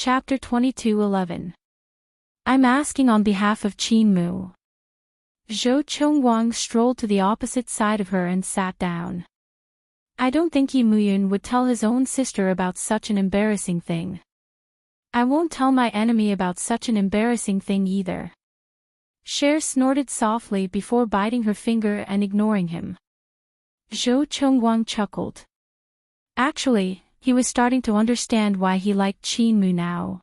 Chapter 22:11. I'm asking on behalf of Qin Mu. Zhou Chongguang strolled to the opposite side of her and sat down. I don't think Yi Muyun would tell his own sister about such an embarrassing thing. I won't tell my enemy about such an embarrassing thing either. Cher snorted softly before biting her finger and ignoring him. Zhou Chongguang chuckled. Actually, he was starting to understand why he liked Qin Mu now.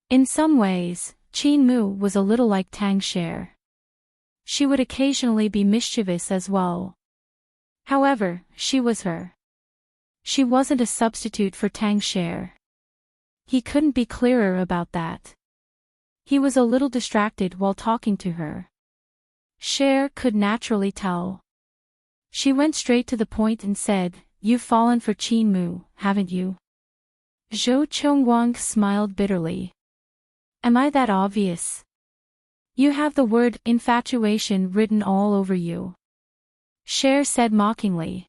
In some ways, Qin Mu was a little like Tang Cher. She would occasionally be mischievous as well. However, she was her. She wasn't a substitute for Tang Cher. He couldn't be clearer about that. He was a little distracted while talking to her. Cher could naturally tell. She went straight to the point and said, You've fallen for Qin Mu, haven't you? Zhou Chongguang smiled bitterly. Am I that obvious? You have the word infatuation written all over you. Cher said mockingly.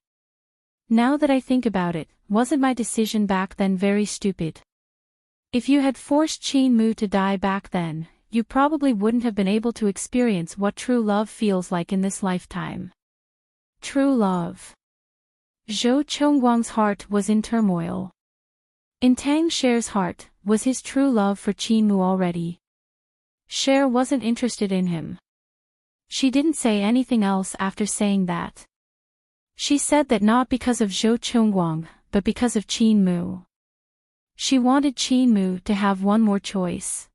Now that I think about it, wasn't my decision back then very stupid? If you had forced Qin Mu to die back then, you probably wouldn't have been able to experience what true love feels like in this lifetime. True love. Zhou Chongguang's heart was in turmoil. In Tang Cher's heart, was his true love for Qin Mu already. Cher wasn't interested in him. She didn't say anything else after saying that. She said that not because of Zhou Chongguang, but because of Qin Mu. She wanted Qin Mu to have one more choice.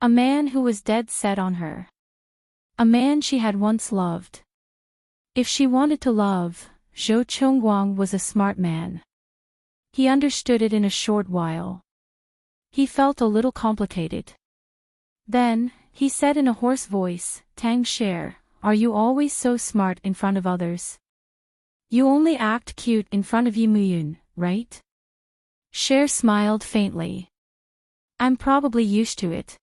A man who was dead set on her. A man she had once loved. If she wanted to love, Zhou Chongguang was a smart man. He understood it in a short while. He felt a little complicated. Then, he said in a hoarse voice, Tang Cher, are you always so smart in front of others? You only act cute in front of Yi Muyun, right? Cher smiled faintly. I'm probably used to it.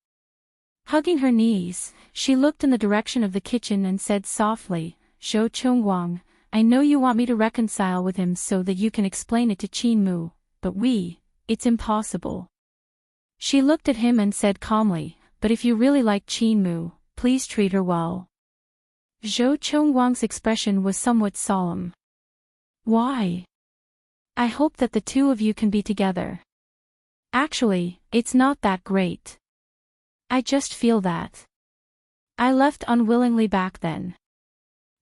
Hugging her knees, she looked in the direction of the kitchen and said softly, Zhou Chongguang, I know you want me to reconcile with him so that you can explain it to Qin Mu, but it's impossible. She looked at him and said calmly, but if you really like Qin Mu, please treat her well. Zhou Chongguang's expression was somewhat solemn. Why? I hope that the two of you can be together. Actually, it's not that great. I just feel that. I left unwillingly back then.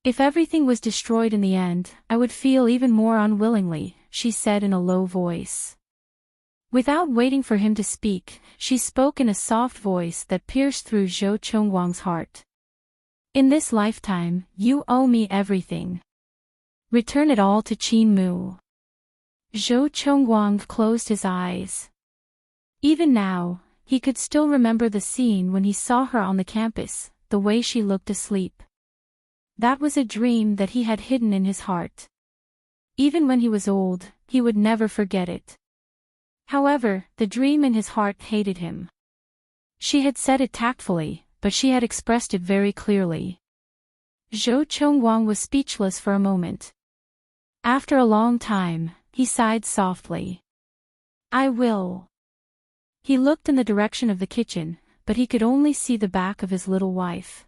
If everything was destroyed in the end, I would feel even more unwillingly, she said in a low voice. Without waiting for him to speak, she spoke in a soft voice that pierced through Zhou Chongguang's heart. In this lifetime, you owe me everything. Return it all to Qin Mu. Zhou Chongguang closed his eyes. Even now, he could still remember the scene when he saw her on the campus, the way she looked asleep. That was a dream that he had hidden in his heart. Even when he was old, he would never forget it. However, the dream in his heart hated him. She had said it tactfully, but she had expressed it very clearly. Zhou Chongguang was speechless for a moment. After a long time, he sighed softly. I will. He looked in the direction of the kitchen, but he could only see the back of his little wife.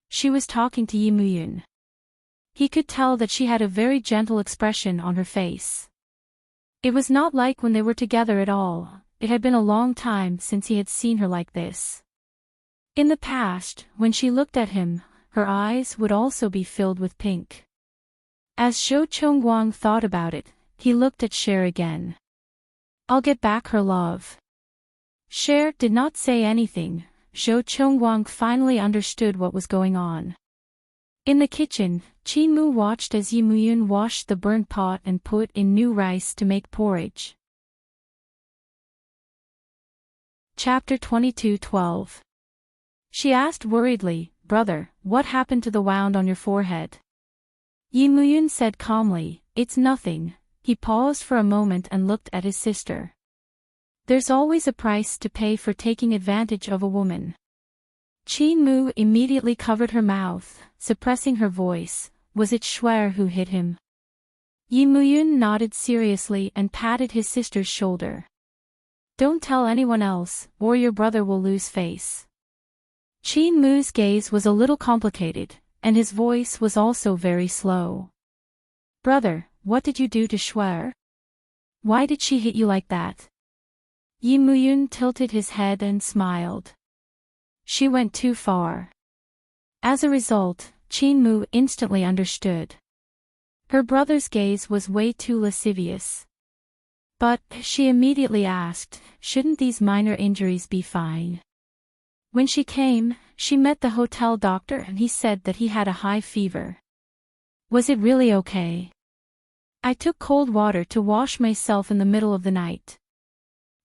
She was talking to Yi Muyun. He could tell that she had a very gentle expression on her face. It was not like when they were together at all. It had been a long time since he had seen her like this. In the past, when she looked at him, her eyes would also be filled with pink. As Zhou Chongguang thought about it, he looked at Cher again. I'll get back her love. Cher did not say anything. Zhou Chongguang finally understood what was going on. In the kitchen, Qin Mu watched as Yi Muyun washed the burnt pot and put in new rice to make porridge. Chapter 22:12. She asked worriedly, Brother, what happened to the wound on your forehead? Yi Muyun said calmly, It's nothing. He paused for a moment and looked at his sister. There's always a price to pay for taking advantage of a woman. Qin Mu immediately covered her mouth, suppressing her voice. Was it Shuer who hit him? Yi Muyun nodded seriously and patted his sister's shoulder. Don't tell anyone else, or your brother will lose face. Qin Mu's gaze was a little complicated, and his voice was also very slow. Brother, what did you do to Shuer? Why did she hit you like that? Yi Muyun tilted his head and smiled. She went too far. As a result, Qin Mu instantly understood. Her brother's gaze was way too lascivious. But, she immediately asked, shouldn't these minor injuries be fine? When she came, she met the hotel doctor and he said that he had a high fever. Was it really okay? I took cold water to wash myself in the middle of the night.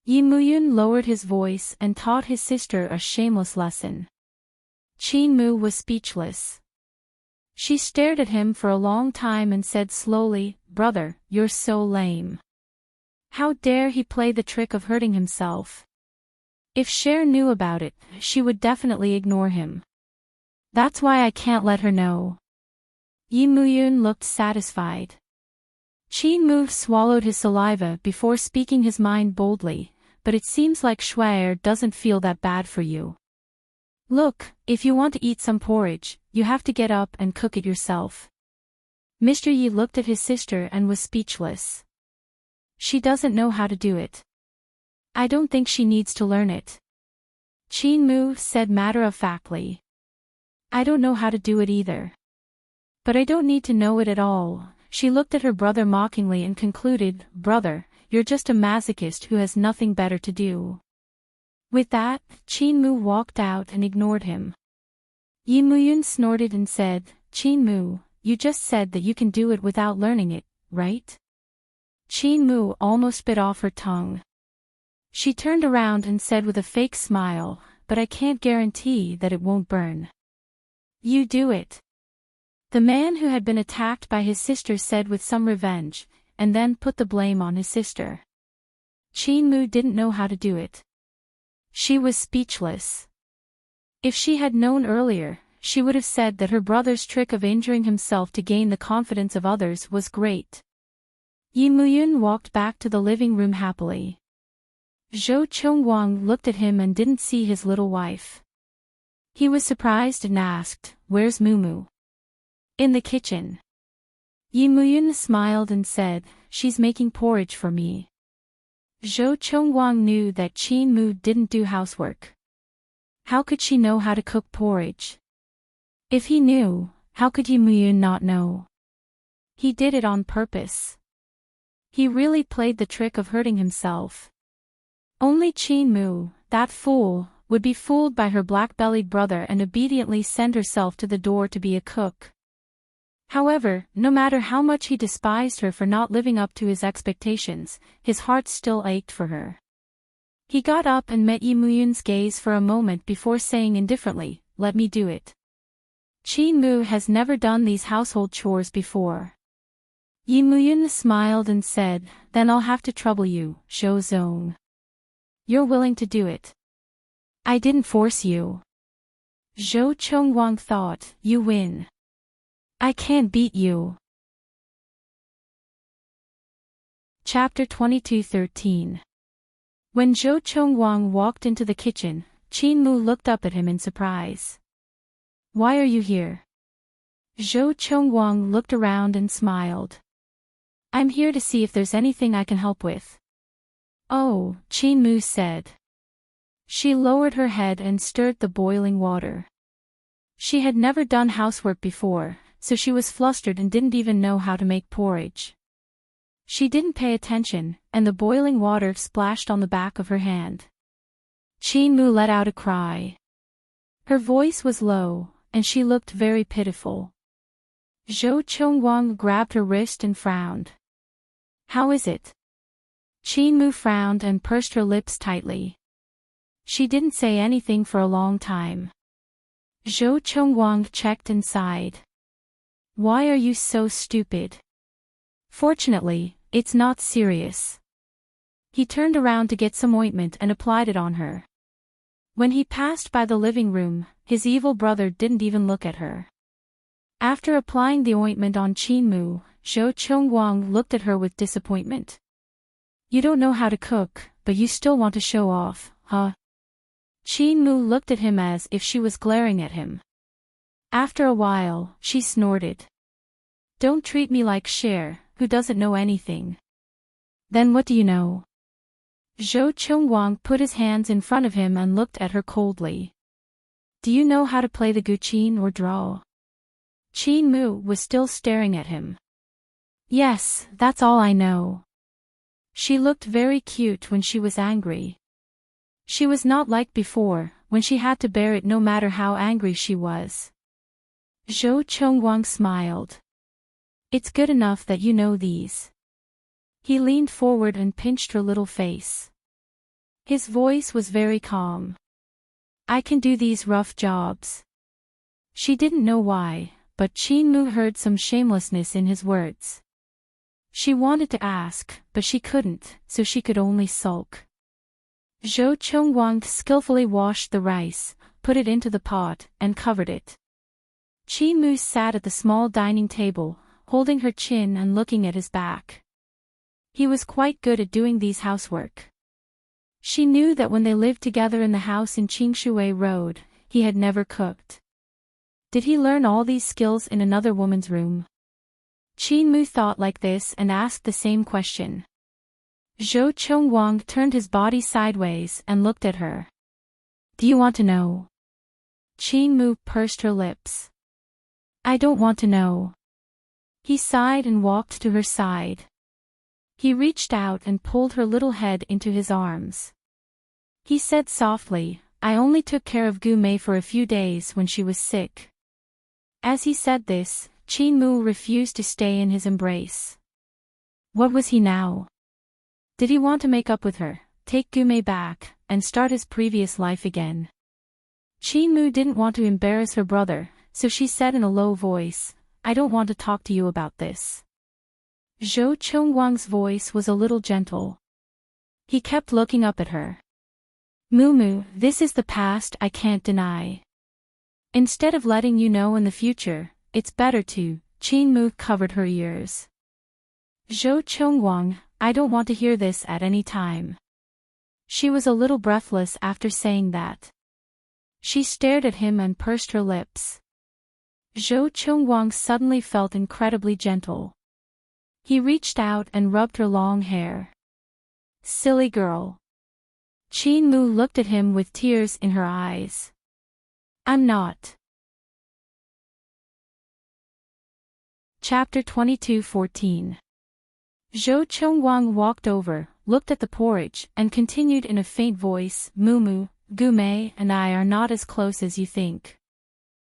Yi Muyun lowered his voice and taught his sister a shameless lesson. Qin Mu was speechless. She stared at him for a long time and said slowly, Brother, you're so lame. How dare he play the trick of hurting himself? If Cher knew about it, she would definitely ignore him. That's why I can't let her know. Yi Muyun looked satisfied. Qin Mu swallowed his saliva before speaking his mind boldly, but it seems like Shuer doesn't feel that bad for you. Look, if you want to eat some porridge, you have to get up and cook it yourself. Mr. Yi looked at his sister and was speechless. She doesn't know how to do it. I don't think she needs to learn it. Qin Mu said matter-of-factly. I don't know how to do it either. But I don't need to know it at all. She looked at her brother mockingly and concluded, Brother, you're just a masochist who has nothing better to do. With that, Qin Mu walked out and ignored him. Yi Muyun snorted and said, Qin Mu, you just said that you can do it without learning it, right? Qin Mu almost bit off her tongue. She turned around and said with a fake smile, but I can't guarantee that it won't burn. You do it. The man who had been attacked by his sister said with some revenge, and then put the blame on his sister. Qin Mu didn't know how to do it. She was speechless. If she had known earlier, she would have said that her brother's trick of injuring himself to gain the confidence of others was great. Yi Muyun walked back to the living room happily. Zhou Chongwang looked at him and didn't see his little wife. He was surprised and asked, Where's Mumu? In the kitchen. Yi Muyun smiled and said, She's making porridge for me. Zhou Chongwang knew that Qin Mu didn't do housework. How could she know how to cook porridge? If he knew, how could Yi Muyun not know? He did it on purpose. He really played the trick of hurting himself. Only Qin Mu, that fool, would be fooled by her black-bellied brother and obediently send herself to the door to be a cook. However, no matter how much he despised her for not living up to his expectations, his heart still ached for her. He got up and met Yi Muyun's gaze for a moment before saying indifferently, Let me do it. Qin Mu has never done these household chores before. Yi Muyun smiled and said, Then I'll have to trouble you, Zhou Zong. You're willing to do it. I didn't force you. Zhou Chongwang thought, You win. I can't beat you. Chapter 22:13. When Zhou Chongwang walked into the kitchen, Qin Mu looked up at him in surprise. Why are you here? Zhou Chongwang looked around and smiled. I'm here to see if there's anything I can help with. Oh, Qin Mu said. She lowered her head and stirred the boiling water. She had never done housework before, so she was flustered and didn't even know how to make porridge. She didn't pay attention, and the boiling water splashed on the back of her hand. Qin Mu let out a cry. Her voice was low, and she looked very pitiful. Zhou Chongwang grabbed her wrist and frowned. How is it? Qin Mu frowned and pursed her lips tightly. She didn't say anything for a long time. Zhou Chongwang checked and sighed. Why are you so stupid? Fortunately, it's not serious. He turned around to get some ointment and applied it on her. When he passed by the living room, his evil brother didn't even look at her. After applying the ointment on Qin Mu, Zhou Chongwang looked at her with disappointment. You don't know how to cook, but you still want to show off, huh? Qin Mu looked at him as if she was glaring at him. After a while, she snorted. Don't treat me like Cher, who doesn't know anything. Then what do you know? Zhou Chongwang put his hands in front of him and looked at her coldly. Do you know how to play the guqin or draw? Qin Mu was still staring at him. Yes, that's all I know. She looked very cute when she was angry. She was not like before, when she had to bear it no matter how angry she was. Zhou Chongwang smiled. It's good enough that you know these. He leaned forward and pinched her little face. His voice was very calm. I can do these rough jobs. She didn't know why, but Qin Mu heard some shamelessness in his words. She wanted to ask, but she couldn't, so she could only sulk. Zhou Chongwang skillfully washed the rice, put it into the pot, and covered it. Qin Mu sat at the small dining table, holding her chin and looking at his back. He was quite good at doing these housework. She knew that when they lived together in the house in Qingshui Road, he had never cooked. Did he learn all these skills in another woman's room? Qin Mu thought like this and asked the same question. Zhou Chongwang turned his body sideways and looked at her. Do you want to know? Qin Mu pursed her lips. I don't want to know. He sighed and walked to her side. He reached out and pulled her little head into his arms. He said softly, I only took care of Gu Mei for a few days when she was sick. As he said this, Qin Mu refused to stay in his embrace. What was he now? Did he want to make up with her, take Gu Mei back, and start his previous life again? Qin Mu didn't want to embarrass her brother, so she said in a low voice, I don't want to talk to you about this. Zhou Chongwang's voice was a little gentle. He kept looking up at her. Mumu, this is the past I can't deny. Instead of letting you know in the future, it's better to. Qin Mu covered her ears. Zhou Chongwang, I don't want to hear this at any time. She was a little breathless after saying that. She stared at him and pursed her lips. Zhou Chongwang suddenly felt incredibly gentle. He reached out and rubbed her long hair. Silly girl. Qin Mu looked at him with tears in her eyes. I'm not. Chapter 22:14. Zhou Chongwang walked over, looked at the porridge, and continued in a faint voice, Mumu, Gu Mei and I are not as close as you think.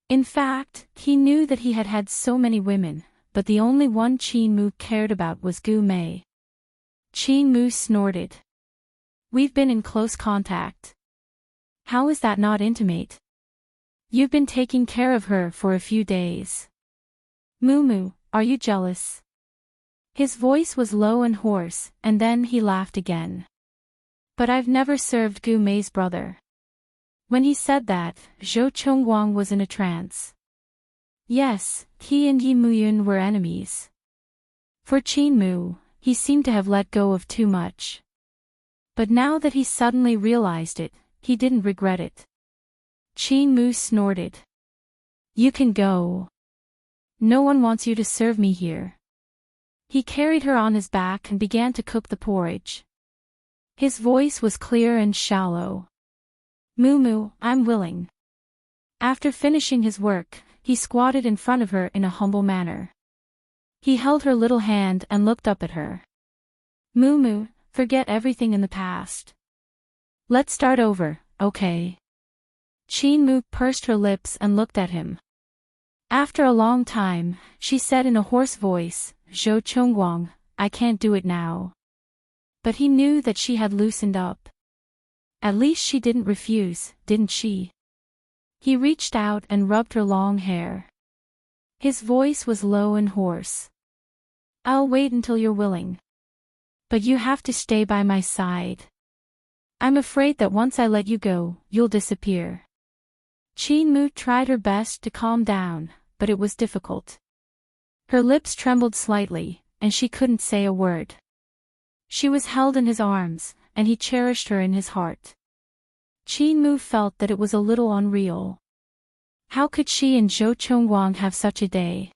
In fact, he knew that he had had so many women, but the only one Qin Mu cared about was Gu Mei. Qin Mu snorted. We've been in close contact. How is that not intimate? You've been taking care of her for a few days. Mumu, are you jealous? His voice was low and hoarse, and then he laughed again. But I've never served Gu Mei's brother. When he said that, Zhou Chongwang was in a trance. Yes, he and Yi Muyun were enemies. For Qin Mu, he seemed to have let go of too much. But now that he suddenly realized it, he didn't regret it. Qin Mu snorted. You can go. No one wants you to serve me here. He carried her on his back and began to cook the porridge. His voice was clear and shallow. Mumu, I'm willing. After finishing his work, he squatted in front of her in a humble manner. He held her little hand and looked up at her. Mumu, forget everything in the past. Let's start over, okay? Qin Mu pursed her lips and looked at him. After a long time, she said in a hoarse voice, Zhou Chongwang, I can't do it now. But he knew that she had loosened up. At least she didn't refuse, didn't she? He reached out and rubbed her long hair. His voice was low and hoarse. I'll wait until you're willing. But you have to stay by my side. I'm afraid that once I let you go, you'll disappear. Qin Mu tried her best to calm down, but it was difficult. Her lips trembled slightly, and she couldn't say a word. She was held in his arms, and he cherished her in his heart. Qin Mu felt that it was a little unreal. How could she and Zhou Chongwang have such a day?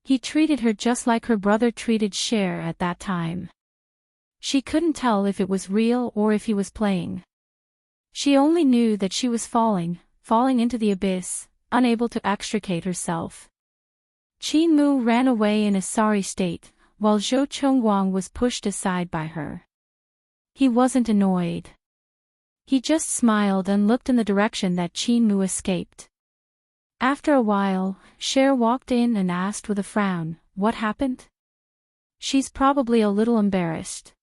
He treated her just like her brother treated Cher at that time. She couldn't tell if it was real or if he was playing. She only knew that she was falling into the abyss, unable to extricate herself. Qin Mu ran away in a sorry state, while Zhou Chongwang was pushed aside by her. He wasn't annoyed. He just smiled and looked in the direction that Qin Mu escaped. After a while, Cher walked in and asked with a frown, "What happened?" "She's probably a little embarrassed."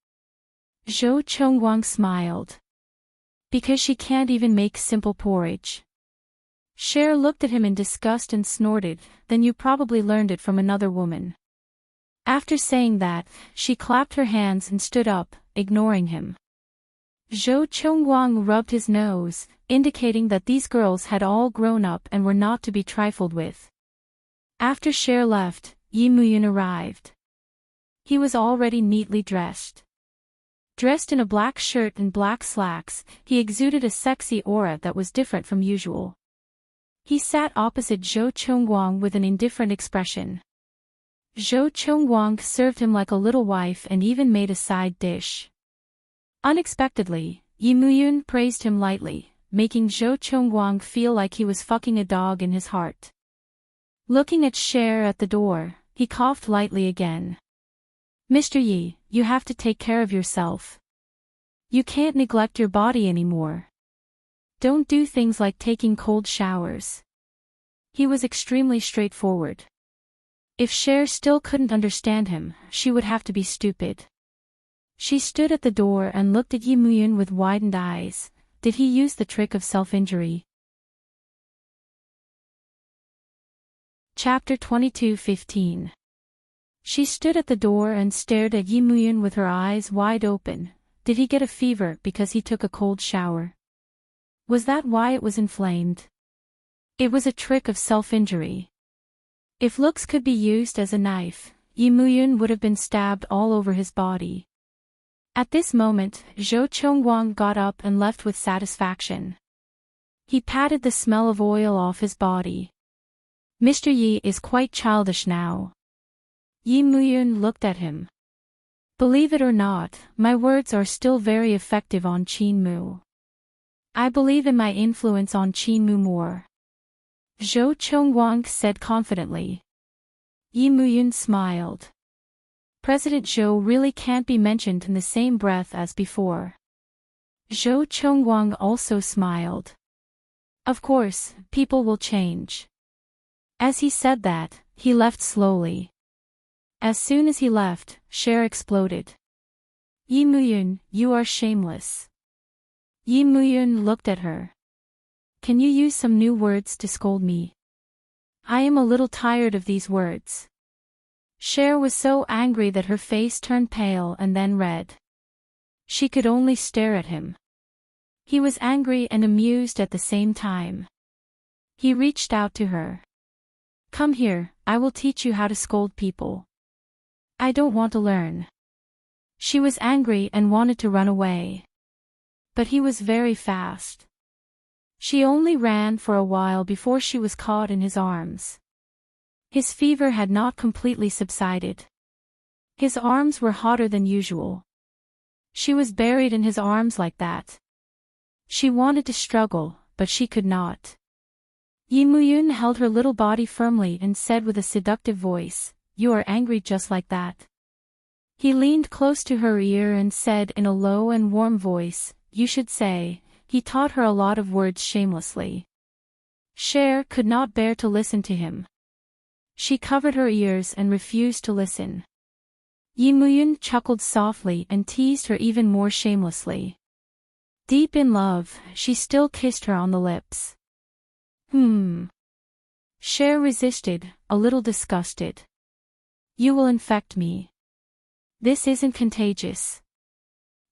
Zhou Chongwang smiled. "Because she can't even make simple porridge." Cher looked at him in disgust and snorted, "Then you probably learned it from another woman." After saying that, she clapped her hands and stood up, ignoring him. Zhou Chongwang rubbed his nose, indicating that these girls had all grown up and were not to be trifled with. After Cher left, Yi Muyun arrived. He was already neatly dressed. Dressed in a black shirt and black slacks, he exuded a sexy aura that was different from usual. He sat opposite Zhou Chongwang with an indifferent expression. Zhou Chongwang served him like a little wife and even made a side dish. Unexpectedly, Yi Muyun praised him lightly, making Zhou Chongwang feel like he was fucking a dog in his heart. Looking at Cher at the door, he coughed lightly again. "Mr. Yi, you have to take care of yourself. You can't neglect your body anymore. Don't do things like taking cold showers." He was extremely straightforward. If Cher still couldn't understand him, she would have to be stupid. She stood at the door and looked at Yi Muyun with widened eyes. Did he use the trick of self-injury? Chapter 22:15. She stood at the door and stared at Yi Muyun with her eyes wide open. Did he get a fever because he took a cold shower? Was that why it was inflamed? It was a trick of self-injury. If looks could be used as a knife, Yi Muyun would have been stabbed all over his body. At this moment, Zhou Chongwang got up and left with satisfaction. He patted the smell of oil off his body. "Mr. Yi is quite childish now." Yi Muyun looked at him. "Believe it or not, my words are still very effective on Qin Mu. I believe in my influence on Qin Mu more," Zhou Chongwang said confidently. Yi Muyun smiled. President Zhou really can't be mentioned in the same breath as before. Zhou Chongwang also smiled. Of course, people will change. As he said that, he left slowly. As soon as he left, Cher exploded. "Yi Muyun, you are shameless." Yi Muyun looked at her. "Can you use some new words to scold me? I am a little tired of these words." Cher was so angry that her face turned pale and then red. She could only stare at him. He was angry and amused at the same time. He reached out to her. "Come here, I will teach you how to scold people." "I don't want to learn." She was angry and wanted to run away. But he was very fast. She only ran for a while before she was caught in his arms. His fever had not completely subsided. His arms were hotter than usual. She was buried in his arms like that. She wanted to struggle, but she could not. Yi Muyun held her little body firmly and said with a seductive voice, "You are angry just like that." He leaned close to her ear and said in a low and warm voice, "You should say." He taught her a lot of words shamelessly. Cher could not bear to listen to him. She covered her ears and refused to listen. Yi Muyun chuckled softly and teased her even more shamelessly. Deep in love, she still kissed her on the lips. Cher resisted, a little disgusted. "You will infect me. This isn't contagious."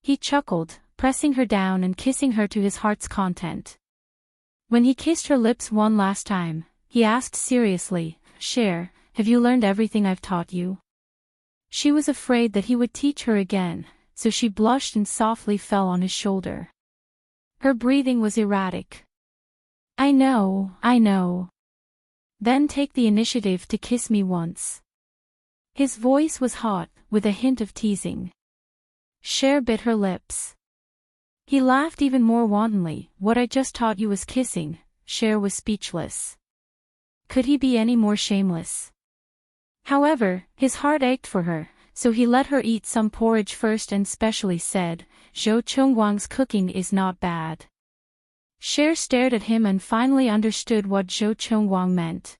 He chuckled, pressing her down and kissing her to his heart's content. When he kissed her lips one last time, he asked seriously, "Cher, have you learned everything I've taught you?" She was afraid that he would teach her again, so she blushed and softly fell on his shoulder. Her breathing was erratic. I know. Then take the initiative to kiss me once. His voice was hot, with a hint of teasing. Cher bit her lips. He laughed even more wantonly. What I just taught you was kissing. Cher was speechless. Could he be any more shameless? However, his heart ached for her, so he let her eat some porridge first and specially said, Zhou Chengwang's cooking is not bad. Cher stared at him and finally understood what Zhou Chengwang meant.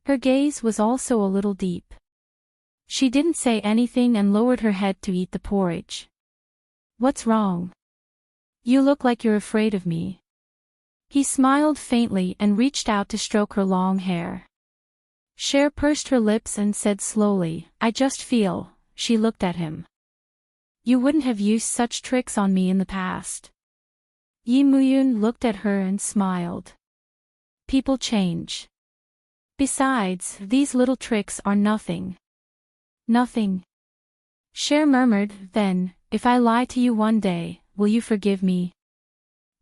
Her gaze was also a little deep. She didn't say anything and lowered her head to eat the porridge. What's wrong? You look like you're afraid of me. He smiled faintly and reached out to stroke her long hair. Cher pursed her lips and said slowly, I just feel. She looked at him. You wouldn't have used such tricks on me in the past. Yi Muyun looked at her and smiled. People change. Besides, these little tricks are nothing. Nothing. Cher murmured, then, if I lie to you one day, will you forgive me?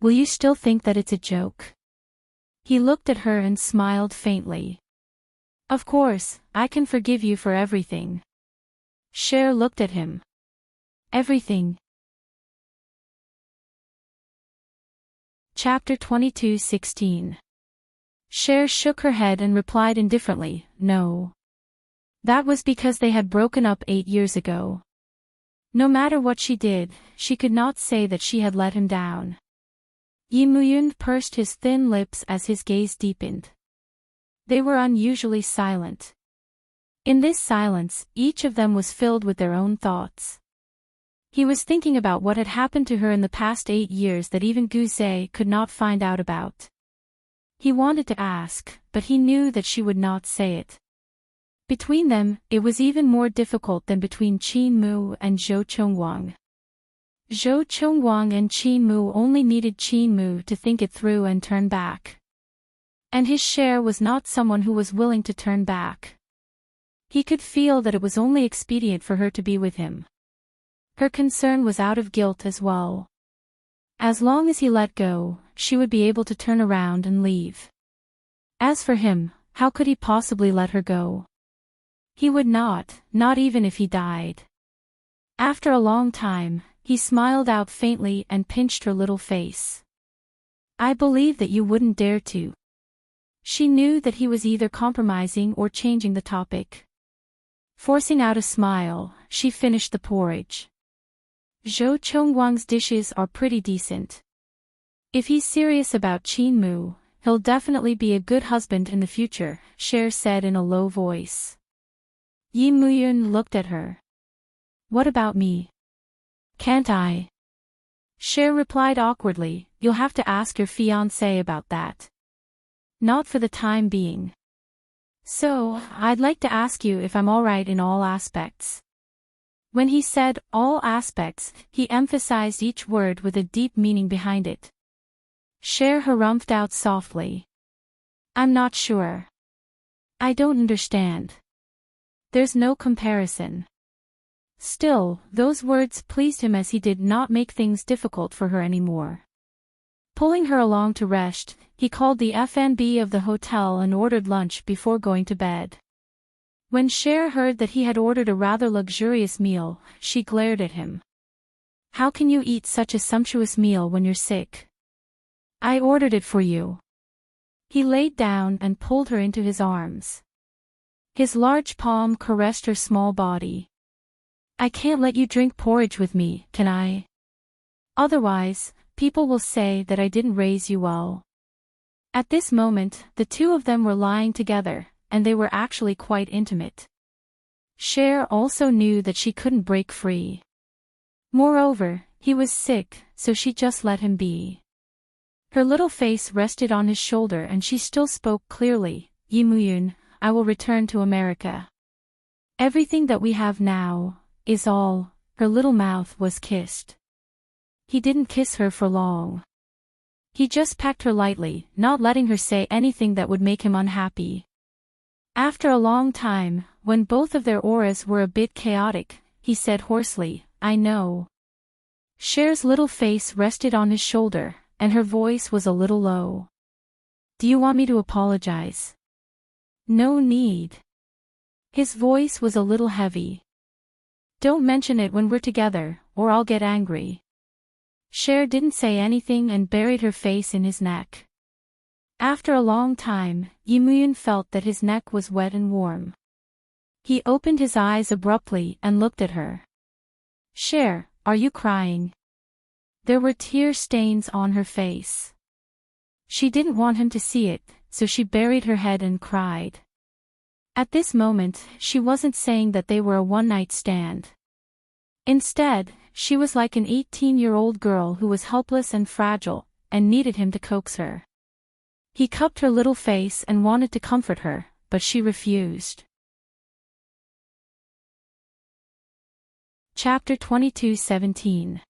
Will you still think that it's a joke? He looked at her and smiled faintly. Of course, I can forgive you for everything. Cher looked at him. Everything. Chapter 22:16. Cher shook her head and replied indifferently, no. That was because they had broken up 8 years ago. No matter what she did, she could not say that she had let him down. Yi Muyun pursed his thin lips as his gaze deepened. They were unusually silent. In this silence, each of them was filled with their own thoughts. He was thinking about what had happened to her in the past 8 years that even Guzé could not find out about. He wanted to ask, but he knew that she would not say it. Between them, it was even more difficult than between Qin Mu and Zhou Chengwang. Zhou Chengwang and Qin Mu only needed Qin Mu to think it through and turn back. And his Cher was not someone who was willing to turn back. He could feel that it was only expedient for her to be with him. Her concern was out of guilt as well. As long as he let go, she would be able to turn around and leave. As for him, how could he possibly let her go? He would not even if he died. After a long time, he smiled out faintly and pinched her little face. I believe that you wouldn't dare to. She knew that he was either compromising or changing the topic. Forcing out a smile, she finished the porridge. Zhou Chengwang's dishes are pretty decent. If he's serious about Qin Mu, he'll definitely be a good husband in the future, Cher said in a low voice. Yi Muyun looked at her. What about me? Can't I? Cher replied awkwardly, you'll have to ask your fiancé about that. Not for the time being. So, I'd like to ask you if I'm alright in all aspects. When he said, all aspects, he emphasized each word with a deep meaning behind it. Cher harumphed out softly. I'm not sure. I don't understand. There's no comparison. Still, those words pleased him as he did not make things difficult for her anymore. Pulling her along to rest, he called the F&B of the hotel and ordered lunch before going to bed. When Cher heard that he had ordered a rather luxurious meal, she glared at him. How can you eat such a sumptuous meal when you're sick? I ordered it for you. He laid down and pulled her into his arms. His large palm caressed her small body. I can't let you drink porridge with me, can I? Otherwise, people will say that I didn't raise you well. At this moment, the two of them were lying together, and they were actually quite intimate. Cher also knew that she couldn't break free. Moreover, he was sick, so she just let him be. Her little face rested on his shoulder and she still spoke clearly, Yi Muyun, I will return to America. Everything that we have now, is all. Her little mouth was kissed. He didn't kiss her for long. He just pecked her lightly, not letting her say anything that would make him unhappy. After a long time, when both of their auras were a bit chaotic, he said hoarsely, I know. Cher's little face rested on his shoulder, and her voice was a little low. Do you want me to apologize? No need. His voice was a little heavy. Don't mention it when we're together, or I'll get angry. Cher didn't say anything and buried her face in his neck. After a long time, Yimuyun felt that his neck was wet and warm. He opened his eyes abruptly and looked at her. Cher, are you crying? There were tear stains on her face. She didn't want him to see it, so she buried her head and cried. At this moment, she wasn't saying that they were a one-night stand. Instead, she was like an 18-year-old girl who was helpless and fragile, and needed him to coax her. He cupped her little face and wanted to comfort her, but she refused. Chapter 22:17.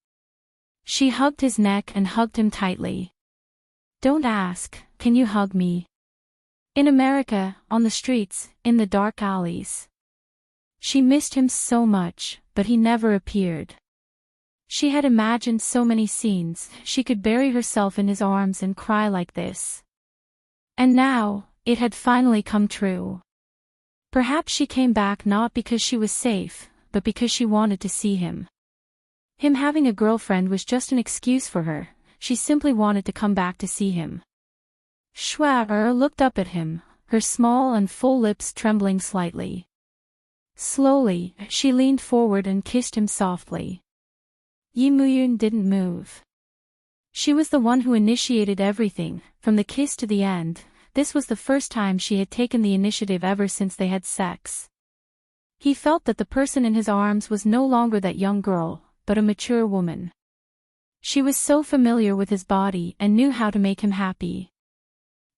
She hugged his neck and hugged him tightly. Don't ask, can you hug me? In America, on the streets, in the dark alleys. She missed him so much, but he never appeared. She had imagined so many scenes, she could bury herself in his arms and cry like this. And now, it had finally come true. Perhaps she came back not because she was safe, but because she wanted to see him. Him having a girlfriend was just an excuse for her, she simply wanted to come back to see him. Schwager looked up at him, her small and full lips trembling slightly. Slowly, she leaned forward and kissed him softly. Yimuyun didn't move. She was the one who initiated everything, from the kiss to the end. This was the first time she had taken the initiative ever since they had sex. He felt that the person in his arms was no longer that young girl, but a mature woman. She was so familiar with his body and knew how to make him happy.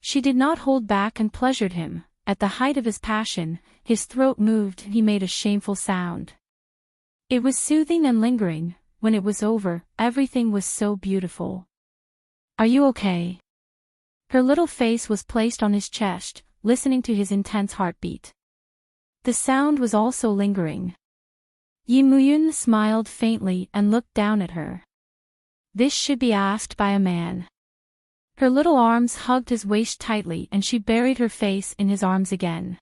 She did not hold back and pleasured him. At the height of his passion, his throat moved and he made a shameful sound. It was soothing and lingering. When it was over, everything was so beautiful. Are you okay? Her little face was placed on his chest, listening to his intense heartbeat. The sound was also lingering. Yimuyun smiled faintly and looked down at her. This should be asked by a man. Her little arms hugged his waist tightly and she buried her face in his arms again.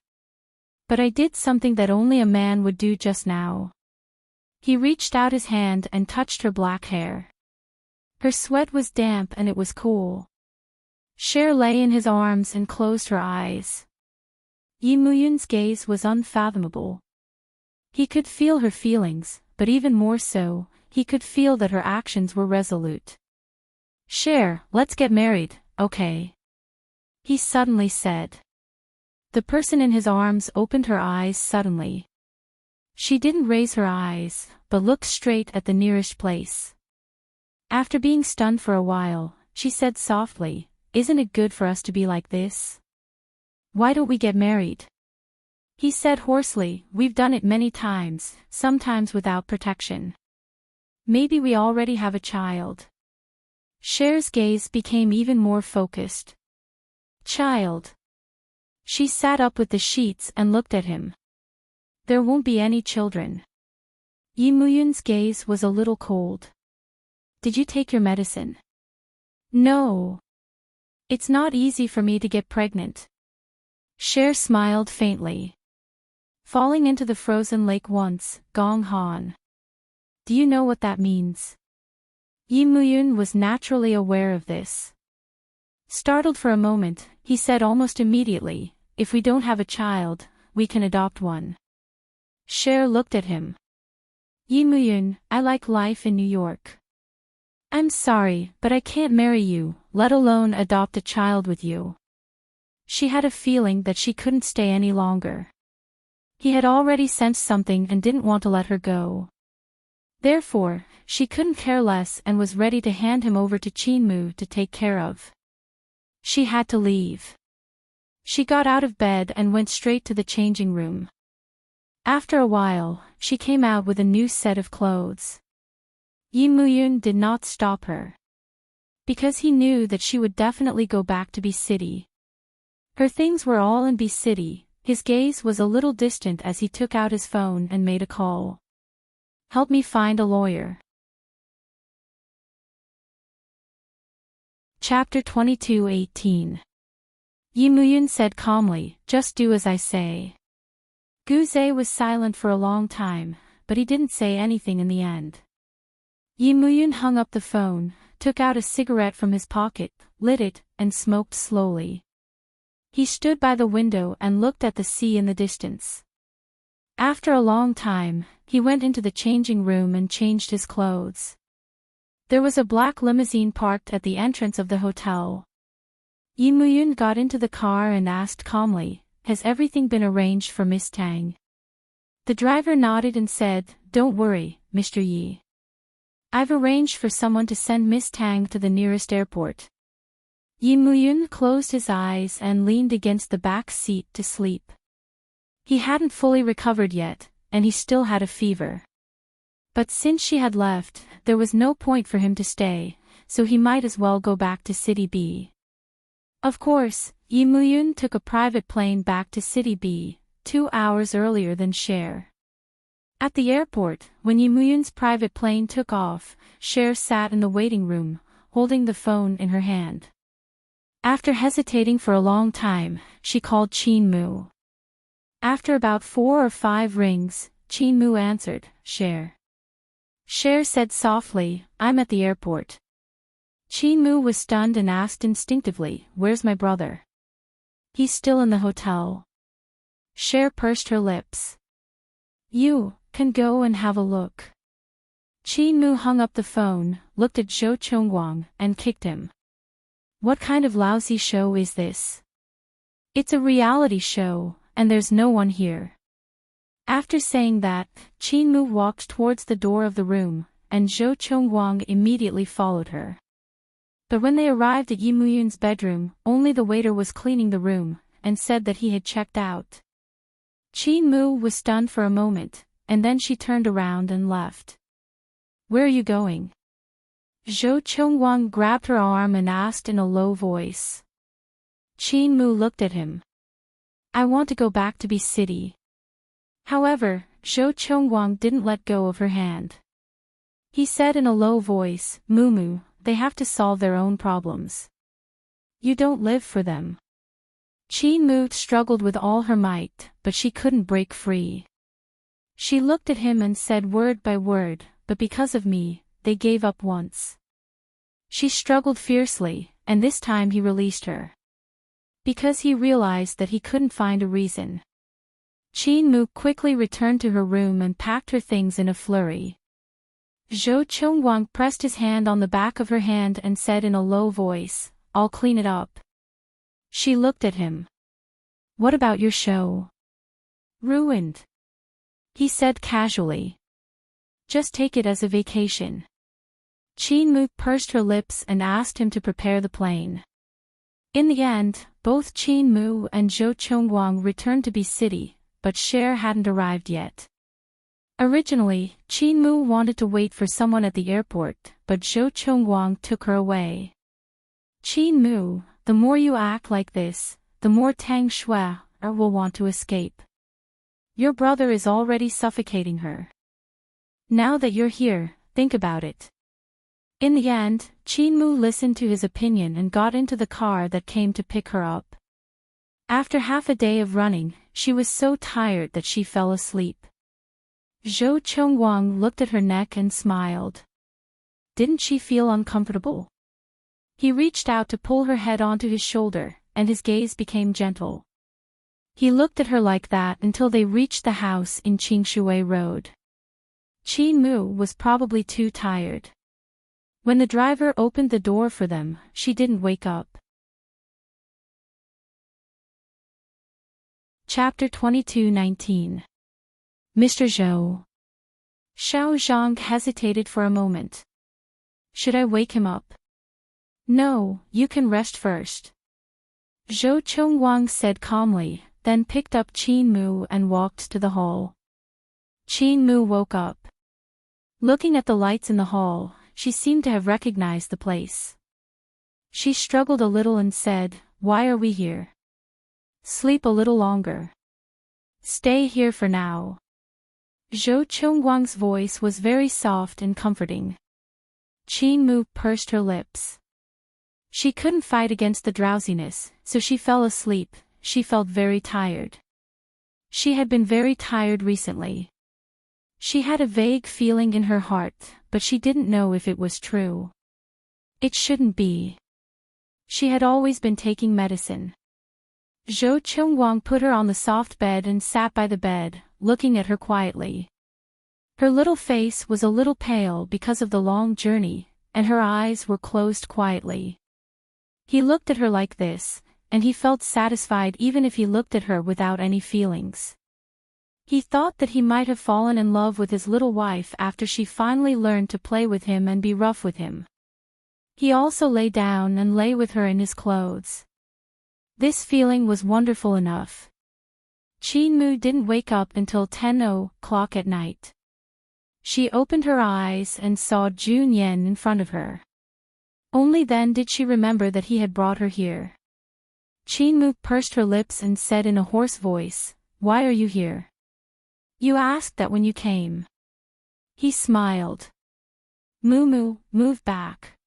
But I did something that only a man would do just now. He reached out his hand and touched her black hair. Her sweat was damp and it was cool. Cher lay in his arms and closed her eyes. Yimuyun's gaze was unfathomable. He could feel her feelings, but even more so, he could feel that her actions were resolute. Cher, let's get married, okay? He suddenly said. The person in his arms opened her eyes suddenly. She didn't raise her eyes, but looked straight at the nearest place. After being stunned for a while, she said softly, Isn't it good for us to be like this? Why don't we get married? He said hoarsely, We've done it many times, sometimes without protection. Maybe we already have a child. Cher's gaze became even more focused. Child. She sat up with the sheets and looked at him. There won't be any children. Yimuyun's gaze was a little cold. Did you take your medicine? No. It's not easy for me to get pregnant. Cher smiled faintly. Falling into the frozen lake once, Gong Han. Do you know what that means? Yimuyun was naturally aware of this. Startled for a moment, he said almost immediately, If we don't have a child, we can adopt one. Cher looked at him. Yimuyun, I like life in New York. I'm sorry, but I can't marry you, let alone adopt a child with you. She had a feeling that she couldn't stay any longer. He had already sensed something and didn't want to let her go. Therefore, she couldn't care less and was ready to hand him over to Chinmu to take care of. She had to leave. She got out of bed and went straight to the changing room. After a while, she came out with a new set of clothes. Yimuyun did not stop her. Because he knew that she would definitely go back to B City. Her things were all in B City. His gaze was a little distant as he took out his phone and made a call. Help me find a lawyer. Chapter 22:18. Yi Muyun said calmly, "Just do as I say." Guze was silent for a long time, but he didn't say anything in the end. Yi Muyun hung up the phone, took out a cigarette from his pocket, lit it, and smoked slowly. He stood by the window and looked at the sea in the distance. After a long time, he went into the changing room and changed his clothes. There was a black limousine parked at the entrance of the hotel. Yi Muyun got into the car and asked calmly, "Has everything been arranged for Miss Tang?" The driver nodded and said, "Don't worry, Mr. Yi. I've arranged for someone to send Miss Tang to the nearest airport." Yi Muyun closed his eyes and leaned against the back seat to sleep. He hadn't fully recovered yet, and he still had a fever. But since she had left, there was no point for him to stay, so he might as well go back to City B. Of course, Yi Muyun took a private plane back to City B, 2 hours earlier than Cher. At the airport, when Yi Muyun's private plane took off, Cher sat in the waiting room, holding the phone in her hand. After hesitating for a long time, she called Qin Mu. After about 4 or 5 rings, Qin Mu answered, "Cher." Cher said softly, "I'm at the airport." Qin Mu was stunned and asked instinctively, "Where's my brother?" "He's still in the hotel." Cher pursed her lips. "You can go and have a look." Qin Mu hung up the phone, looked at Zhou Chongguang, and kicked him. "What kind of lousy show is this? It's a reality show, and there's no one here." After saying that, Qin Mu walked towards the door of the room, and Zhou Chongguang immediately followed her. But when they arrived at Yi Muyun's bedroom, only the waiter was cleaning the room, and said that he had checked out. Qin Mu was stunned for a moment, and then she turned around and left. "Where are you going?" Zhou Chongguang grabbed her arm and asked in a low voice. Qin Mu looked at him. "I want to go back to B City." However, Zhou Chongguang didn't let go of her hand. He said in a low voice, "Mumu, they have to solve their own problems. You don't live for them." Qin Mu struggled with all her might, but she couldn't break free. She looked at him and said word by word, "But because of me, they gave up once." She struggled fiercely, and this time he released her. Because he realized that he couldn't find a reason. Qin Mu quickly returned to her room and packed her things in a flurry. Zhou Chongguang pressed his hand on the back of her hand and said in a low voice, "I'll clean it up." She looked at him. "What about your show?" "Ruined," he said casually. "Just take it as a vacation." Qin Mu pursed her lips and asked him to prepare the plane. In the end, both Qin Mu and Zhou Chongguang returned to B City, but Cher hadn't arrived yet. Originally, Qin Mu wanted to wait for someone at the airport, but Zhou Chongguang took her away. "Qin Mu, the more you act like this, the more Tang Shui will want to escape. Your brother is already suffocating her. Now that you're here, think about it." In the end, Qin Mu listened to his opinion and got into the car that came to pick her up. After half a day of running, she was so tired that she fell asleep. Zhou Chongguang looked at her neck and smiled. Didn't she feel uncomfortable? He reached out to pull her head onto his shoulder, and his gaze became gentle. He looked at her like that until they reached the house in Qingshui Road. Qin Mu was probably too tired. When the driver opened the door for them, she didn't wake up. Chapter 22:19. Mr. Zhou. Xiao Zhang hesitated for a moment. "Should I wake him up?" "No, you can rest first," Zhou Chongguang said calmly, then picked up Qin Mu and walked to the hall. Qin Mu woke up. Looking at the lights in the hall, she seemed to have recognized the place. She struggled a little and said, "Why are we here?" "Sleep a little longer. Stay here for now." Zhou Chongguang's voice was very soft and comforting. Qin Mu pursed her lips. She couldn't fight against the drowsiness, so she fell asleep. She felt very tired. She had been very tired recently. She had a vague feeling in her heart, but she didn't know if it was true. It shouldn't be. She had always been taking medicine. Zhou Chongguang put her on the soft bed and sat by the bed, looking at her quietly. Her little face was a little pale because of the long journey, and her eyes were closed quietly. He looked at her like this, and he felt satisfied even if he looked at her without any feelings. He thought that he might have fallen in love with his little wife after she finally learned to play with him and be rough with him. He also lay down and lay with her in his clothes. This feeling was wonderful enough. Qin Mu didn't wake up until 10 o'clock at night. She opened her eyes and saw Jun Yan in front of her. Only then did she remember that he had brought her here. Qin Mu pursed her lips and said in a hoarse voice, "Why are you here? You asked that when you came." He smiled. "Mu, move back."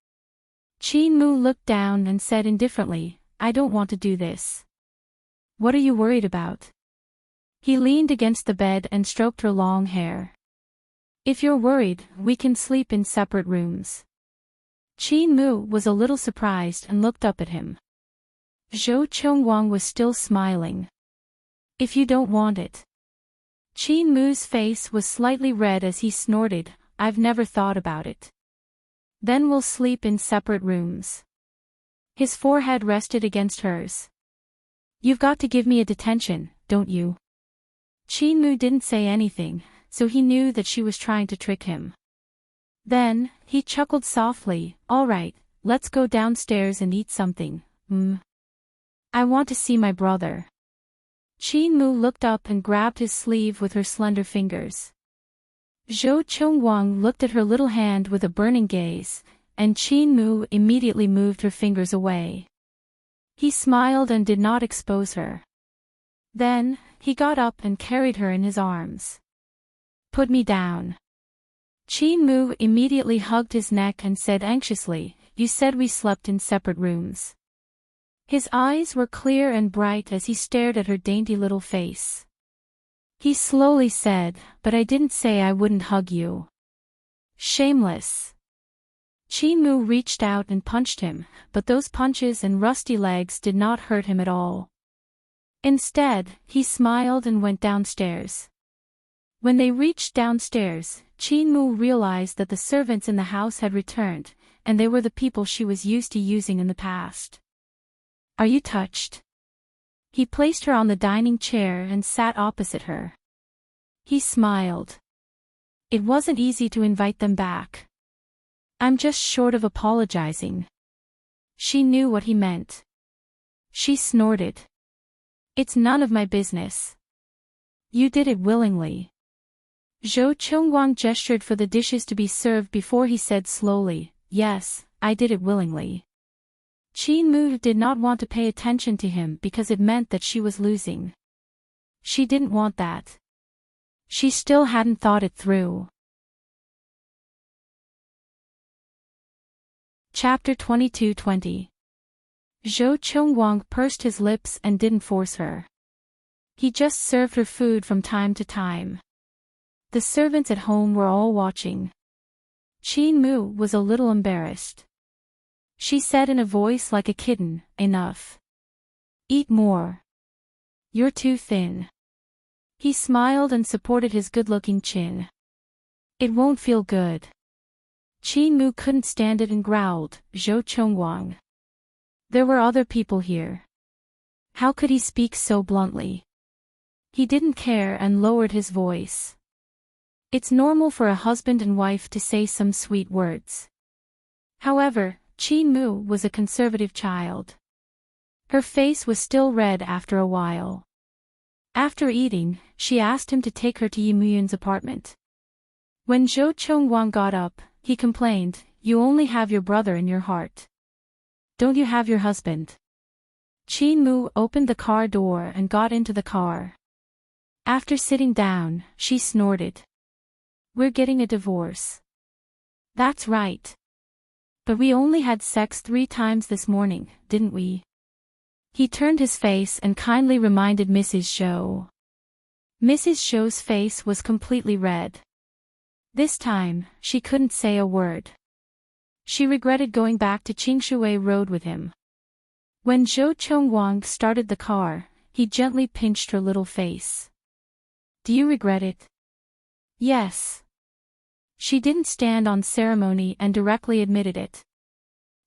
Qin Mu looked down and said indifferently, "I don't want to do this." "What are you worried about?" He leaned against the bed and stroked her long hair. "If you're worried, we can sleep in separate rooms." Qin Mu was a little surprised and looked up at him. Zhou Chongguang was still smiling. "If you don't want it." Qin Mu's face was slightly red as he snorted, "I've never thought about it." "Then we'll sleep in separate rooms." His forehead rested against hers. "You've got to give me a detention, don't you?" Qin Mu didn't say anything, so he knew that she was trying to trick him. Then, he chuckled softly, "All right, let's go downstairs and eat something. I want to see my brother." Qin Mu looked up and grabbed his sleeve with her slender fingers. Zhou Chongguang looked at her little hand with a burning gaze, and Qin Mu immediately moved her fingers away. He smiled and did not expose her. Then, he got up and carried her in his arms. "Put me down." Qin Mu immediately hugged his neck and said anxiously, "You said we slept in separate rooms." His eyes were clear and bright as he stared at her dainty little face. He slowly said, "But I didn't say I wouldn't hug you." Shameless. Qin Mu reached out and punched him, but those punches and rusty legs did not hurt him at all. Instead, he smiled and went downstairs. When they reached downstairs, Qin Mu realized that the servants in the house had returned, and they were the people she was used to using in the past. "Are you touched?" He placed her on the dining chair and sat opposite her. He smiled. It wasn't easy to invite them back. "I'm just short of apologizing." She knew what he meant. She snorted. "It's none of my business." "You did it willingly." Zhou Chongguang gestured for the dishes to be served before he said slowly, "Yes, I did it willingly." Qin Mu did not want to pay attention to him because it meant that she was losing. She didn't want that. She still hadn't thought it through. Chapter 22:20. Zhou Chongguang pursed his lips and didn't force her. He just served her food from time to time. The servants at home were all watching. Qin Mu was a little embarrassed. She said in a voice like a kitten, "Enough. Eat more. You're too thin." He smiled and supported his good-looking chin. "It won't feel good." Qin Mu couldn't stand it and growled, "Zhou Chongguang." There were other people here. How could he speak so bluntly? He didn't care and lowered his voice. It's normal for a husband and wife to say some sweet words. However, Qin Mu was a conservative child. Her face was still red after a while. After eating, she asked him to take her to Yi Muyun's apartment. When Zhou Chongguang got up, he complained, "You only have your brother in your heart. Don't you have your husband?" Qin Mu opened the car door and got into the car. After sitting down, she snorted. We're getting a divorce. That's right. But we only had sex 3 times this morning, didn't we? He turned his face and kindly reminded Mrs. Zhou. Mrs. Zhou's face was completely red. This time, she couldn't say a word. She regretted going back to Qingshui Road with him. When Zhou Chongwang started the car, he gently pinched her little face. Do you regret it? Yes. She didn't stand on ceremony and directly admitted it.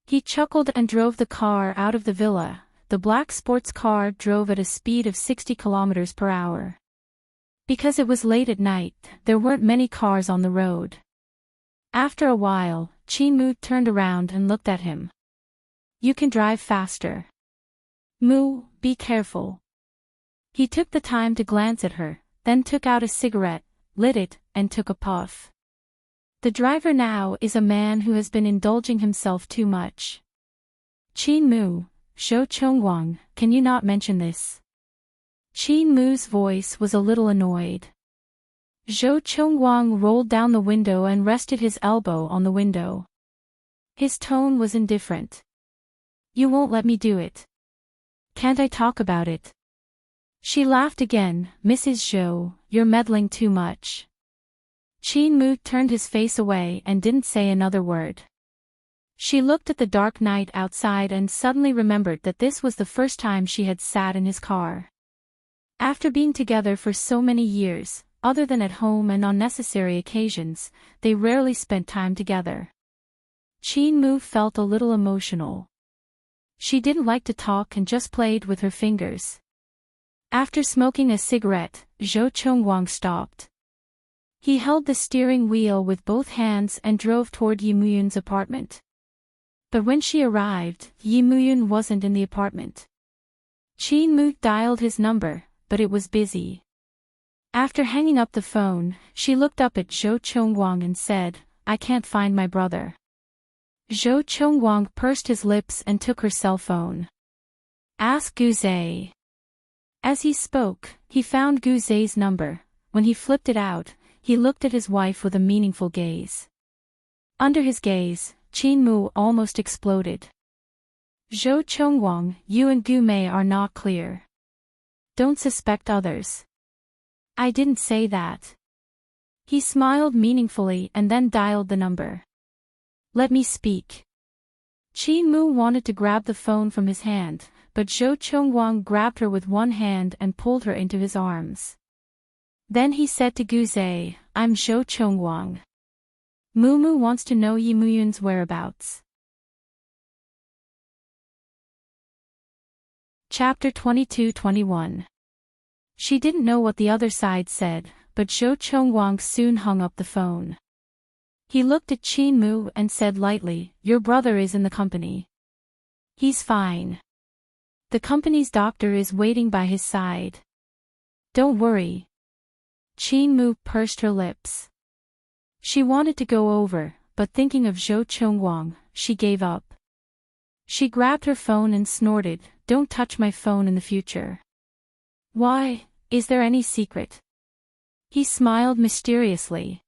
He chuckled and drove the car out of the villa. The black sports car drove at a speed of 60 kilometers per hour. Because it was late at night, there weren't many cars on the road. After a while, Qin Mu turned around and looked at him. You can drive faster. Mu, be careful. He took the time to glance at her, then took out a cigarette, lit it, and took a puff. The driver now is a man who has been indulging himself too much. Qin Mu, Zhou Chongwang, can you not mention this? Qin Mu's voice was a little annoyed. Zhou Chongwang rolled down the window and rested his elbow on the window. His tone was indifferent. You won't let me do it. Can't I talk about it? She laughed again. Mrs. Zhou, you're meddling too much. Qin Mu turned his face away and didn't say another word. She looked at the dark night outside and suddenly remembered that this was the first time she had sat in his car. After being together for so many years, other than at home and on necessary occasions, they rarely spent time together. Qin Mu felt a little emotional. She didn't like to talk and just played with her fingers. After smoking a cigarette, Zhou Chongwang stopped. He held the steering wheel with both hands and drove toward Yi Muyun's apartment. But when she arrived, Yi Muyun wasn't in the apartment. Qin Mu dialed his number, but it was busy. After hanging up the phone, she looked up at Zhou Chongwang and said, I can't find my brother. Zhou Chongwang pursed his lips and took her cell phone. Ask Guzai. As he spoke, he found Guzai's number. When he flipped it out, he looked at his wife with a meaningful gaze. Under his gaze, Qin Mu almost exploded. Zhou Chongwang, you and Gu Mei are not clear. Don't suspect others. I didn't say that. He smiled meaningfully and then dialed the number. Let me speak. Qin Mu wanted to grab the phone from his hand, but Zhou Chongwang grabbed her with one hand and pulled her into his arms. Then he said to Guzai, I'm Zhou Chongwang. Mu wants to know Yi Muyun's whereabouts. Chapter 22-21. She didn't know what the other side said, but Zhou Chongwang soon hung up the phone. He looked at Qin Mu and said lightly, your brother is in the company. He's fine. The company's doctor is waiting by his side. Don't worry. Qin Mu pursed her lips. She wanted to go over, but thinking of Zhou Chongwang, she gave up. She grabbed her phone and snorted, don't touch my phone in the future. Why, is there any secret? He smiled mysteriously.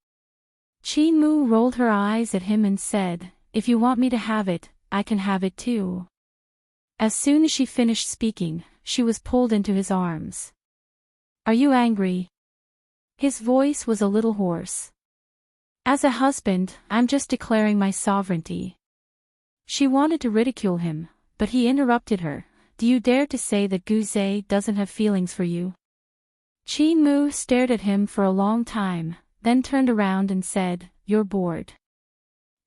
Qin Mu rolled her eyes at him and said, if you want me to have it, I can have it too. As soon as she finished speaking, she was pulled into his arms. Are you angry? His voice was a little hoarse. As a husband, I'm just declaring my sovereignty. She wanted to ridicule him, but he interrupted her. Do you dare to say that Guzai doesn't have feelings for you? Qin Mu stared at him for a long time, then turned around and said, you're bored.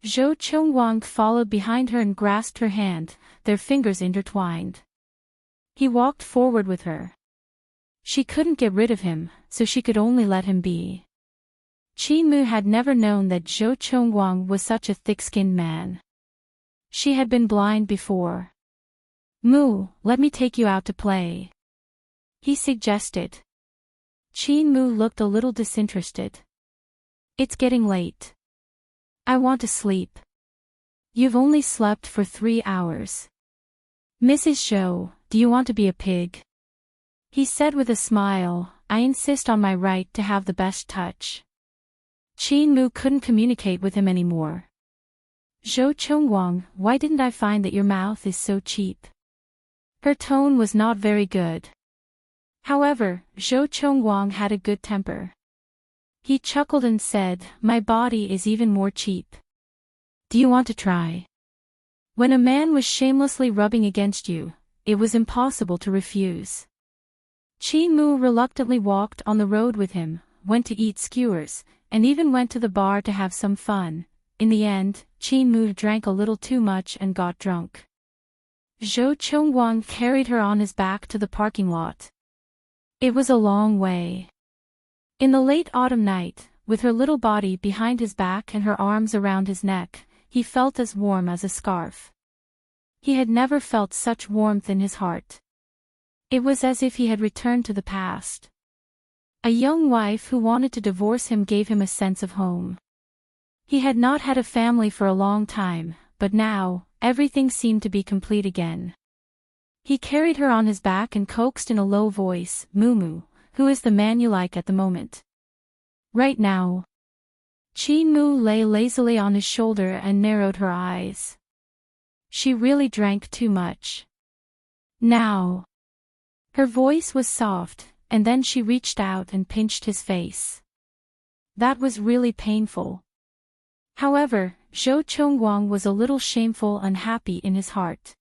Zhou Chongwang followed behind her and grasped her hand, their fingers intertwined. He walked forward with her. She couldn't get rid of him, so she could only let him be. Qin Mu had never known that Zhou Chongwang was such a thick-skinned man. She had been blind before. Mu, let me take you out to play. He suggested. Qin Mu looked a little disinterested. It's getting late. I want to sleep. You've only slept for 3 hours. Mrs. Zhou, do you want to be a pig? He said with a smile, I insist on my right to have the best touch. Qin Mu couldn't communicate with him anymore. Zhou Chongguang, why didn't I find that your mouth is so cheap? Her tone was not very good. However, Zhou Chongguang had a good temper. He chuckled and said, my body is even more cheap. Do you want to try? When a man was shamelessly rubbing against you, it was impossible to refuse. Qin Mu reluctantly walked on the road with him, went to eat skewers, and even went to the bar to have some fun. In the end, Qin Mu drank a little too much and got drunk. Zhou Chongguang carried her on his back to the parking lot. It was a long way. In the late autumn night, with her little body behind his back and her arms around his neck, he felt as warm as a scarf. He had never felt such warmth in his heart. It was as if he had returned to the past. A young wife who wanted to divorce him gave him a sense of home. He had not had a family for a long time, but now, everything seemed to be complete again. He carried her on his back and coaxed in a low voice, Mumu, who is the man you like at the moment? Right now. Qin Mu lay lazily on his shoulder and narrowed her eyes. She really drank too much. Now. Her voice was soft, and then she reached out and pinched his face. That was really painful. However, Zhou Chongguang was a little shameful and happy in his heart.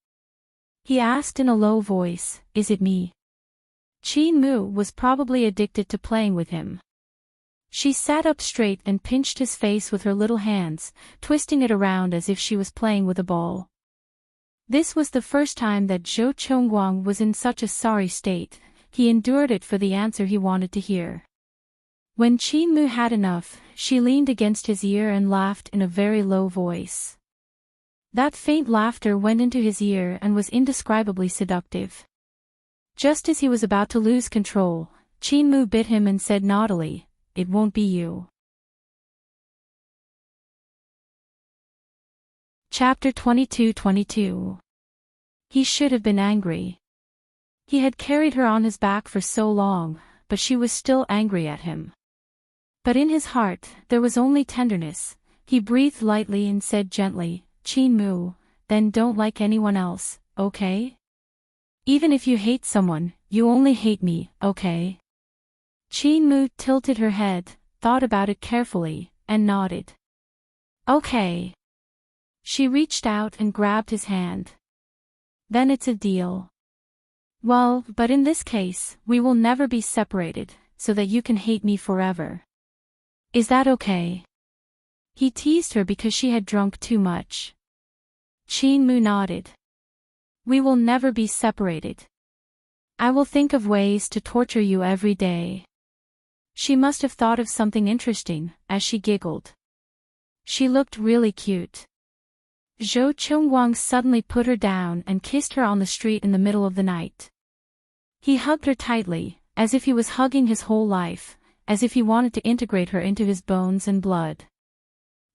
He asked in a low voice, is it me? Qin Mu was probably addicted to playing with him. She sat up straight and pinched his face with her little hands, twisting it around as if she was playing with a ball. This was the first time that Zhou Chongguang was in such a sorry state. He endured it for the answer he wanted to hear. When Qin Mu had enough, she leaned against his ear and laughed in a very low voice. That faint laughter went into his ear and was indescribably seductive. Just as he was about to lose control, Qin Mu bit him and said naughtily, it won't be you. Chapter 22:22. He should have been angry. He had carried her on his back for so long, but she was still angry at him. But in his heart, there was only tenderness. He breathed lightly and said gently, Qin Mu, then don't like anyone else, okay? Even if you hate someone, you only hate me, okay? Qin Mu tilted her head, thought about it carefully, and nodded. Okay. She reached out and grabbed his hand. Then it's a deal. Well, but in this case, we will never be separated, so that you can hate me forever. Is that okay? He teased her because she had drunk too much. Qin Mu nodded. We will never be separated. I will think of ways to torture you every day. She must have thought of something interesting, as she giggled. She looked really cute. Zhou Chongguang suddenly put her down and kissed her on the street in the middle of the night. He hugged her tightly, as if he was hugging his whole life, as if he wanted to integrate her into his bones and blood.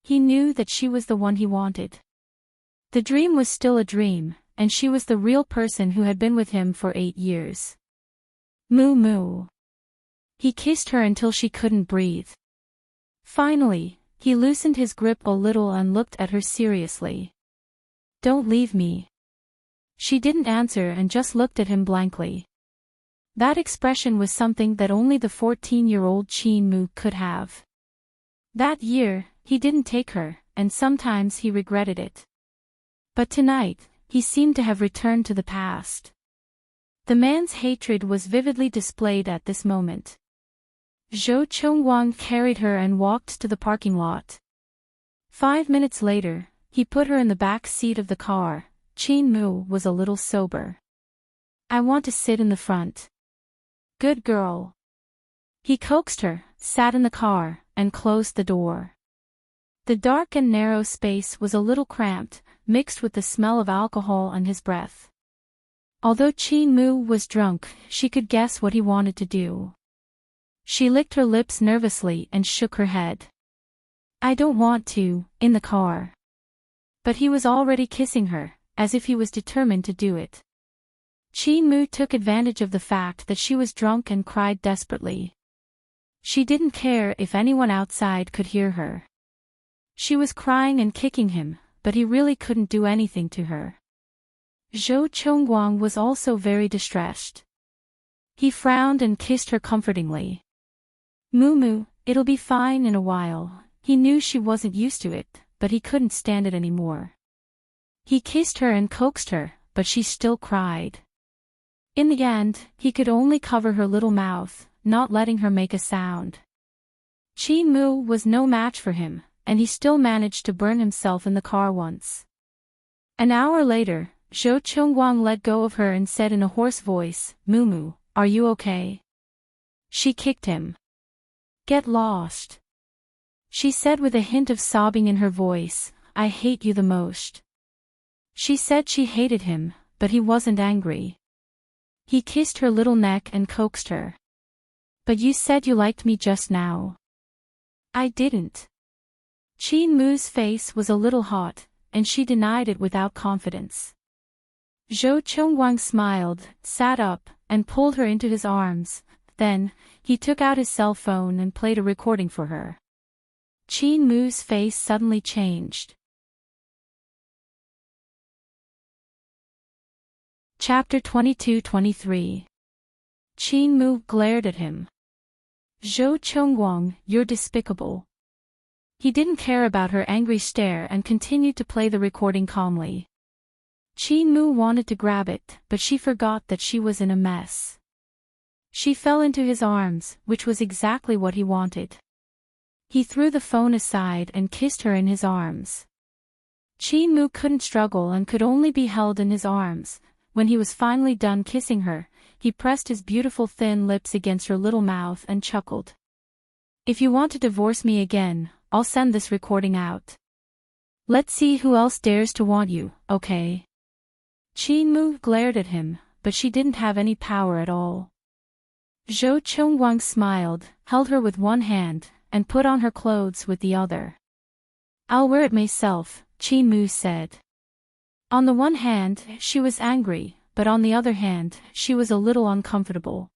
He knew that she was the one he wanted. The dream was still a dream, and she was the real person who had been with him for 8 years. Moo moo. He kissed her until she couldn't breathe. Finally, he loosened his grip a little and looked at her seriously. Don't leave me. She didn't answer and just looked at him blankly. That expression was something that only the 14-year-old Qin Mu could have. That year, he didn't take her, and sometimes he regretted it. But tonight, he seemed to have returned to the past. The man's hatred was vividly displayed at this moment. Zhou Chongguang carried her and walked to the parking lot. 5 minutes later, he put her in the back seat of the car. Qin Mu was a little sober. I want to sit in the front. Good girl. He coaxed her, sat in the car, and closed the door. The dark and narrow space was a little cramped, mixed with the smell of alcohol and his breath. Although Qin Mu was drunk, she could guess what he wanted to do. She licked her lips nervously and shook her head. I don't want to, in the car. But he was already kissing her, as if he was determined to do it. Qin Mu took advantage of the fact that she was drunk and cried desperately. She didn't care if anyone outside could hear her. She was crying and kicking him, but he really couldn't do anything to her. Zhou Chongguang was also very distressed. He frowned and kissed her comfortingly. Mumu, it'll be fine in a while. He knew she wasn't used to it, but he couldn't stand it anymore. He kissed her and coaxed her, but she still cried. In the end, he could only cover her little mouth, not letting her make a sound. Qin Mu was no match for him, and he still managed to burn himself in the car once. An hour later, Zhou Chongguang let go of her and said in a hoarse voice, "Mumu, are you okay?" She kicked him. "Get lost," she said with a hint of sobbing in her voice. "I hate you the most." She said she hated him, but he wasn't angry. He kissed her little neck and coaxed her. "But you said you liked me just now." "I didn't." Qin Mu's face was a little hot, and she denied it without confidence. Zhou Chongguang smiled, sat up, and pulled her into his arms. Then, he took out his cell phone and played a recording for her. Qin Mu's face suddenly changed. Chapter 22-23. Qin Mu glared at him. "Zhou Chongguang, you're despicable." He didn't care about her angry stare and continued to play the recording calmly. Qin Mu wanted to grab it, but she forgot that she was in a mess. She fell into his arms, which was exactly what he wanted. He threw the phone aside and kissed her in his arms. Qin Mu couldn't struggle and could only be held in his arms. When he was finally done kissing her, he pressed his beautiful thin lips against her little mouth and chuckled. "If you want to divorce me again, I'll send this recording out. Let's see who else dares to want you, okay?" Qin Mu glared at him, but she didn't have any power at all. Zhou Chongguang smiled, held her with one hand, and put on her clothes with the other. "I'll wear it myself," Qin Mu said. On the one hand, she was angry, but on the other hand, she was a little uncomfortable.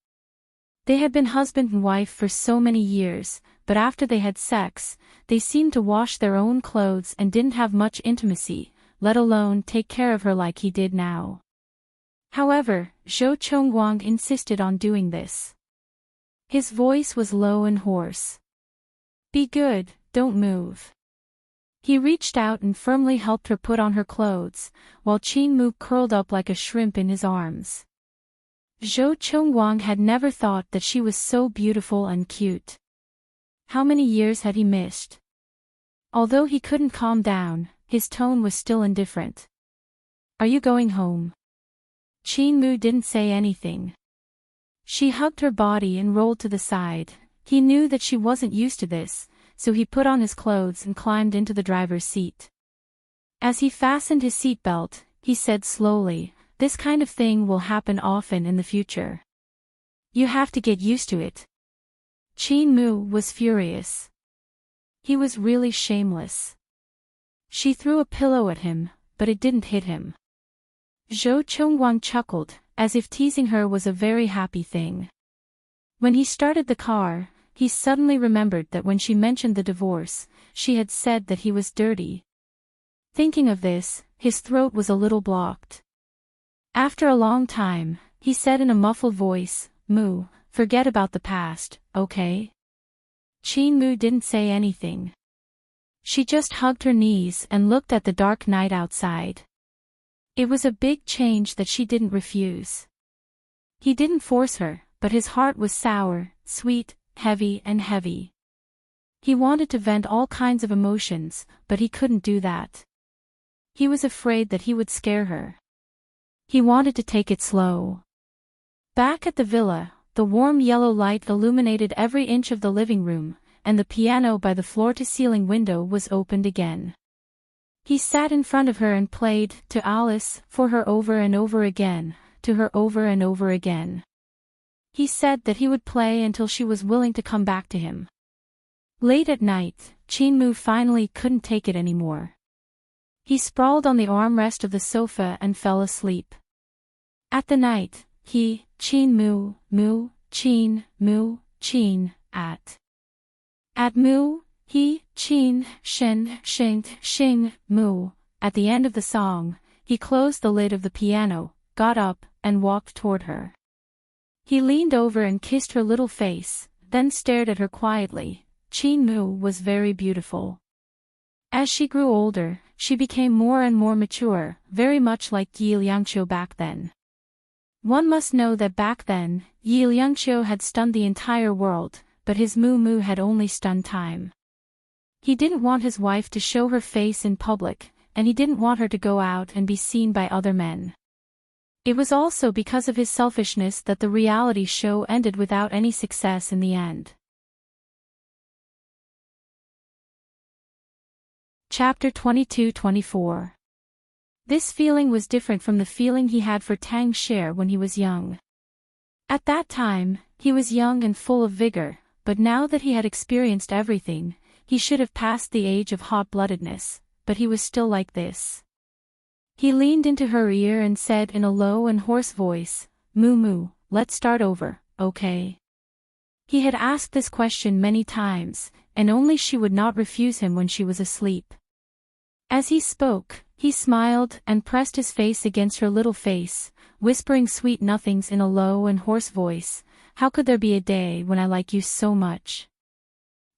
They had been husband and wife for so many years, but after they had sex, they seemed to wash their own clothes and didn't have much intimacy, let alone take care of her like he did now. However, Zhou Chongguang insisted on doing this. His voice was low and hoarse. "Be good, don't move." He reached out and firmly helped her put on her clothes, while Qin Mu curled up like a shrimp in his arms. Zhou Chongguang had never thought that she was so beautiful and cute. How many years had he missed? Although he couldn't calm down, his tone was still indifferent. "Are you going home?" Qin Mu didn't say anything. She hugged her body and rolled to the side. He knew that she wasn't used to this, so he put on his clothes and climbed into the driver's seat. As he fastened his seatbelt, he said slowly, "This kind of thing will happen often in the future. You have to get used to it." Qin Mu was furious. He was really shameless. She threw a pillow at him, but it didn't hit him. Zhou Chongguang chuckled, as if teasing her was a very happy thing. When he started the car, he suddenly remembered that when she mentioned the divorce, she had said that he was dirty. Thinking of this, his throat was a little blocked. After a long time, he said in a muffled voice, "Mu, forget about the past, okay?" Qin Mu didn't say anything. She just hugged her knees and looked at the dark night outside. It was a big change that she didn't refuse. He didn't force her, but his heart was sour, sweet, heavy and heavy. He wanted to vent all kinds of emotions, but he couldn't do that. He was afraid that he would scare her. He wanted to take it slow. Back at the villa, the warm yellow light illuminated every inch of the living room, and the piano by the floor-to-ceiling window was opened again. He sat in front of her and played to Alice for her over and over again, to her over and over again. He said that he would play until she was willing to come back to him. Late at night, Qin Mu finally couldn't take it anymore. He sprawled on the armrest of the sofa and fell asleep. At the night, he, Qin Mu, Qin, At mu, he, chin, shen, shing, xing, mu. At the end of the song, he closed the lid of the piano, got up, and walked toward her. He leaned over and kissed her little face, then stared at her quietly. Chin Mu was very beautiful. As she grew older, she became more and more mature, very much like Yi Liangqiu back then. One must know that back then, Yi Liangqiu had stunned the entire world, but his Mu Mu had only stunned time. He didn't want his wife to show her face in public, and he didn't want her to go out and be seen by other men. It was also because of his selfishness that the reality show ended without any success in the end. Chapter 22-24. This feeling was different from the feeling he had for Tang Xie when he was young. At that time, he was young and full of vigor, but now that he had experienced everything, he should have passed the age of hot-bloodedness, but he was still like this. He leaned into her ear and said in a low and hoarse voice, "Mu Mu, let's start over, okay?" He had asked this question many times, and only she would not refuse him when she was asleep. As he spoke, he smiled and pressed his face against her little face, whispering sweet nothings in a low and hoarse voice. "How could there be a day when I like you so much?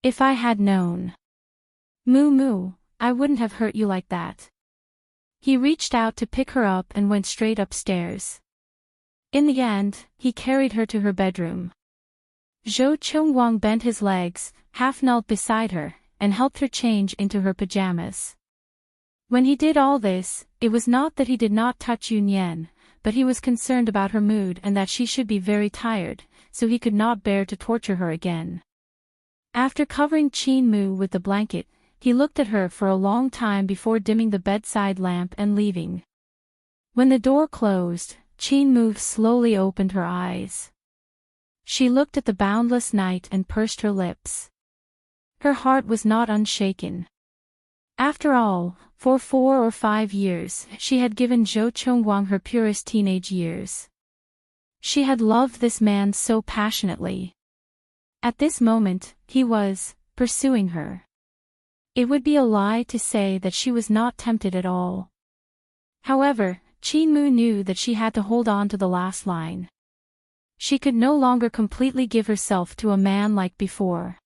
If I had known. Mu Mu, I wouldn't have hurt you like that." He reached out to pick her up and went straight upstairs. In the end, he carried her to her bedroom. Zhou Chongwang bent his legs, half knelt beside her, and helped her change into her pajamas. When he did all this, it was not that he did not touch Yun Yan, but he was concerned about her mood and that she should be very tired, so he could not bear to torture her again. After covering Qin Mu with the blanket, he looked at her for a long time before dimming the bedside lamp and leaving. When the door closed, Qin Mu slowly opened her eyes. She looked at the boundless night and pursed her lips. Her heart was not unshaken. After all, for 4 or 5 years, she had given Zhou Chongwang her purest teenage years. She had loved this man so passionately. At this moment, he was pursuing her. It would be a lie to say that she was not tempted at all. However, Qin Mu knew that she had to hold on to the last line. She could no longer completely give herself to a man like before.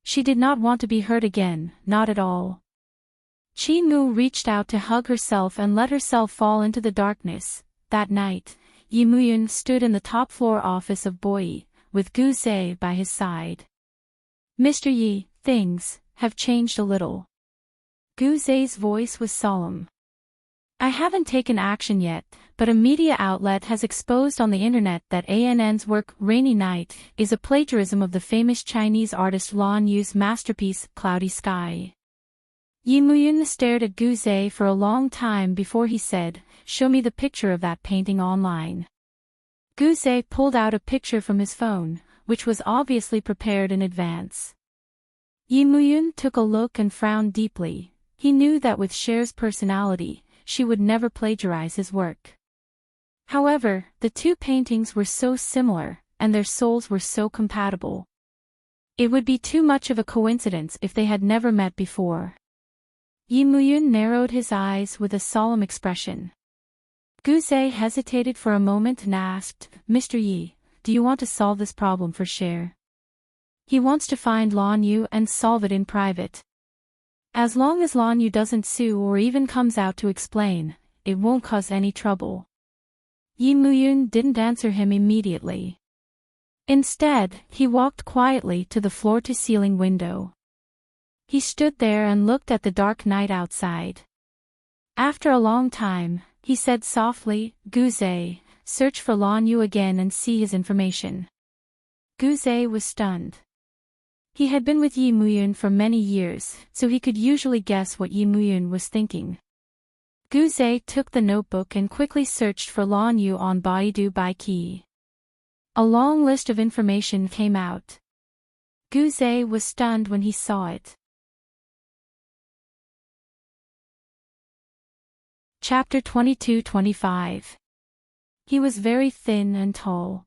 She did not want to be hurt again, not at all. Qin Mu reached out to hug herself and let herself fall into the darkness. That night, Yi Muyun stood in the top-floor office of Boyi, with Gu Zhe by his side. "Mr. Yi, things have changed a little." Gu Zhe's voice was solemn. "I haven't taken action yet, but a media outlet has exposed on the internet that ANN's work, Rainy Night, is a plagiarism of the famous Chinese artist Lan Yu's masterpiece, Cloudy Sky." Yi Muyun stared at Gu Zhe for a long time before he said, "Show me the picture of that painting online." Gu Zhe pulled out a picture from his phone, which was obviously prepared in advance. Yi Muyun took a look and frowned deeply. He knew that with Cher's personality, she would never plagiarize his work. However, the two paintings were so similar, and their souls were so compatible. It would be too much of a coincidence if they had never met before. Yi Muyun narrowed his eyes with a solemn expression. Gu Zhe hesitated for a moment and asked, "Mr. Yi, do you want to solve this problem for Cher?" "He wants to find Lan Yu and solve it in private. As long as Lan Yu doesn't sue or even comes out to explain, it won't cause any trouble." Yi Muyun didn't answer him immediately. Instead, he walked quietly to the floor-to-ceiling window. He stood there and looked at the dark night outside. After a long time, he said softly, "Gu Zhe, search for Lan Yu again and see his information." Gu Zhe was stunned. He had been with Yi Muyun for many years, so he could usually guess what Yi Muyun was thinking. Gu Zhe took the notebook and quickly searched for Lan Yu on Baidu Baiki. A long list of information came out. Gu Zhe was stunned when he saw it. Chapter 22-25. He was very thin and tall.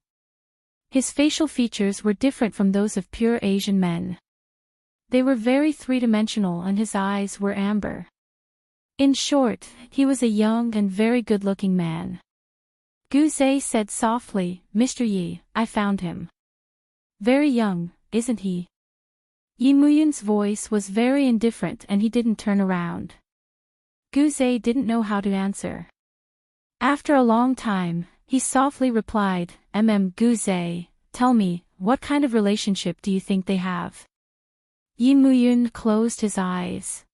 His facial features were different from those of pure Asian men. They were very three-dimensional and his eyes were amber. In short, he was a young and very good-looking man. Gu Zhe said softly, "Mr. Yi, I found him. Very young, isn't he?" Yi Muyun's voice was very indifferent and he didn't turn around. Gu Zhe didn't know how to answer. After a long time, he softly replied, Gu Zhe, tell me, what kind of relationship do you think they have?" Yi Muyun closed his eyes.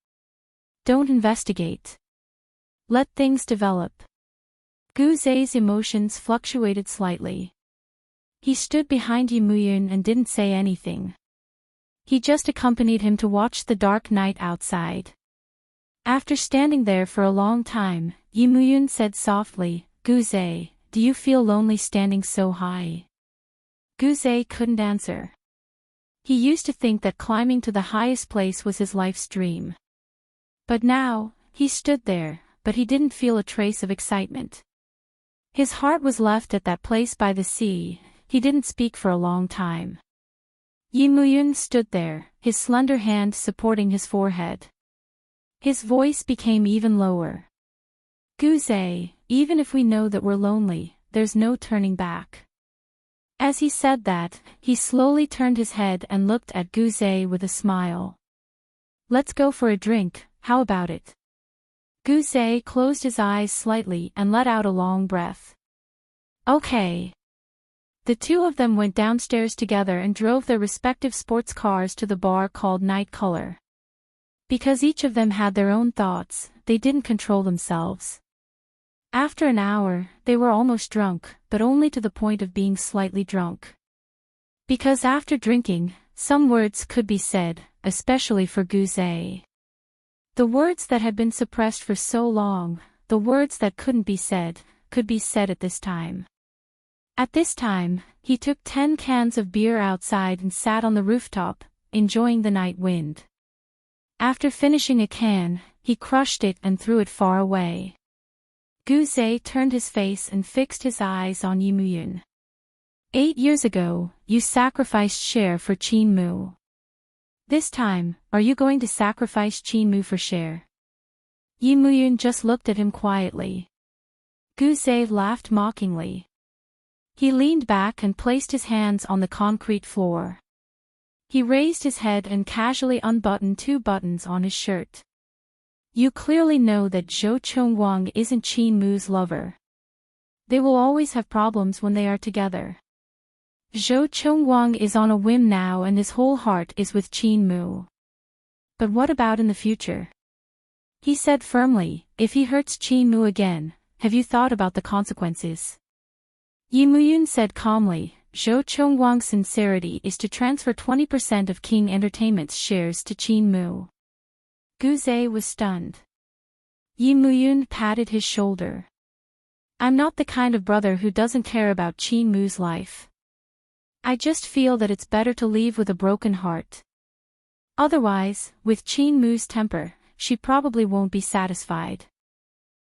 "Don't investigate. Let things develop." Gu Zhe's emotions fluctuated slightly. He stood behind Yi Muyun and didn't say anything. He just accompanied him to watch the dark night outside. After standing there for a long time, Yi Muyun said softly, "Gu Zhe, do you feel lonely standing so high?" Gu Zhe couldn't answer. He used to think that climbing to the highest place was his life's dream. But now, he stood there, but he didn't feel a trace of excitement. His heart was left at that place by the sea. He didn't speak for a long time. Yi Muyun stood there, his slender hand supporting his forehead. His voice became even lower. "Gu Zhe, even if we know that we're lonely, there's no turning back." As he said that, he slowly turned his head and looked at Gu Zhe with a smile. "Let's go for a drink, how about it?" Gu Zhe closed his eyes slightly and let out a long breath. "Okay." The two of them went downstairs together and drove their respective sports cars to the bar called Night Color. Because each of them had their own thoughts, they didn't control themselves. After an hour, they were almost drunk, but only to the point of being slightly drunk. Because after drinking, some words could be said, especially for Gu Zhe. The words that had been suppressed for so long, the words that couldn't be said, could be said at this time. At this time, he took 10 cans of beer outside and sat on the rooftop, enjoying the night wind. After finishing a can, he crushed it and threw it far away. Gu Zhe turned his face and fixed his eyes on Yi Muyun. 8 years ago, you sacrificed Cher for Qin Mu. This time, are you going to sacrifice Qin Mu for Cher? Yi Muyun just looked at him quietly. Gu Zhe laughed mockingly. He leaned back and placed his hands on the concrete floor. He raised his head and casually unbuttoned 2 buttons on his shirt. "You clearly know that Zhou Chongwang isn't Qin Mu's lover. They will always have problems when they are together. Zhou Chongwang is on a whim now and his whole heart is with Qin Mu. But what about in the future?" He said firmly, "If he hurts Qin Mu again, have you thought about the consequences?" Yi Muyun said calmly, "Zhou Chongwang's sincerity is to transfer 20% of King Entertainment's shares to Qin Mu." Gu Zhe was stunned. Yi Muyun patted his shoulder. "I'm not the kind of brother who doesn't care about Qin Mu's life. I just feel that it's better to leave with a broken heart. Otherwise, with Qin Mu's temper, she probably won't be satisfied.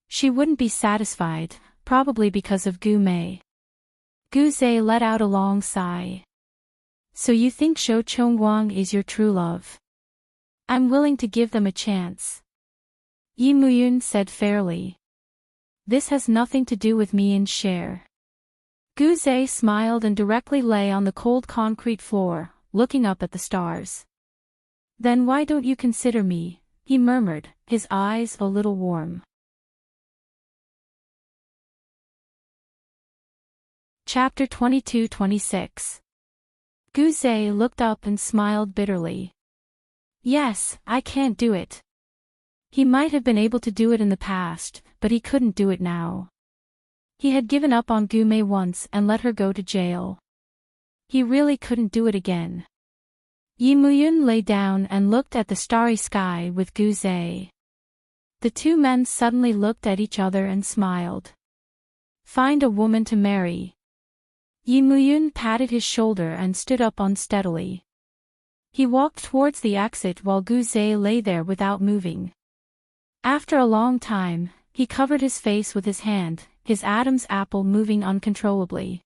She wouldn't be satisfied, probably because of Gu Mei." Gu Zhe let out a long sigh. "So you think Zhou Chongwang is your true love?" "I'm willing to give them a chance," Yi Muyun said fairly. "This has nothing to do with me and Cher." Gu Zhe smiled and directly lay on the cold concrete floor, looking up at the stars. "Then why don't you consider me?" he murmured, his eyes a little warm. Chapter 22-26. Gu Zhe looked up and smiled bitterly. "Yes, I can't do it." He might have been able to do it in the past, but he couldn't do it now. He had given up on Gu Mei once and let her go to jail. He really couldn't do it again. Yi Muyun lay down and looked at the starry sky with Gu Zhe. The two men suddenly looked at each other and smiled. "Find a woman to marry." Yi Muyun patted his shoulder and stood up unsteadily. He walked towards the exit while Gu Zhe lay there without moving. After a long time, he covered his face with his hand, his Adam's apple moving uncontrollably.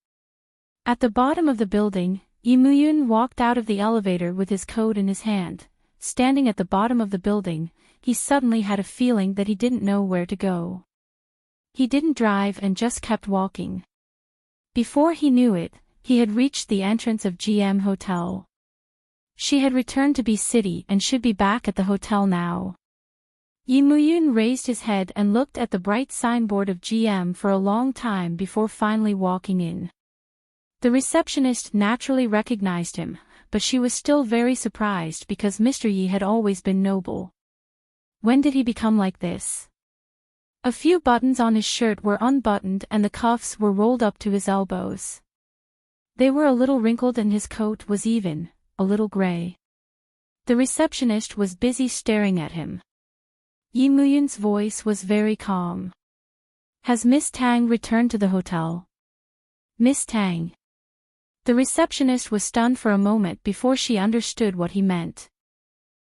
At the bottom of the building, Yimuyun walked out of the elevator with his coat in his hand. Standing at the bottom of the building, he suddenly had a feeling that he didn't know where to go. He didn't drive and just kept walking. Before he knew it, he had reached the entrance of GM Hotel. She had returned to B City and should be back at the hotel now. Yimuyun raised his head and looked at the bright signboard of GM for a long time before finally walking in. The receptionist naturally recognized him, but she was still very surprised because Mr. Yi had always been noble. When did he become like this? A few buttons on his shirt were unbuttoned and the cuffs were rolled up to his elbows. They were a little wrinkled and his coat was even, a little gray. The receptionist was busy staring at him. Yimuyun's voice was very calm. Has Miss Tang returned to the hotel? Miss Tang. The receptionist was stunned for a moment before she understood what he meant.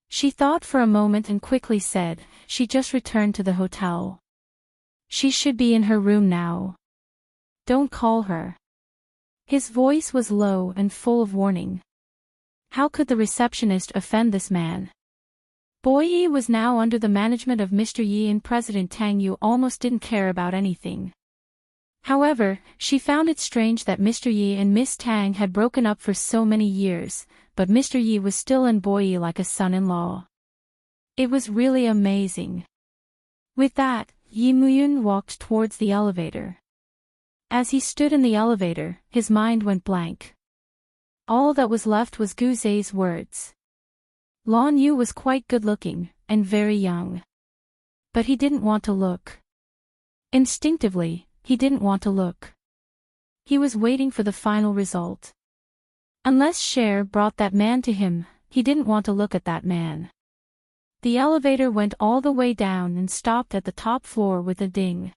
She thought for a moment and quickly said, she just returned to the hotel. She should be in her room now. Don't call her. His voice was low and full of warning. How could the receptionist offend this man? Boyi was now under the management of Mr. Yi and President Tang Yu almost didn't care about anything. However, she found it strange that Mr. Yi and Miss Tang had broken up for so many years, but Mr. Yi was still in Boyi like a son-in-law. It was really amazing. With that, Yimuyun walked towards the elevator. As he stood in the elevator, his mind went blank. All that was left was Guzei's words. Lan Yu was quite good-looking, and very young. But he didn't want to look. Instinctively, he didn't want to look. He was waiting for the final result. Unless Cher brought that man to him, he didn't want to look at that man. The elevator went all the way down and stopped at the top floor with a ding.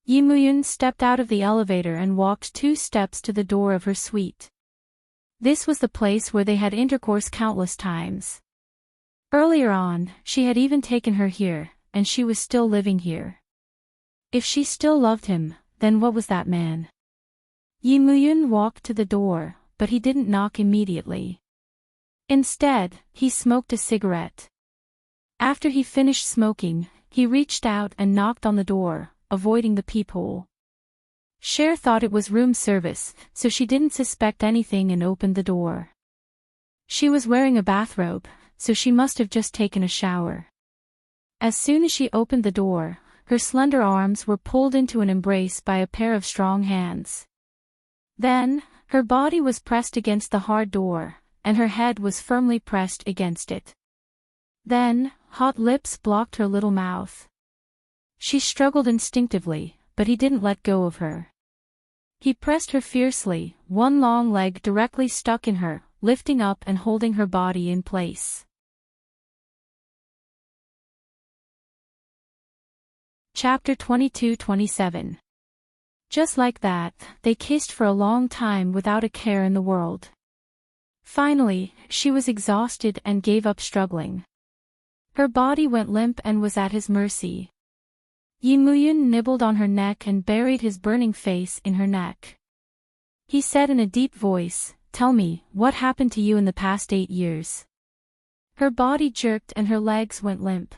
Yimuyun stepped out of the elevator and walked 2 steps to the door of her suite. This was the place where they had intercourse countless times. Earlier on, she had even taken her here, and she was still living here. If she still loved him, then what was that man? Yimuyun walked to the door, but he didn't knock immediately. Instead, he smoked a cigarette. After he finished smoking, he reached out and knocked on the door, avoiding the peephole. Cher thought it was room service, so she didn't suspect anything and opened the door. She was wearing a bathrobe, so she must have just taken a shower. As soon as she opened the door, her slender arms were pulled into an embrace by a pair of strong hands. Then, her body was pressed against the hard door, and her head was firmly pressed against it. Then, hot lips blocked her little mouth. She struggled instinctively, but he didn't let go of her. He pressed her fiercely, one long leg directly stuck in her, lifting up and holding her body in place. Chapter 22-27. Just like that, they kissed for a long time without a care in the world. Finally, she was exhausted and gave up struggling. Her body went limp and was at his mercy. Yimuyun nibbled on her neck and buried his burning face in her neck. He said in a deep voice, "Tell me, what happened to you in the past 8 years?" Her body jerked and her legs went limp.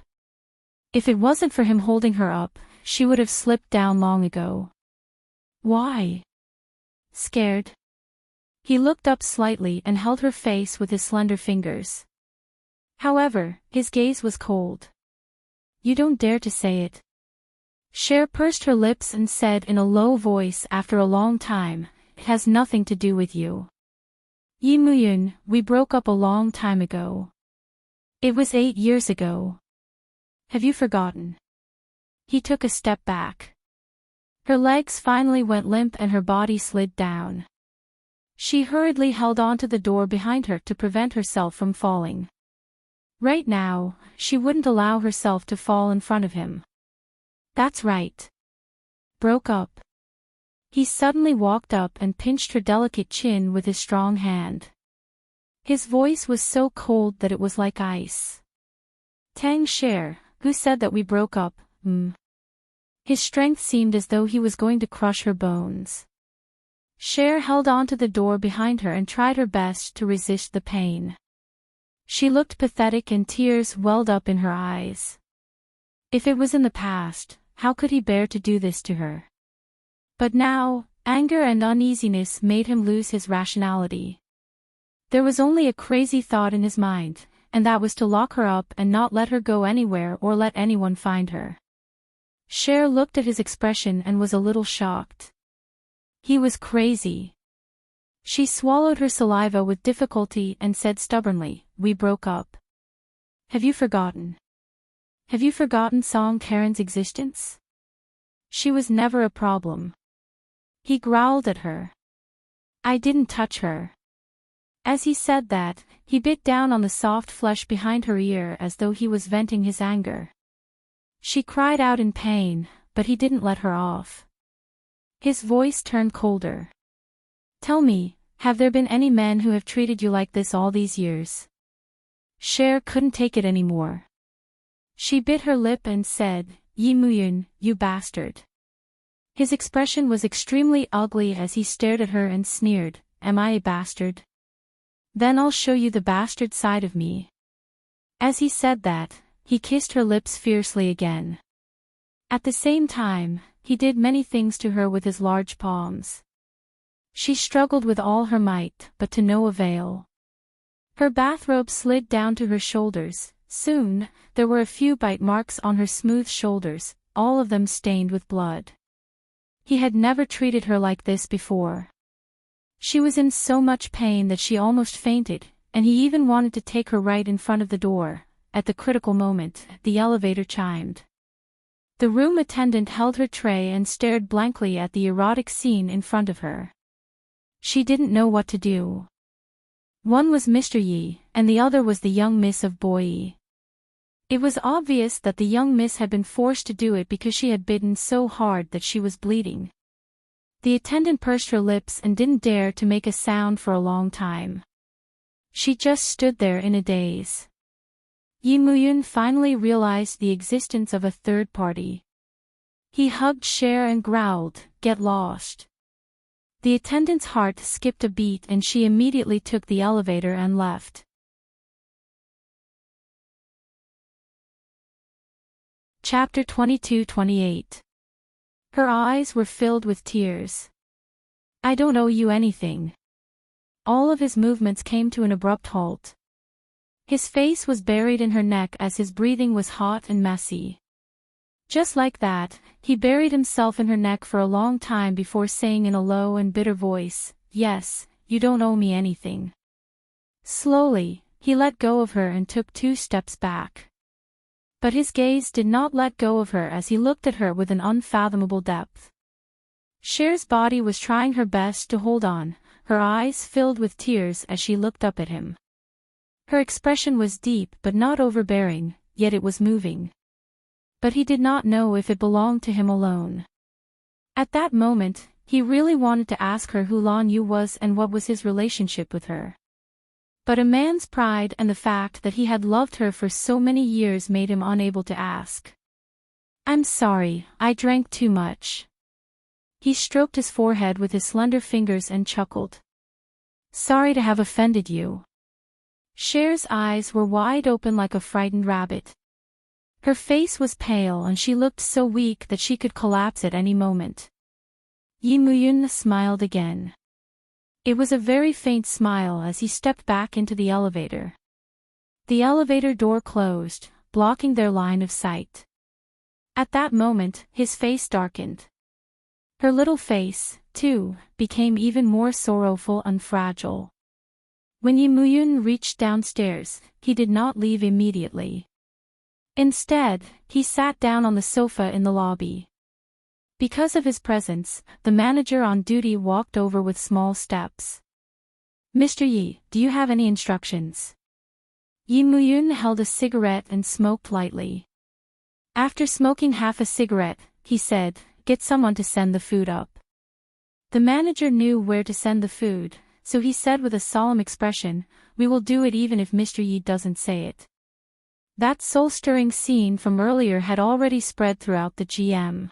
If it wasn't for him holding her up, she would have slipped down long ago. Why? Scared? He looked up slightly and held her face with his slender fingers. However, his gaze was cold. You don't dare to say it. Cher pursed her lips and said in a low voice after a long time, "It has nothing to do with you. Yimuyun, we broke up a long time ago. It was 8 years ago. Have you forgotten?" He took a step back. Her legs finally went limp and her body slid down. She hurriedly held onto the door behind her to prevent herself from falling. Right now, she wouldn't allow herself to fall in front of him. That's right. Broke up. He suddenly walked up and pinched her delicate chin with his strong hand. His voice was so cold that it was like ice. Tang Cher, who said that we broke up, His strength seemed as though he was going to crush her bones. Cher held onto the door behind her and tried her best to resist the pain. She looked pathetic and tears welled up in her eyes. If it was in the past, how could he bear to do this to her? But now, anger and uneasiness made him lose his rationality. There was only a crazy thought in his mind, and that was to lock her up and not let her go anywhere or let anyone find her. Cher looked at his expression and was a little shocked. He was crazy. She swallowed her saliva with difficulty and said stubbornly, "We broke up. Have you forgotten? Have you forgotten Song Karen's existence? She was never a problem." He growled at her. "I didn't touch her." As he said that, he bit down on the soft flesh behind her ear as though he was venting his anger. She cried out in pain, but he didn't let her off. His voice turned colder. "Tell me, have there been any men who have treated you like this all these years?" Cher couldn't take it anymore. She bit her lip and said, "Yi Muyun, you bastard." His expression was extremely ugly as he stared at her and sneered, "Am I a bastard? Then I'll show you the bastard side of me." As he said that, he kissed her lips fiercely again. At the same time, he did many things to her with his large palms. She struggled with all her might, but to no avail. Her bathrobe slid down to her shoulders. Soon, there were a few bite marks on her smooth shoulders, all of them stained with blood. He had never treated her like this before. She was in so much pain that she almost fainted, and he even wanted to take her right in front of the door. At the critical moment, the elevator chimed. The room attendant held her tray and stared blankly at the erotic scene in front of her. She didn't know what to do. One was Mr. Yi, and the other was the young miss of Boyi. It was obvious that the young miss had been forced to do it because she had bitten so hard that she was bleeding. The attendant pursed her lips and didn't dare to make a sound for a long time. She just stood there in a daze. Yi Muyun finally realized the existence of a third party. He hugged Cher and growled, "Get lost." The attendant's heart skipped a beat and she immediately took the elevator and left. Chapter 22-28. Her eyes were filled with tears. "I don't owe you anything." All of his movements came to an abrupt halt. His face was buried in her neck as his breathing was hot and messy. Just like that, he buried himself in her neck for a long time before saying in a low and bitter voice, "Yes, you don't owe me anything." Slowly, he let go of her and took 2 steps back. But his gaze did not let go of her as he looked at her with an unfathomable depth. Cher's body was trying her best to hold on, her eyes filled with tears as she looked up at him. Her expression was deep but not overbearing, yet it was moving. But he did not know if it belonged to him alone. At that moment, he really wanted to ask her who Lan Yu was and what was his relationship with her. But a man's pride and the fact that he had loved her for so many years made him unable to ask. "I'm sorry, I drank too much." He stroked his forehead with his slender fingers and chuckled. "Sorry to have offended you." Cher's eyes were wide open like a frightened rabbit. Her face was pale and she looked so weak that she could collapse at any moment. Yi Muyun smiled again. It was a very faint smile as he stepped back into the elevator. The elevator door closed, blocking their line of sight. At that moment, his face darkened. Her little face, too, became even more sorrowful and fragile. When Yi Muyun reached downstairs, he did not leave immediately. Instead, he sat down on the sofa in the lobby. Because of his presence, the manager on duty walked over with small steps. "Mr. Yi, do you have any instructions?" Yi Muyun held a cigarette and smoked lightly. After smoking half a cigarette, he said, "Get someone to send the food up." The manager knew where to send the food, so he said with a solemn expression, "We will do it even if Mr. Yi doesn't say it." That soul-stirring scene from earlier had already spread throughout the GM.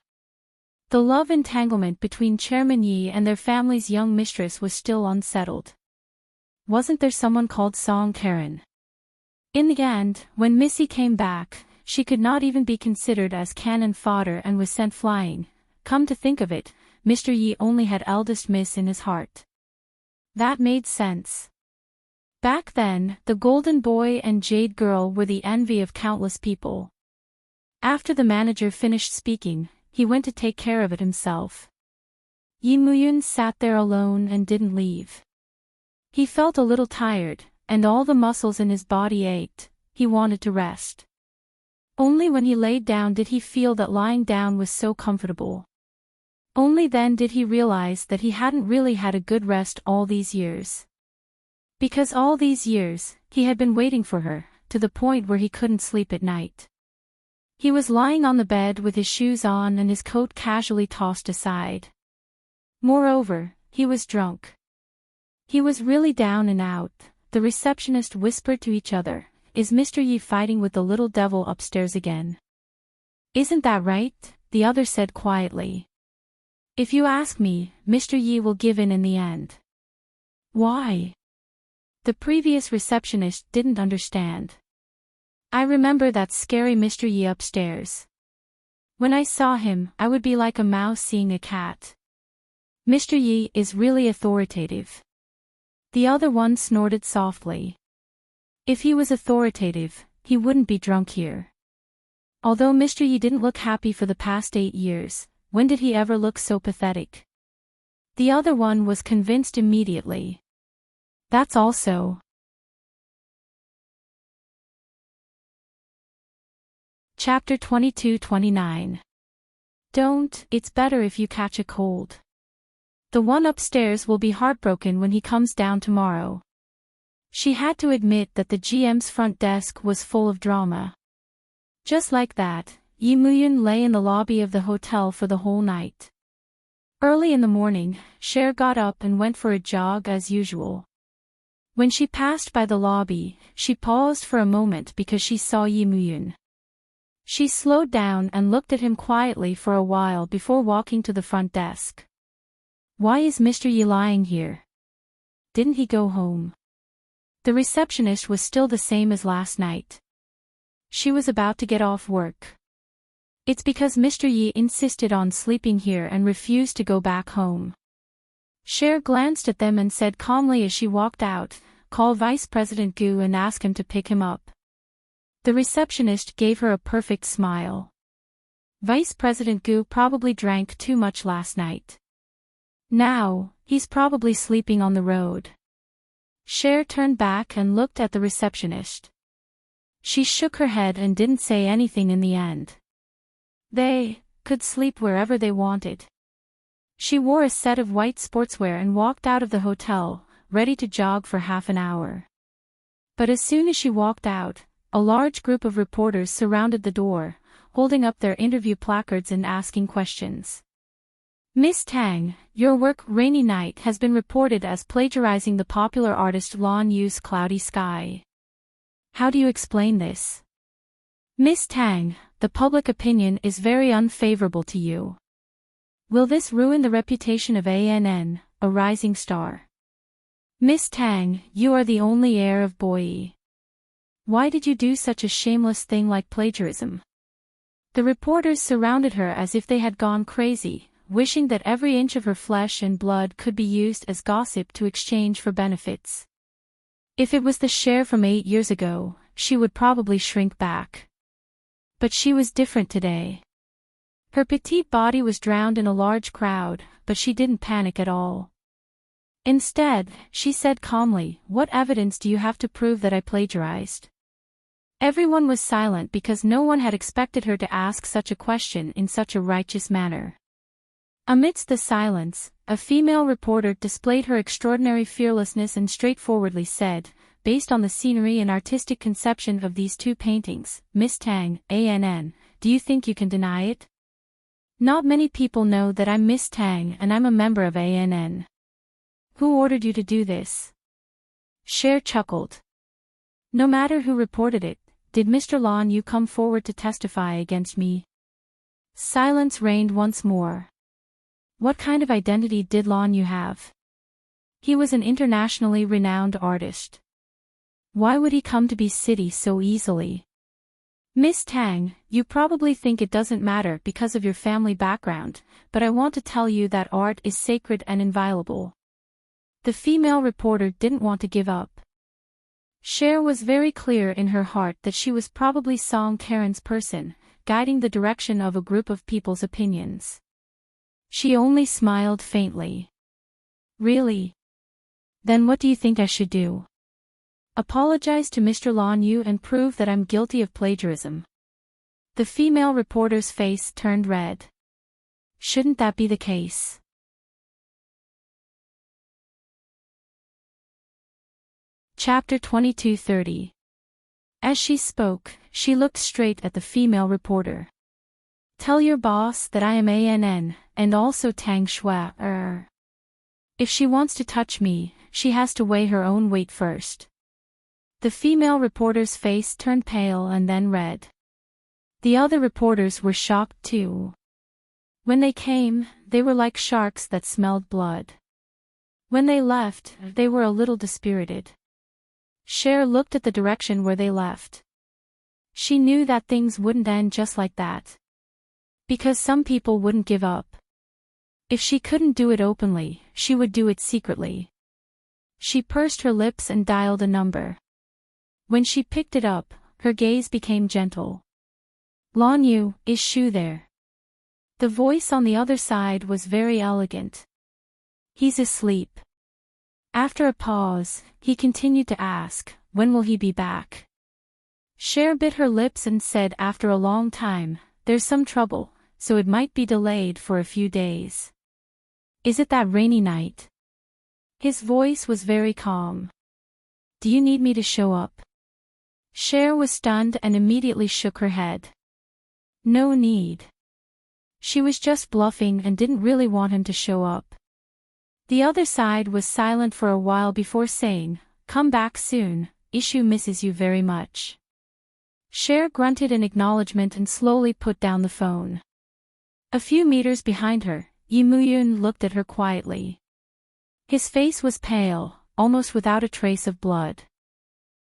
The love entanglement between Chairman Yi and their family's young mistress was still unsettled. Wasn't there someone called Song Karen? In the end, when Missy came back, she could not even be considered as cannon fodder and was sent flying. Come to think of it, Mr. Yi only had eldest miss in his heart. That made sense. Back then, the golden boy and jade girl were the envy of countless people. After the manager finished speaking, he went to take care of it himself. Yi Muyun sat there alone and didn't leave. He felt a little tired, and all the muscles in his body ached. He wanted to rest. Only when he laid down did he feel that lying down was so comfortable. Only then did he realize that he hadn't really had a good rest all these years. Because all these years, he had been waiting for her, to the point where he couldn't sleep at night. He was lying on the bed with his shoes on and his coat casually tossed aside. Moreover, he was drunk. He was really down and out. The receptionist whispered to each other, "Is Mr. Yi fighting with the little devil upstairs again?" "Isn't that right?" the other said quietly. "If you ask me, Mr. Yi will give in the end." "Why?" The previous receptionist didn't understand. "I remember that scary Mr. Yi upstairs. When I saw him, I would be like a mouse seeing a cat. Mr. Yi is really authoritative." The other one snorted softly. If he was authoritative, he wouldn't be drunk here. Although Mr. Yi didn't look happy for the past 8 years, when did he ever look so pathetic? The other one was convinced immediately. That's also. Chapter 22-29. Don't, it's better if you catch a cold. The one upstairs will be heartbroken when he comes down tomorrow. She had to admit that the GM's front desk was full of drama. Just like that, Yi Muyun lay in the lobby of the hotel for the whole night. Early in the morning, Cher got up and went for a jog as usual. When she passed by the lobby, she paused for a moment because she saw Yi Muyun. She slowed down and looked at him quietly for a while before walking to the front desk. "Why is Mr. Yi lying here? Didn't he go home?" The receptionist was still the same as last night. She was about to get off work. "It's because Mr. Yi insisted on sleeping here and refused to go back home." Cher glanced at them and said calmly as she walked out, "Call Vice President Gu and ask him to pick him up." The receptionist gave her a perfect smile. Vice President Gu probably drank too much last night. Now, he's probably sleeping on the road. Cher turned back and looked at the receptionist. She shook her head and didn't say anything in the end. They could sleep wherever they wanted. She wore a set of white sportswear and walked out of the hotel, ready to jog for half an hour. But as soon as she walked out, a large group of reporters surrounded the door, holding up their interview placards and asking questions. "Miss Tang, your work Rainy Night has been reported as plagiarizing the popular artist Lan Yu's Cloudy Sky. How do you explain this?" "Miss Tang, the public opinion is very unfavorable to you. Will this ruin the reputation of ANN, a rising star? Miss Tang, you are the only heir of Boyi. Why did you do such a shameless thing like plagiarism?" The reporters surrounded her as if they had gone crazy, wishing that every inch of her flesh and blood could be used as gossip to exchange for benefits. If it was the Cher from 8 years ago, she would probably shrink back. But she was different today. Her petite body was drowned in a large crowd, but she didn't panic at all. Instead, she said calmly, "What evidence do you have to prove that I plagiarized?" Everyone was silent because no one had expected her to ask such a question in such a righteous manner. Amidst the silence, a female reporter displayed her extraordinary fearlessness and straightforwardly said, "Based on the scenery and artistic conception of these 2 paintings, Miss Tang, ANN, do you think you can deny it? Not many people know that I'm Miss Tang and I'm a member of ANN. Who ordered you to do this?" Cher chuckled. "No matter who reported it, did Mr. Lan Yu come forward to testify against me?" Silence reigned once more. What kind of identity did Lan Yu have? He was an internationally renowned artist. Why would he come to Be City so easily? Miss Tang, you probably think it doesn't matter because of your family background, but I want to tell you that art is sacred and inviolable. The female reporter didn't want to give up. Cher was very clear in her heart that she was probably Song Karen's person, guiding the direction of a group of people's opinions. She only smiled faintly. Really? Then what do you think I should do? Apologize to Mr. Lan Yu and prove that I'm guilty of plagiarism. The female reporter's face turned red. Shouldn't that be the case? Chapter 22:30. As she spoke, she looked straight at the female reporter. Tell your boss that I am ANN, and also Tang Shui. If she wants to touch me, she has to weigh her own weight first. The female reporter's face turned pale and then red. The other reporters were shocked too. When they came, they were like sharks that smelled blood. When they left, they were a little dispirited. Cher looked at the direction where they left. She knew that things wouldn't end just like that. Because some people wouldn't give up. If she couldn't do it openly, she would do it secretly. She pursed her lips and dialed a number. When she picked it up, her gaze became gentle. Lan Yu, is Shu there? The voice on the other side was very elegant. He's asleep. After a pause, he continued to ask, when will he be back? Cher bit her lips and said after a long time, there's some trouble, so it might be delayed for a few days. Is it that rainy night? His voice was very calm. Do you need me to show up? Cher was stunned and immediately shook her head. No need. She was just bluffing and didn't really want him to show up. The other side was silent for a while before saying, come back soon, Ishu misses you very much. Cher grunted in acknowledgement and slowly put down the phone. A few meters behind her, Yi Muyun looked at her quietly. His face was pale, almost without a trace of blood.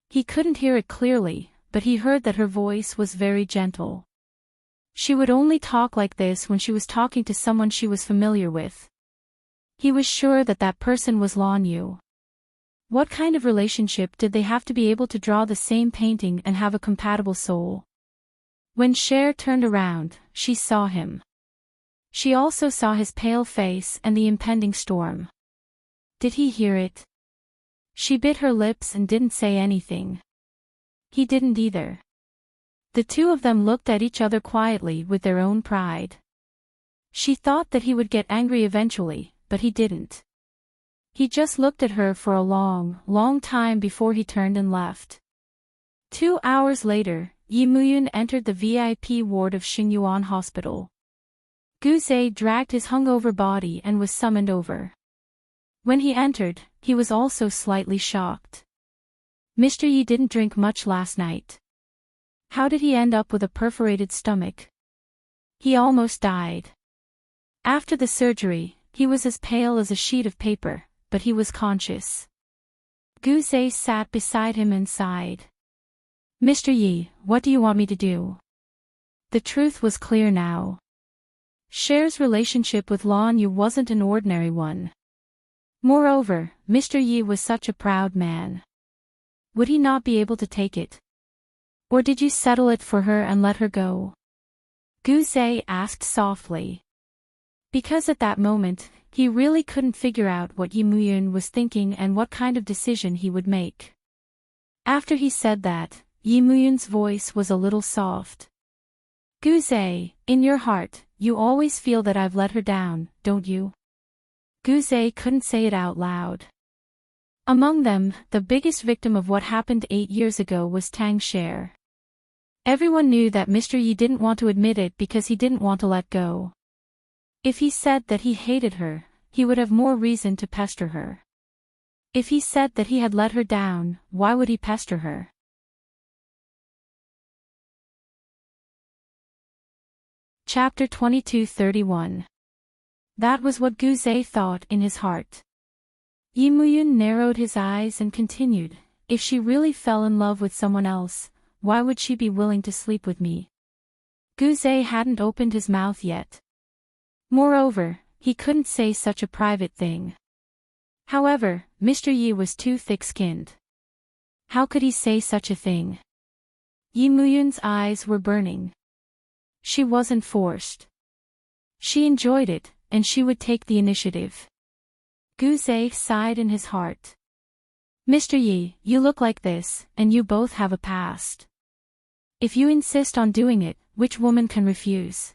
He couldn't hear it clearly, but he heard that her voice was very gentle. She would only talk like this when she was talking to someone she was familiar with. He was sure that that person was Lan Yu. What kind of relationship did they have to be able to draw the same painting and have a compatible soul? When Cher turned around, she saw him. She also saw his pale face and the impending storm. Did he hear it? She bit her lips and didn't say anything. He didn't either. The two of them looked at each other quietly with their own pride. She thought that he would get angry eventually, but he didn't. He just looked at her for a long, long time before he turned and left. 2 hours later, Yi Muyun entered the VIP ward of Xingyuan Hospital. Gu Zhe dragged his hungover body and was summoned over. When he entered, he was also slightly shocked. Mr. Yi didn't drink much last night. How did he end up with a perforated stomach? He almost died. After the surgery, he was as pale as a sheet of paper, but he was conscious. Gu Zhe sat beside him and sighed. Mr. Yi, what do you want me to do? The truth was clear now. Cher's relationship with Lan Yu wasn't an ordinary one. Moreover, Mr. Yi was such a proud man. Would he not be able to take it? Or did you settle it for her and let her go? Gu Zhe asked softly. Because at that moment, he really couldn't figure out what Yi Muyun was thinking and what kind of decision he would make. After he said that, Yi Muyun's voice was a little soft. Gu Zhe, in your heart, you always feel that I've let her down, don't you? Gu Zhe couldn't say it out loud. Among them, the biggest victim of what happened 8 years ago was Tang Cher. Everyone knew that Mr. Yi didn't want to admit it because he didn't want to let go. If he said that he hated her, he would have more reason to pester her. If he said that he had let her down, why would he pester her? Chapter 22:31. That was what Guzay thought in his heart. Yimuyun narrowed his eyes and continued, if she really fell in love with someone else, why would she be willing to sleep with me? Guzay hadn't opened his mouth yet. Moreover, he couldn't say such a private thing. However, Mr. Yi was too thick-skinned. How could he say such a thing? Yimuyun's eyes were burning. She wasn't forced. She enjoyed it, and she would take the initiative. Guzay sighed in his heart. Mr. Yi, you look like this, and you both have a past. If you insist on doing it, which woman can refuse?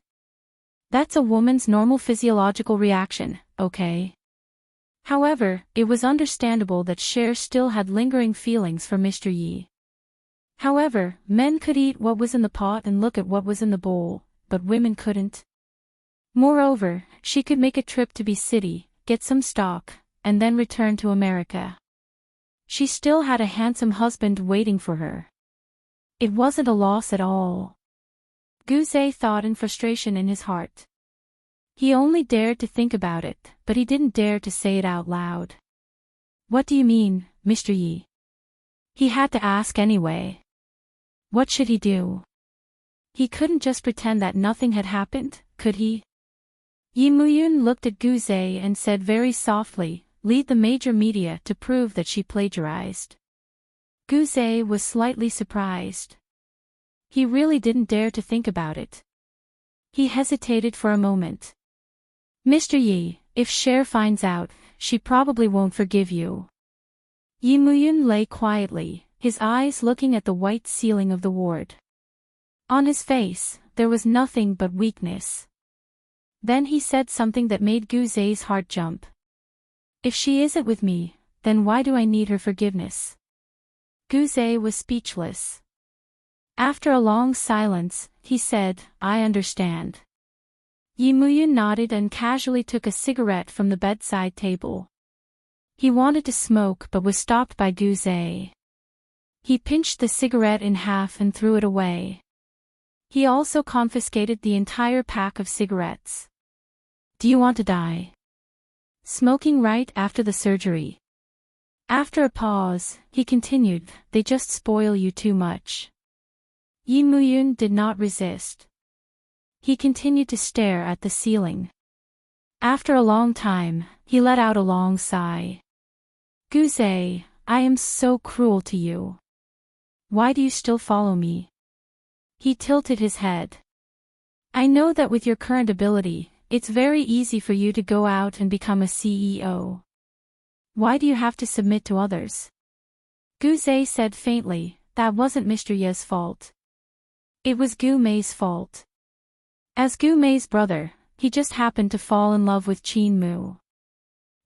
That's a woman's normal physiological reaction, okay? However, it was understandable that Cher still had lingering feelings for Mr. Yi. However, men could eat what was in the pot and look at what was in the bowl, but women couldn't. Moreover, she could make a trip to B City, get some stock, and then return to America. She still had a handsome husband waiting for her. It wasn't a loss at all. Guzay thought in frustration in his heart. He only dared to think about it, but he didn't dare to say it out loud. What do you mean, Mr. Yi? He had to ask anyway. What should he do? He couldn't just pretend that nothing had happened, could he? Yimuyun looked at Guzay and said very softly, lead the major media to prove that she plagiarized. Guzay was slightly surprised. He really didn't dare to think about it. He hesitated for a moment. Mr. Yi, if Cher finds out, she probably won't forgive you. Yimuyun lay quietly, his eyes looking at the white ceiling of the ward. On his face, there was nothing but weakness. Then he said something that made Guzay's heart jump. If she isn't with me, then why do I need her forgiveness? Guzay was speechless. After a long silence, he said, I understand. Yimuyun nodded and casually took a cigarette from the bedside table. He wanted to smoke but was stopped by Guzay. He pinched the cigarette in half and threw it away. He also confiscated the entire pack of cigarettes. Do you want to die? Smoking right after the surgery. After a pause, he continued, they just spoil you too much. Yimuyun did not resist. He continued to stare at the ceiling. After a long time, he let out a long sigh. Guzay, I am so cruel to you. Why do you still follow me? He tilted his head. I know that with your current ability, it's very easy for you to go out and become a CEO. Why do you have to submit to others? Guzay said faintly, that wasn't Mr. Ye's fault. It was Gu Mei's fault. As Gu Mei's brother, he just happened to fall in love with Qin Mu.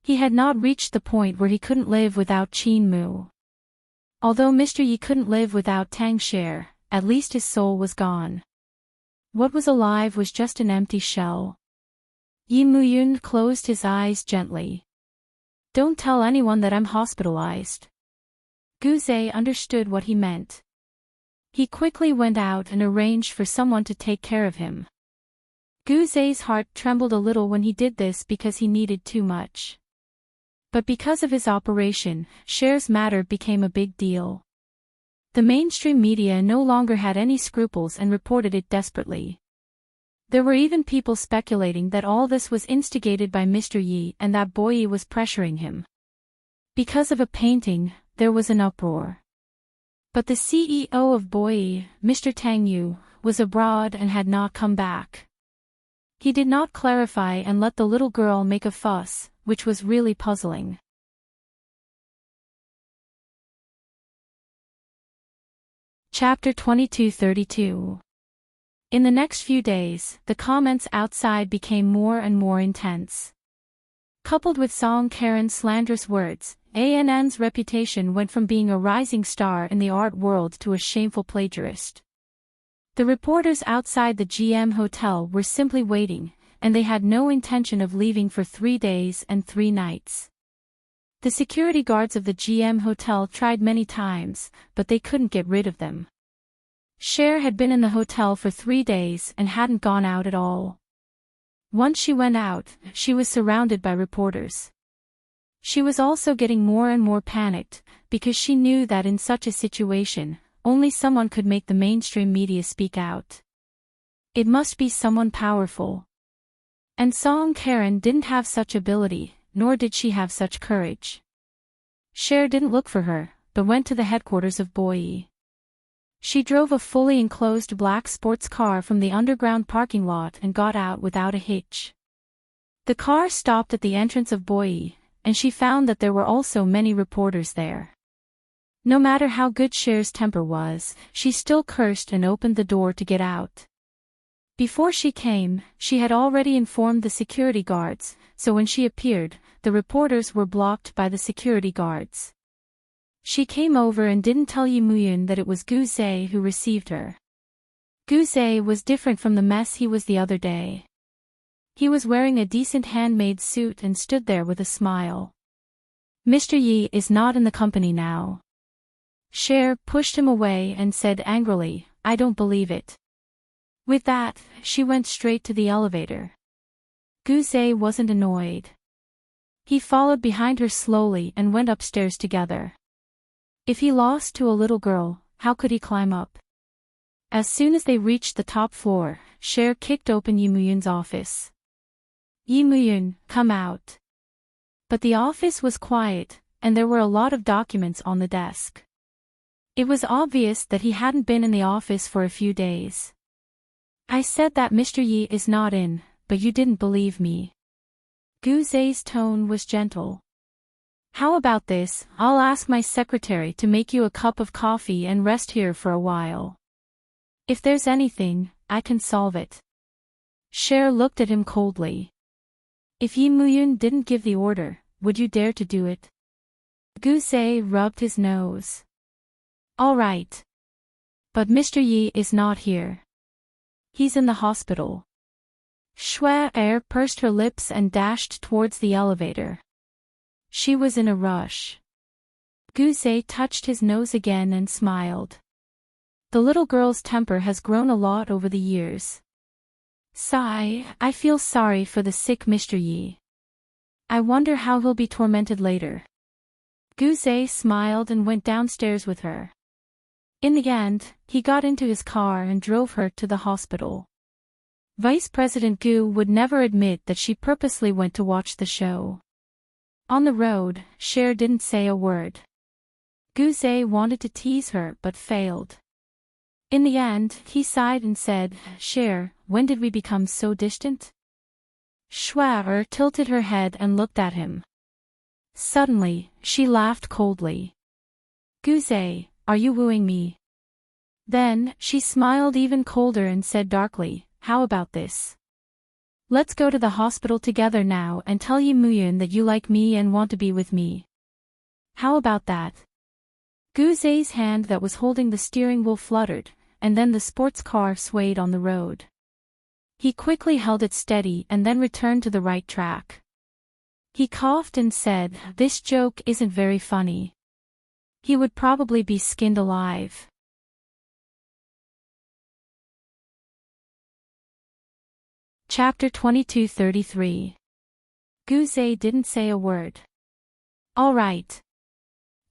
He had not reached the point where he couldn't live without Qin Mu. Although Mr. Yi couldn't live without Tang Cher, at least his soul was gone. What was alive was just an empty shell. Yimuyun closed his eyes gently. Don't tell anyone that I'm hospitalized. Guzay understood what he meant. He quickly went out and arranged for someone to take care of him. Guzay's heart trembled a little when he did this because he needed too much. But because of his operation, Cher's matter became a big deal. The mainstream media no longer had any scruples and reported it desperately. There were even people speculating that all this was instigated by Mr. Yi and that Boyi was pressuring him. Because of a painting, there was an uproar. But the CEO of Boyi, Mr. Tang Yu, was abroad and had not come back. He did not clarify and let the little girl make a fuss, which was really puzzling. Chapter 2232. In the next few days, the comments outside became more and more intense. Coupled with Song Karen's slanderous words, ANN's reputation went from being a rising star in the art world to a shameful plagiarist. The reporters outside the GM hotel were simply waiting, and they had no intention of leaving for 3 days and 3 nights. The security guards of the GM hotel tried many times, but they couldn't get rid of them. Cher had been in the hotel for 3 days and hadn't gone out at all. Once she went out, she was surrounded by reporters. She was also getting more and more panicked, because she knew that in such a situation, only someone could make the mainstream media speak out. It must be someone powerful. And Song Karen didn't have such ability, nor did she have such courage. Cher didn't look for her, but went to the headquarters of Boyi. She drove a fully enclosed black sports car from the underground parking lot and got out without a hitch. The car stopped at the entrance of Boyi, and she found that there were also many reporters there. No matter how good Cher's temper was, she still cursed and opened the door to get out. Before she came, she had already informed the security guards, so when she appeared, the reporters were blocked by the security guards. She came over and didn't tell Yi Muyun that it was Gu Zhe who received her. Gu Zhe was different from the mess he was the other day. He was wearing a decent handmade suit and stood there with a smile. Mr. Yi is not in the company now. Cher pushed him away and said angrily, "I don't believe it." With that, she went straight to the elevator. Gu Zhe wasn't annoyed. He followed behind her slowly and went upstairs together. If he lost to a little girl, how could he climb up? As soon as they reached the top floor, Cher kicked open Yi Muyun's office. "Yi Muyun, come out." But the office was quiet, and there were a lot of documents on the desk. It was obvious that he hadn't been in the office for a few days. "I said that Mr. Yi is not in, but you didn't believe me." Gu Zhe's tone was gentle. "How about this, I'll ask my secretary to make you a cup of coffee and rest here for a while. If there's anything, I can solve it." Cher looked at him coldly. "If Yi Muyun didn't give the order, would you dare to do it?" Gu Zhe rubbed his nose. "All right. But Mr. Yi is not here. He's in the hospital." Shui pursed her lips and dashed towards the elevator. She was in a rush. Gu Zhe touched his nose again and smiled. The little girl's temper has grown a lot over the years. Sigh, I feel sorry for the sick Mr. Yi. I wonder how he'll be tormented later. Gu Zhe smiled and went downstairs with her. In the end, he got into his car and drove her to the hospital. Vice President Gu would never admit that she purposely went to watch the show. On the road, Cher didn't say a word. Gu Zhe wanted to tease her but failed. In the end, he sighed and said, "Cher, when did we become so distant?" Shui tilted her head and looked at him. Suddenly, she laughed coldly. "Gu Zhe, are you wooing me?" Then, she smiled even colder and said darkly, "How about this? Let's go to the hospital together now and tell Yi Muyun that you like me and want to be with me. How about that?" Gu Zhe's hand that was holding the steering wheel fluttered, and then the sports car swayed on the road. He quickly held it steady and then returned to the right track. He coughed and said, "This joke isn't very funny. He would probably be skinned alive." Chapter 2233. Gu Zhe didn't say a word. All right.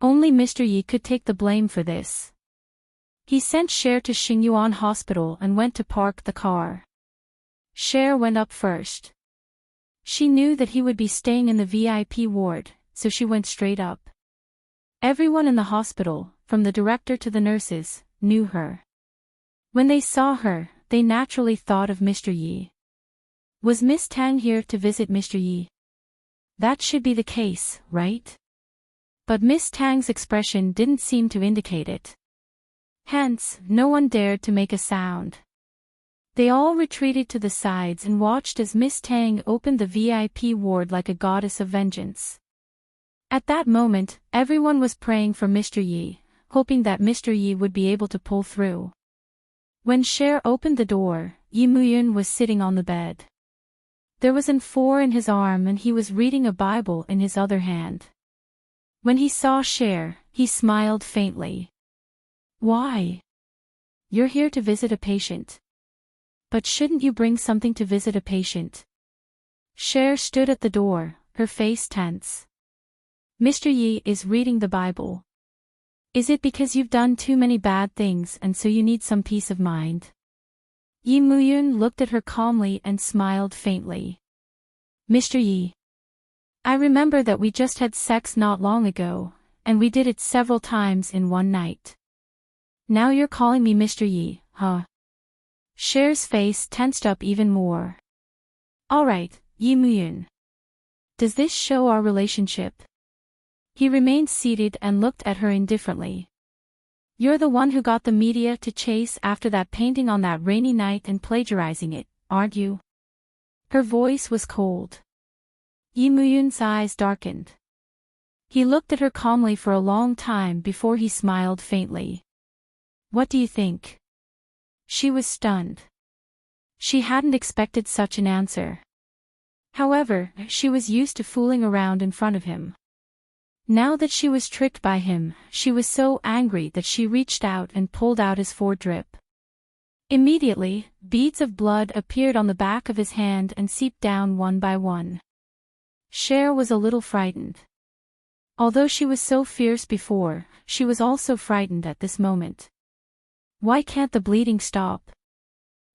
Only Mr. Yi could take the blame for this. He sent Cher to Xingyuan Hospital and went to park the car. Cher went up first. She knew that he would be staying in the VIP ward, so she went straight up. Everyone in the hospital, from the director to the nurses, knew her. When they saw her, they naturally thought of Mr. Yi. Was Miss Tang here to visit Mr. Yi? That should be the case, right? But Miss Tang's expression didn't seem to indicate it. Hence, no one dared to make a sound. They all retreated to the sides and watched as Miss Tang opened the VIP ward like a goddess of vengeance. At that moment, everyone was praying for Mr. Yi, hoping that Mr. Yi would be able to pull through. When Cher opened the door, Yi Muyun was sitting on the bed. There was an A4 in his arm and he was reading a Bible in his other hand. When he saw Cher, he smiled faintly. Why? You're here to visit a patient. But shouldn't you bring something to visit a patient? Cher stood at the door, her face tense. Mr. Yi is reading the Bible. Is it because you've done too many bad things and so you need some peace of mind? Yi Muyun looked at her calmly and smiled faintly. Mr. Yi. I remember that we just had sex not long ago, and we did it several times in one night. Now you're calling me Mr. Yi, huh? Cher's face tensed up even more. Alright, Yi Muyun. Does this show our relationship? He remained seated and looked at her indifferently. You're the one who got the media to chase after that painting on that rainy night and plagiarizing it, aren't you? Her voice was cold. Yi Muyun's eyes darkened. He looked at her calmly for a long time before he smiled faintly. What do you think? She was stunned. She hadn't expected such an answer. However, she was used to fooling around in front of him. Now that she was tricked by him, she was so angry that she reached out and pulled out his foredrip. Immediately, beads of blood appeared on the back of his hand and seeped down one by one. Cher was a little frightened. Although she was so fierce before, she was also frightened at this moment. Why can't the bleeding stop?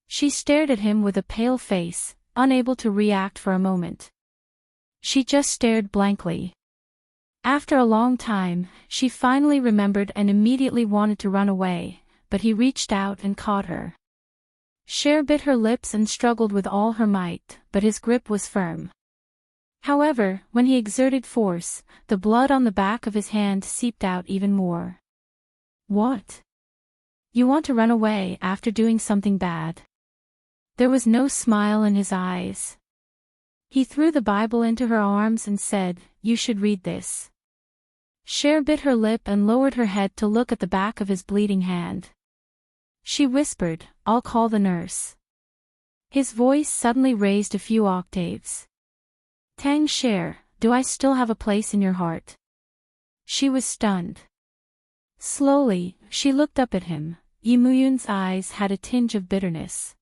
She stared at him with a pale face, unable to react for a moment. She just stared blankly. After a long time, she finally remembered and immediately wanted to run away, but he reached out and caught her. Cher bit her lips and struggled with all her might, but his grip was firm. However, when he exerted force, the blood on the back of his hand seeped out even more. What? You want to run away after doing something bad? There was no smile in his eyes. He threw the Bible into her arms and said, "You should read this." Cher bit her lip and lowered her head to look at the back of his bleeding hand. She whispered, "I'll call the nurse." His voice suddenly raised a few octaves. Tang Cher, do I still have a place in your heart? She was stunned. Slowly, she looked up at him. Yi Muyun's eyes had a tinge of bitterness.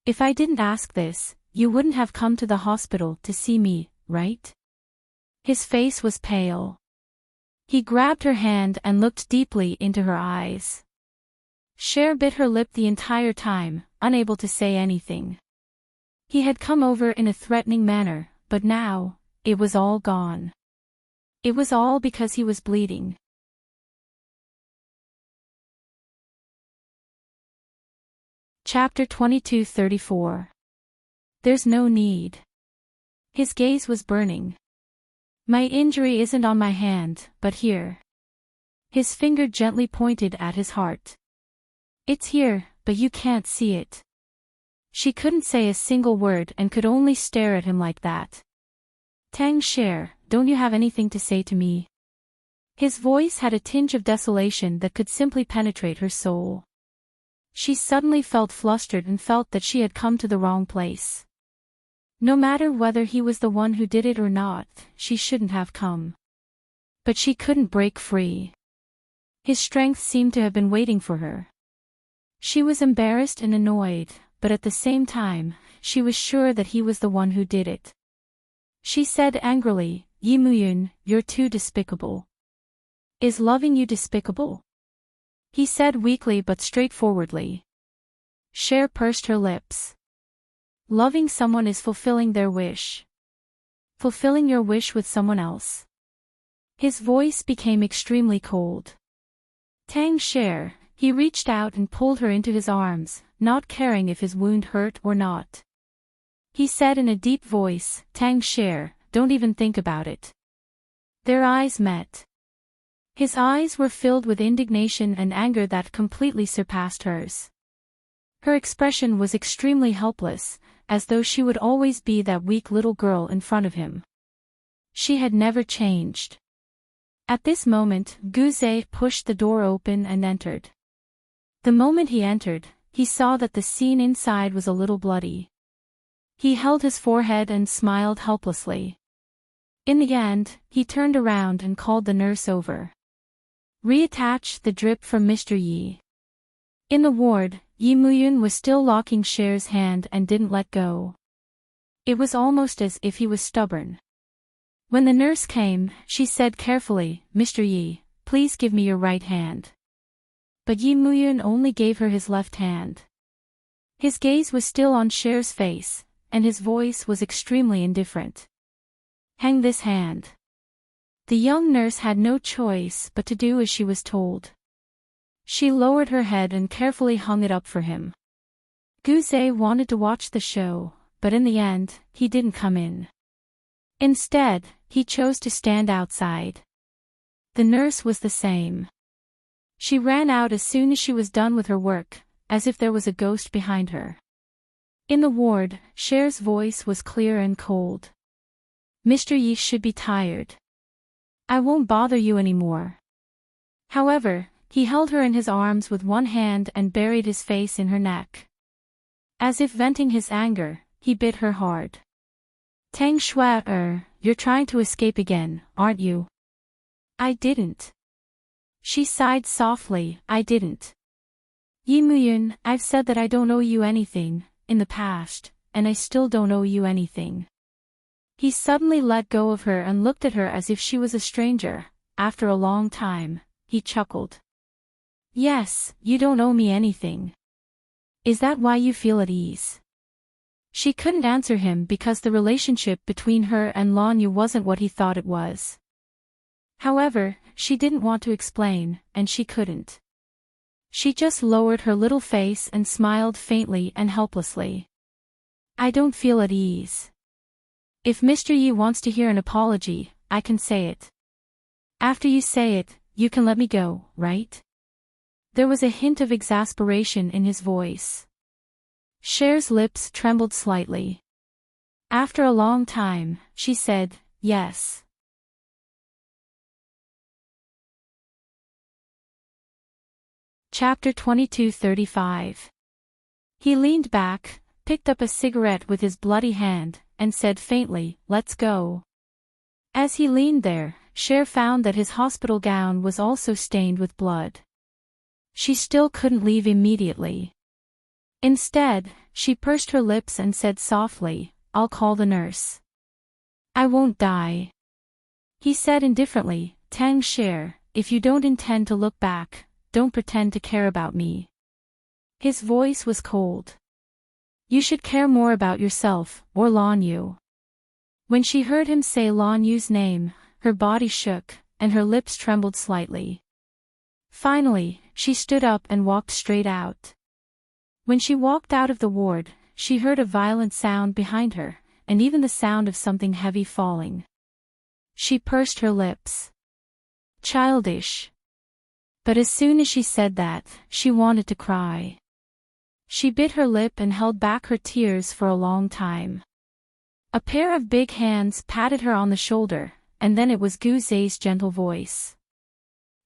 If I didn't ask this, you wouldn't have come to the hospital to see me, right? His face was pale. He grabbed her hand and looked deeply into her eyes. Cher bit her lip the entire time, unable to say anything. He had come over in a threatening manner, but now, it was all gone. It was all because he was bleeding. Chapter 22:34. There's no need. His gaze was burning. My injury isn't on my hand, but here. His finger gently pointed at his heart. It's here, but you can't see it. She couldn't say a single word and could only stare at him like that. Tang Cher, don't you have anything to say to me? His voice had a tinge of desolation that could simply penetrate her soul. She suddenly felt flustered and felt that she had come to the wrong place. No matter whether he was the one who did it or not, she shouldn't have come. But she couldn't break free. His strength seemed to have been waiting for her. She was embarrassed and annoyed, but at the same time, she was sure that he was the one who did it. She said angrily, Yi Muyun, you're too despicable. Is loving you despicable? He said weakly but straightforwardly. Cher pursed her lips. Loving someone is fulfilling their wish. Fulfilling your wish with someone else. His voice became extremely cold. Tang Cher, he reached out and pulled her into his arms, not caring if his wound hurt or not. He said in a deep voice, Tang Cher, don't even think about it. Their eyes met. His eyes were filled with indignation and anger that completely surpassed hers. Her expression was extremely helpless, as though she would always be that weak little girl in front of him. She had never changed. At this moment, Guze pushed the door open and entered. The moment he entered, he saw that the scene inside was a little bloody. He held his forehead and smiled helplessly. In the end, he turned around and called the nurse over. Reattach the drip from Mr. Yi. In the ward, Yi Muyun was still locking Cher's hand and didn't let go. It was almost as if he was stubborn. When the nurse came, she said carefully, "Mr. Yi, please give me your right hand." But Yi Muyun only gave her his left hand. His gaze was still on Cher's face, and his voice was extremely indifferent. "Hang this hand." The young nurse had no choice but to do as she was told. She lowered her head and carefully hung it up for him. Guze wanted to watch the show, but in the end, he didn't come in. Instead, he chose to stand outside. The nurse was the same. She ran out as soon as she was done with her work, as if there was a ghost behind her. In the ward, Cher's voice was clear and cold. "Mr. Yi should be tired. I won't bother you anymore." However, he held her in his arms with one hand and buried his face in her neck. As if venting his anger, he bit her hard. "Tang Shui, you're trying to escape again, aren't you?" "I didn't." She sighed softly, "I didn't. Yi Muyun, I've said that I don't owe you anything, in the past, and I still don't owe you anything." He suddenly let go of her and looked at her as if she was a stranger. After a long time, he chuckled. "Yes, you don't owe me anything. Is that why you feel at ease?" She couldn't answer him because the relationship between her and Lan Yu wasn't what he thought it was. However, she didn't want to explain, and she couldn't. She just lowered her little face and smiled faintly and helplessly. "I don't feel at ease. If Mr. Yi wants to hear an apology, I can say it. After you say it, you can let me go, right?" There was a hint of exasperation in his voice. Cher's lips trembled slightly. After a long time, she said, "Yes." Chapter 22:35. He leaned back, picked up a cigarette with his bloody hand, and said faintly, "Let's go." As he leaned there, Cher found that his hospital gown was also stained with blood. She still couldn't leave immediately. Instead, she pursed her lips and said softly, "I'll call the nurse." "I won't die." He said indifferently, "Tang Cher, if you don't intend to look back, don't pretend to care about me." His voice was cold. "You should care more about yourself, or Lan Yu." When she heard him say Lan Yu's name, her body shook, and her lips trembled slightly. Finally, she stood up and walked straight out. When she walked out of the ward, she heard a violent sound behind her, and even the sound of something heavy falling. She pursed her lips. Childish. But as soon as she said that, she wanted to cry. She bit her lip and held back her tears for a long time. A pair of big hands patted her on the shoulder, and then it was Guze's gentle voice.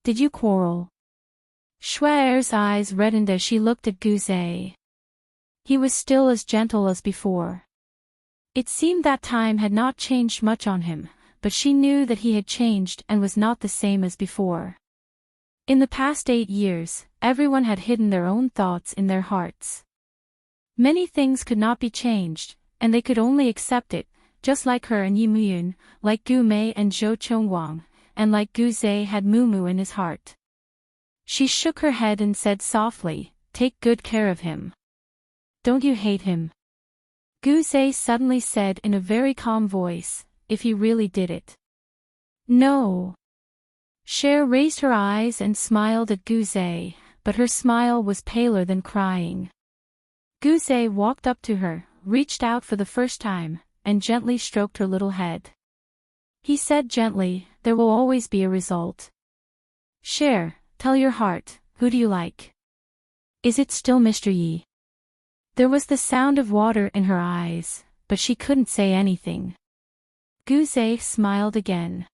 "Did you quarrel?" Shui's eyes reddened as she looked at Guze. He was still as gentle as before. It seemed that time had not changed much on him, but she knew that he had changed and was not the same as before. In the past 8 years, everyone had hidden their own thoughts in their hearts. Many things could not be changed, and they could only accept it, just like her and Yi Muyun, like Gu Mei and Zhou Chongwang, and like Guze had Mumu in his heart. She shook her head and said softly, "Take good care of him. Don't you hate him?" Guze suddenly said in a very calm voice, "If he really did it." "No." Cher raised her eyes and smiled at Guze, but her smile was paler than crying. Guze walked up to her, reached out for the first time, and gently stroked her little head. He said gently, "There will always be a result. Cher, tell your heart, who do you like? Is it still Mr. Yi?" There was the sound of water in her eyes, but she couldn't say anything. Guze smiled again.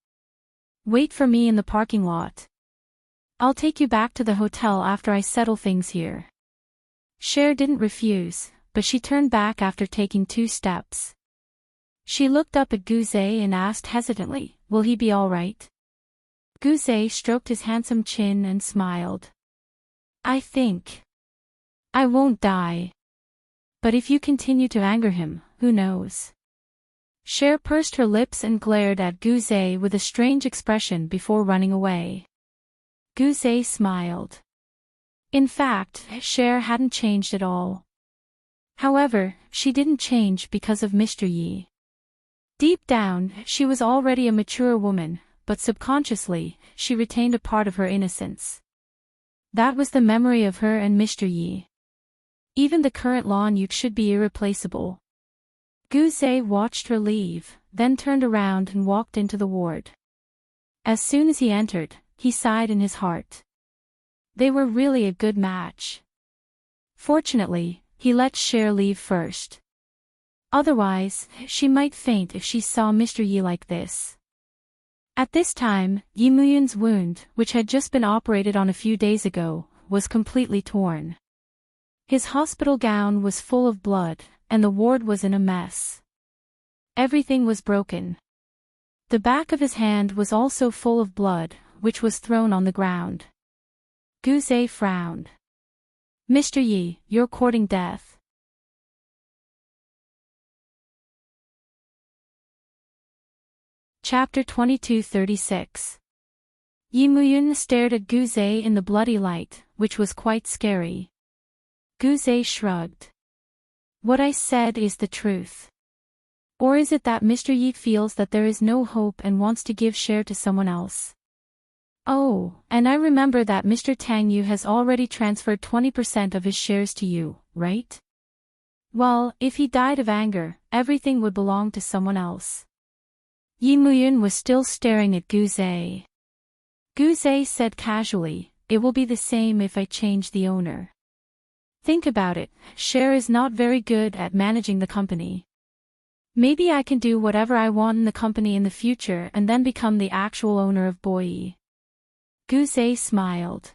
"Wait for me in the parking lot. I'll take you back to the hotel after I settle things here." Cher didn't refuse, but she turned back after taking 2 steps. She looked up at Guze and asked hesitantly, "Will he be all right?" Guze stroked his handsome chin and smiled. "I think I won't die. But if you continue to anger him, who knows? Cher pursed her lips and glared at Guzé with a strange expression before running away. Guzé smiled. In fact, Cher hadn't changed at all. However, she didn't change because of Mr. Yi. Deep down, she was already a mature woman, but subconsciously, she retained a part of her innocence. That was the memory of her and Mr. Yi. Even the current Lan Yu should be irreplaceable. Guzé watched her leave, then turned around and walked into the ward. As soon as he entered, he sighed in his heart. They were really a good match. Fortunately, he let Cher leave first. Otherwise, she might faint if she saw Mr. Yi like this. At this time, Yi Muyun's wound, which had just been operated on a few days ago, was completely torn. His hospital gown was full of blood, and the ward was in a mess. Everything was broken. The back of his hand was also full of blood, which was thrown on the ground. Guzé frowned. Mr. Yi, you're courting death. Chapter 2236. Yi Muyun stared at Guzé in the bloody light, which was quite scary. Guzé shrugged. What I said is the truth. Or is it that Mr. Yi feels that there is no hope and wants to give Cher to someone else? Oh, and I remember that Mr. Tang Yu has already transferred 20% of his shares to you, right? Well, if he died of anger, everything would belong to someone else. Yi Muyun was still staring at Guzé. Guzé said casually, it will be the same if I change the owner. Think about it, Cher is not very good at managing the company. Maybe I can do whatever I want in the company in the future and then become the actual owner of Boyi. Guzé smiled.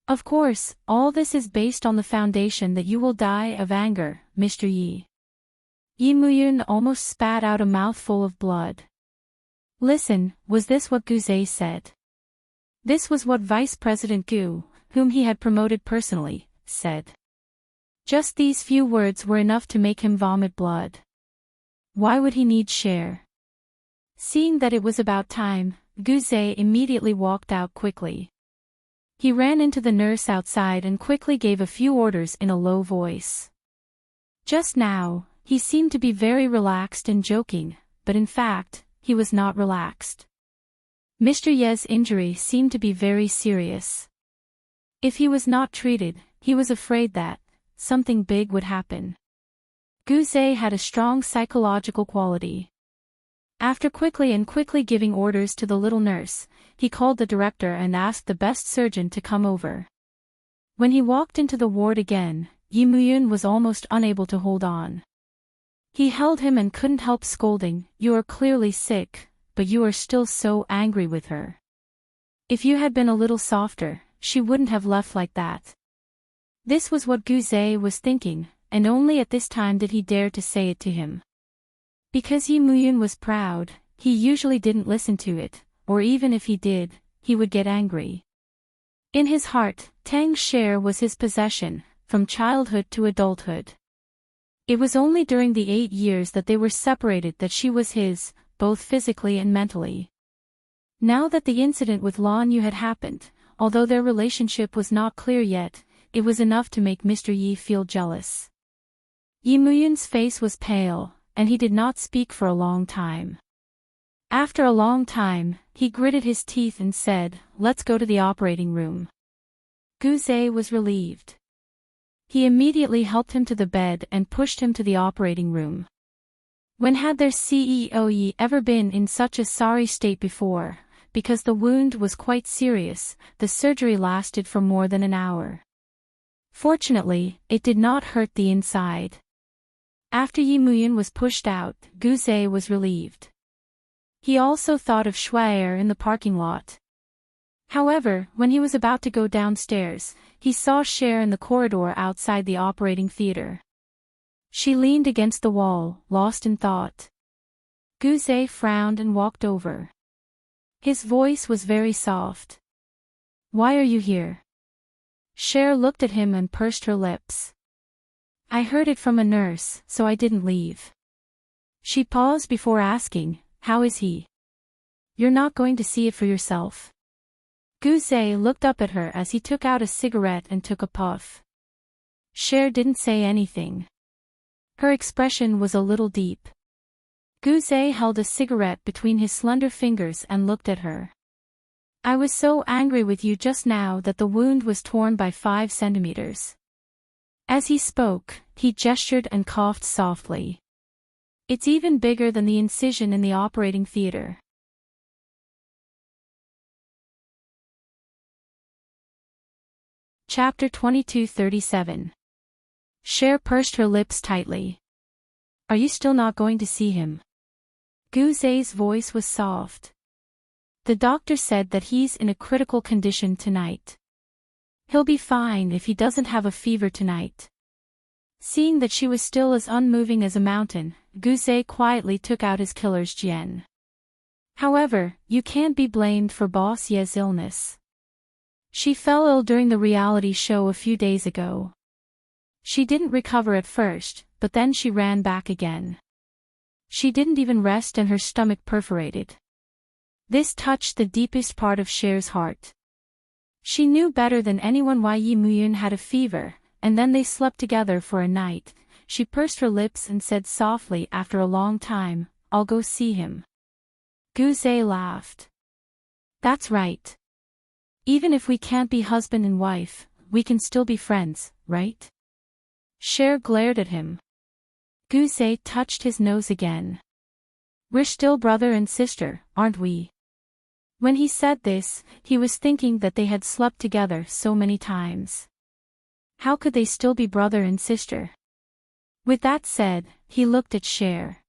Of course, all this is based on the foundation that you will die of anger, Mr. Yi. Yi Muyun almost spat out a mouthful of blood. Listen, was this what Guzé said? This was what Vice President Gu, whom he had promoted personally, said. Just these few words were enough to make him vomit blood. Why would he need Cher? Seeing that it was about time, Guzé immediately walked out quickly. He ran into the nurse outside and quickly gave a few orders in a low voice. Just now, he seemed to be very relaxed and joking, but in fact, he was not relaxed. Mr. Ye's injury seemed to be very serious. If he was not treated, he was afraid that something big would happen. Guzé had a strong psychological quality. After quickly giving orders to the little nurse, he called the director and asked the best surgeon to come over. When he walked into the ward again, Yi Muyun was almost unable to hold on. He held him and couldn't help scolding, you are clearly sick, but you are still so angry with her. If you had been a little softer, she wouldn't have left like that. This was what Guzé was thinking, and only at this time did he dare to say it to him. Because Yi Muyun was proud, he usually didn't listen to it, or even if he did, he would get angry. In his heart, Tang Cher was his possession, from childhood to adulthood. It was only during the 8 years that they were separated that she was his, both physically and mentally. Now that the incident with Lan Yu had happened, although their relationship was not clear yet, it was enough to make Mr. Yi feel jealous. Yi Muyun's face was pale, and he did not speak for a long time. After a long time, he gritted his teeth and said, let's go to the operating room. Guzé was relieved. He immediately helped him to the bed and pushed him to the operating room. When had their CEO ever been in such a sorry state before? Because the wound was quite serious, the surgery lasted for more than an hour. Fortunately, it did not hurt the inside. After Yi Muyun was pushed out, Guzé was relieved. He also thought of Shuai'er in the parking lot. However, when he was about to go downstairs, he saw Cher in the corridor outside the operating theater. She leaned against the wall, lost in thought. Guzé frowned and walked over. His voice was very soft. Why are you here? Cher looked at him and pursed her lips. I heard it from a nurse, so I didn't leave. She paused before asking, "How is he?" "You're not going to see it for yourself?" Guzé looked up at her as he took out a cigarette and took a puff. Cher didn't say anything. Her expression was a little deep. Guzé held a cigarette between his slender fingers and looked at her. "I was so angry with you just now that the wound was torn by 5 centimeters. As he spoke, he gestured and coughed softly. "It's even bigger than the incision in the operating theater." Chapter 22:37. Cher pursed her lips tightly. "Are you still not going to see him?" Guzé's voice was soft. "The doctor said that he's in a critical condition tonight. He'll be fine if he doesn't have a fever tonight." Seeing that she was still as unmoving as a mountain, Guzé quietly took out his killer's Jian. "However, you can't be blamed for Boss Ye's illness. She fell ill during the reality show a few days ago. She didn't recover at first, but then she ran back again. She didn't even rest and her stomach perforated." This touched the deepest part of Cher's heart. She knew better than anyone why Yi Muyun had a fever, and then they slept together for a night. She pursed her lips and said softly after a long time, "I'll go see him." Guzé laughed. "That's right. Even if we can't be husband and wife, we can still be friends, right?" Cher glared at him. Guzé touched his nose again. "We're still brother and sister, aren't we?" When he said this, he was thinking that they had slept together so many times. How could they still be brother and sister? With that said, he looked at Cher.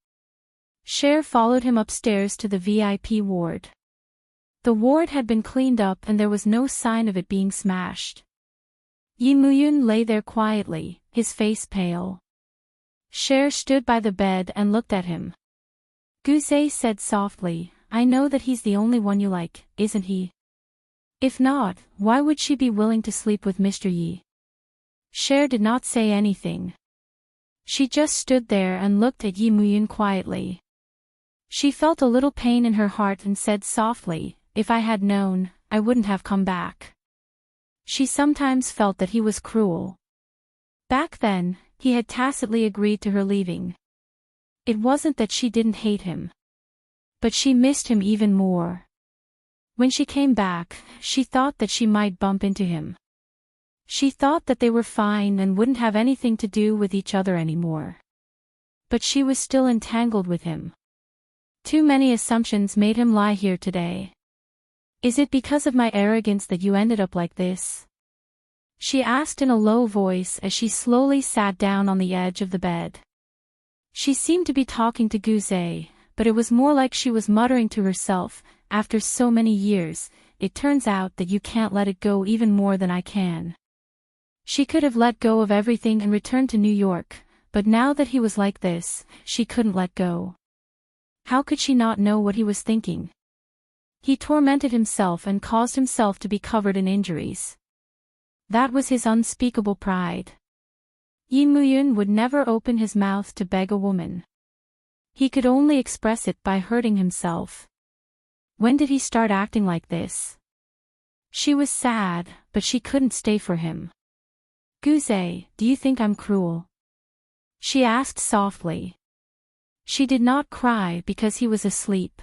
Cher followed him upstairs to the VIP ward. The ward had been cleaned up and there was no sign of it being smashed. Yi Muyun lay there quietly, his face pale. Cher stood by the bed and looked at him. Guzé said softly, "I know that he's the only one you like, isn't he? If not, why would she be willing to sleep with Mr. Yi?" Cher did not say anything. She just stood there and looked at Yi Muyun quietly. She felt a little pain in her heart and said softly, "If I had known, I wouldn't have come back." She sometimes felt that he was cruel. Back then, he had tacitly agreed to her leaving. It wasn't that she didn't hate him. But she missed him even more. When she came back, she thought that she might bump into him. She thought that they were fine and wouldn't have anything to do with each other anymore. But she was still entangled with him. Too many assumptions made him lie here today. "Is it because of my arrogance that you ended up like this?" she asked in a low voice as she slowly sat down on the edge of the bed. She seemed to be talking to Guzé, but it was more like she was muttering to herself, "After so many years, it turns out that you can't let it go even more than I can." She could have let go of everything and returned to New York, but now that he was like this, she couldn't let go. How could she not know what he was thinking? He tormented himself and caused himself to be covered in injuries. That was his unspeakable pride. Yi Muyun would never open his mouth to beg a woman. He could only express it by hurting himself. When did he start acting like this? She was sad, but she couldn't stay for him. "Guzé, do you think I'm cruel?" she asked softly. She did not cry because he was asleep.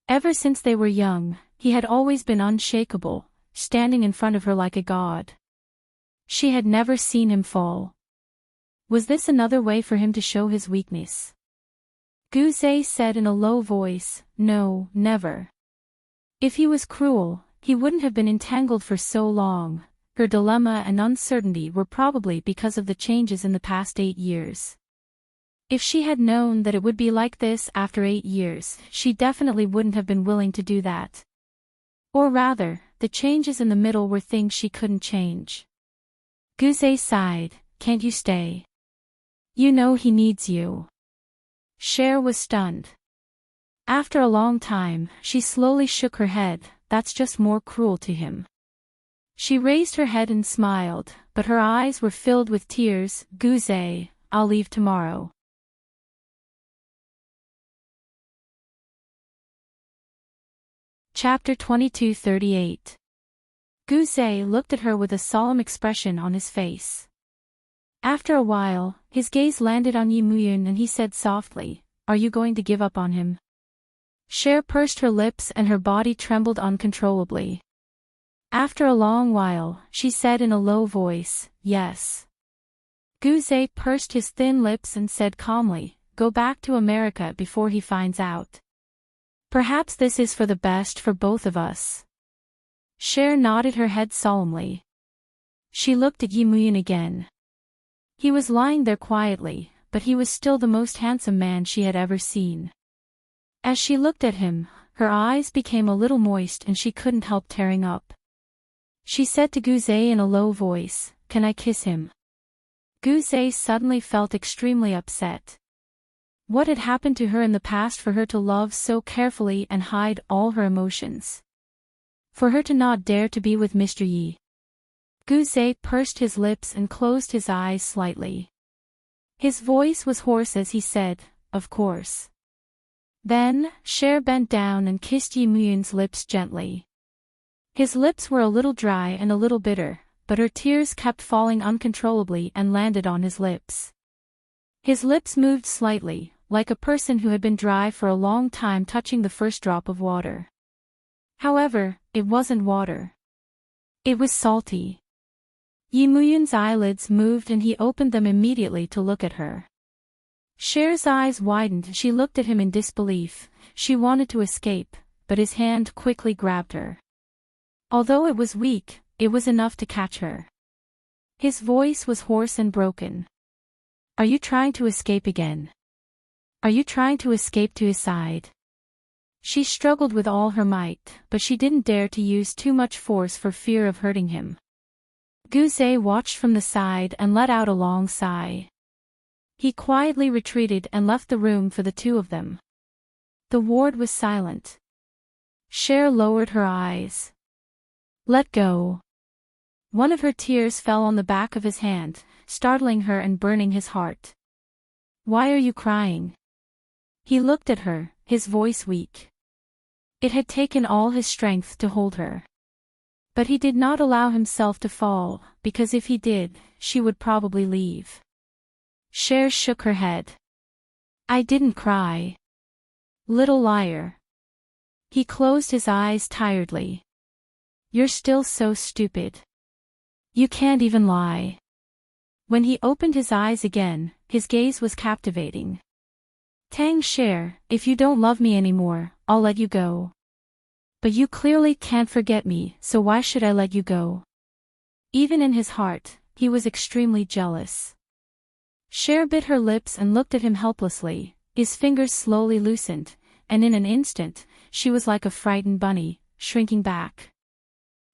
Ever since they were young, he had always been unshakable, standing in front of her like a god. She had never seen him fall. Was this another way for him to show his weakness? Guzé said in a low voice, "No, never." If he was cruel, he wouldn't have been entangled for so long. Her dilemma and uncertainty were probably because of the changes in the past 8 years. If she had known that it would be like this after 8 years, she definitely wouldn't have been willing to do that. Or rather, the changes in the middle were things she couldn't change. Guzé sighed, "Can't you stay? You know he needs you." Cher was stunned. After a long time, she slowly shook her head, "That's just more cruel to him." She raised her head and smiled, but her eyes were filled with tears. "Guzé, I'll leave tomorrow." Chapter 2238. Guzay looked at her with a solemn expression on his face. After a while, his gaze landed on Yi Muyun and he said softly, "Are you going to give up on him?" Cher pursed her lips and her body trembled uncontrollably. After a long while, she said in a low voice, "Yes." Guzay pursed his thin lips and said calmly, "Go back to America before he finds out. Perhaps this is for the best for both of us." Cher nodded her head solemnly. She looked at Yi Muyun again. He was lying there quietly, but he was still the most handsome man she had ever seen. As she looked at him, her eyes became a little moist and she couldn't help tearing up. She said to Guzay in a low voice, "Can I kiss him?" Guzay suddenly felt extremely upset. What had happened to her in the past for her to love so carefully and hide all her emotions? For her to not dare to be with Mr. Yi. Guzay pursed his lips and closed his eyes slightly. His voice was hoarse as he said, "Of course." Then, Cher bent down and kissed Yi Muyun's lips gently. His lips were a little dry and a little bitter, but her tears kept falling uncontrollably and landed on his lips. His lips moved slightly, like a person who had been dry for a long time touching the first drop of water. However, it wasn't water. It was salty. Yi Muyun's eyelids moved and he opened them immediately to look at her. Cher's eyes widened. She looked at him in disbelief. She wanted to escape, but his hand quickly grabbed her. Although it was weak, it was enough to catch her. His voice was hoarse and broken. "Are you trying to escape again? Are you trying to escape to his side?" She struggled with all her might, but she didn't dare to use too much force for fear of hurting him. Guzay watched from the side and let out a long sigh. He quietly retreated and left the room for the two of them. The ward was silent. Cher lowered her eyes. "Let go." One of her tears fell on the back of his hand, startling her and burning his heart. "Why are you crying?" He looked at her, his voice weak. It had taken all his strength to hold her. But he did not allow himself to fall, because if he did, she would probably leave. Cher shook her head. "I didn't cry." "Little liar." He closed his eyes tiredly. "You're still so stupid. You can't even lie." When he opened his eyes again, his gaze was captivating. "Tang Cher, if you don't love me anymore, I'll let you go. But you clearly can't forget me, so why should I let you go?" Even in his heart, he was extremely jealous. Cher bit her lips and looked at him helplessly. His fingers slowly loosened, and in an instant, she was like a frightened bunny, shrinking back.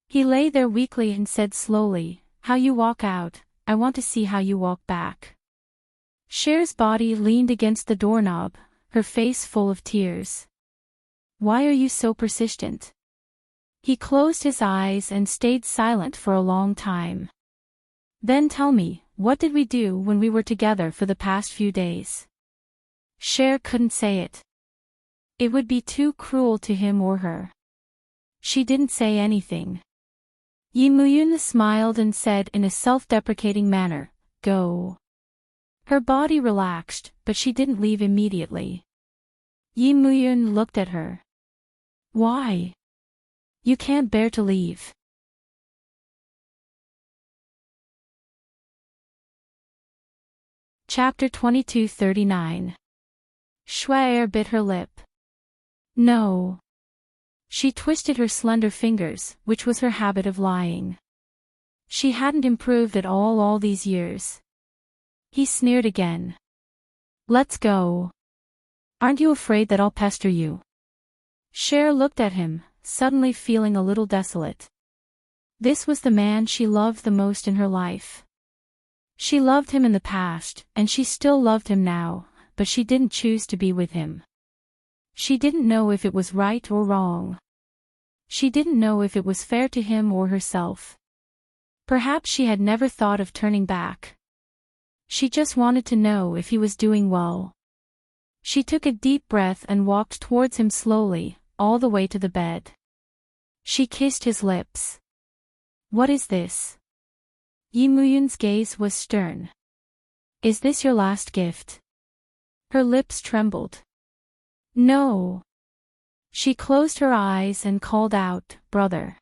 He lay there weakly and said slowly, "How you walk out, I want to see how you walk back." Cher's body leaned against the doorknob, her face full of tears. "Why are you so persistent?" He closed his eyes and stayed silent for a long time. "Then tell me, what did we do when we were together for the past few days?" Cher couldn't say it. It would be too cruel to him or her. She didn't say anything. Yi Muyun smiled and said in a self-deprecating manner, "Go." Her body relaxed, but she didn't leave immediately. Yi Muyun looked at her. "Why? You can't bear to leave." Chapter 2239. Schwaer bit her lip. "No." She twisted her slender fingers, which was her habit of lying. She hadn't improved at all these years. He sneered again. "Let's go. Aren't you afraid that I'll pester you?" Cher looked at him, suddenly feeling a little desolate. This was the man she loved the most in her life. She loved him in the past, and she still loved him now, but she didn't choose to be with him. She didn't know if it was right or wrong. She didn't know if it was fair to him or herself. Perhaps she had never thought of turning back. She just wanted to know if he was doing well. She took a deep breath and walked towards him slowly, all the way to the bed. She kissed his lips. What is this? Yi Muyun's gaze was stern. Is this your last gift? Her lips trembled. No. She closed her eyes and called out, brother.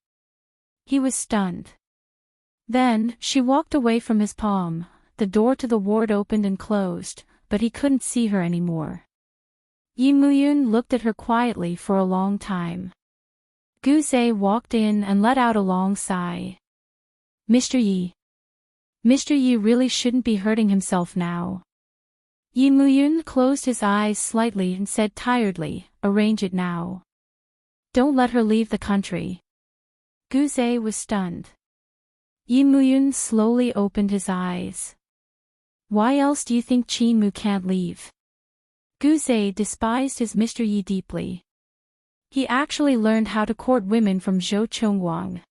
He was stunned. Then, she walked away from his palm. The door to the ward opened and closed, but he couldn't see her anymore. Yi Muyun looked at her quietly for a long time. Guze walked in and let out a long sigh. Mr. Yi. Mr. Yi really shouldn't be hurting himself now. Yi Muyun closed his eyes slightly and said tiredly, arrange it now. Don't let her leave the country. Guze was stunned. Yi Muyun slowly opened his eyes. Why else do you think Qin Mu can't leave? Guze despised his Mr. Yi deeply. He actually learned how to court women from Zhou Chongguang.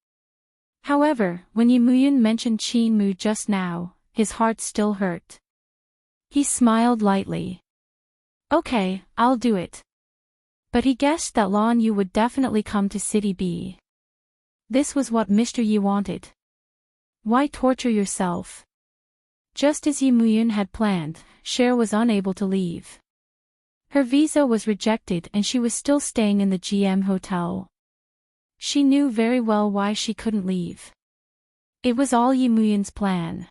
However, when Yi Muyun mentioned Qin Mu just now, his heart still hurt. He smiled lightly. Okay, I'll do it. But he guessed that Lan Yu would definitely come to City B. This was what Mr. Yi wanted. Why torture yourself? Just as Yi Muyun had planned, Cher was unable to leave. Her visa was rejected and she was still staying in the GM hotel. She knew very well why she couldn't leave. It was all Yi Muyun's plan.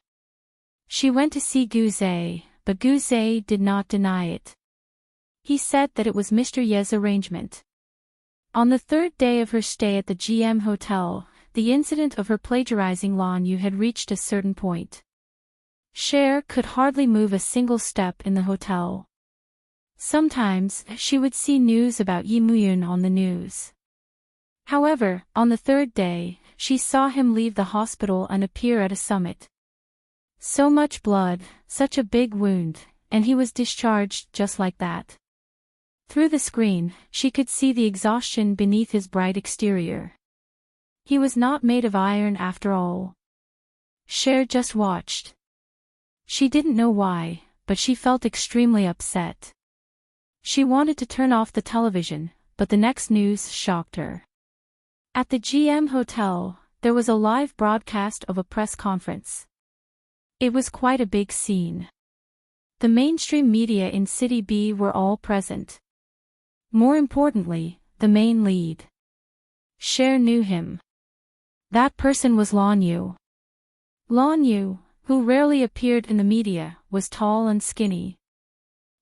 She went to see Guze, but Guze did not deny it. He said that it was Mr. Ye's arrangement. On the third day of her stay at the GM hotel, the incident of her plagiarizing Lan Yu had reached a certain point. Cher could hardly move a single step in the hotel. Sometimes, she would see news about Yi Muyun on the news. However, on the third day, she saw him leave the hospital and appear at a summit. So much blood, such a big wound, and he was discharged just like that. Through the screen, she could see the exhaustion beneath his bright exterior. He was not made of iron after all. Cher just watched. She didn't know why, but she felt extremely upset. She wanted to turn off the television, but the next news shocked her. At the GM hotel, there was a live broadcast of a press conference. It was quite a big scene. The mainstream media in City B were all present. More importantly, the main lead. Cher knew him. That person was Lan Yu. Lan Yu, who rarely appeared in the media, was tall and skinny.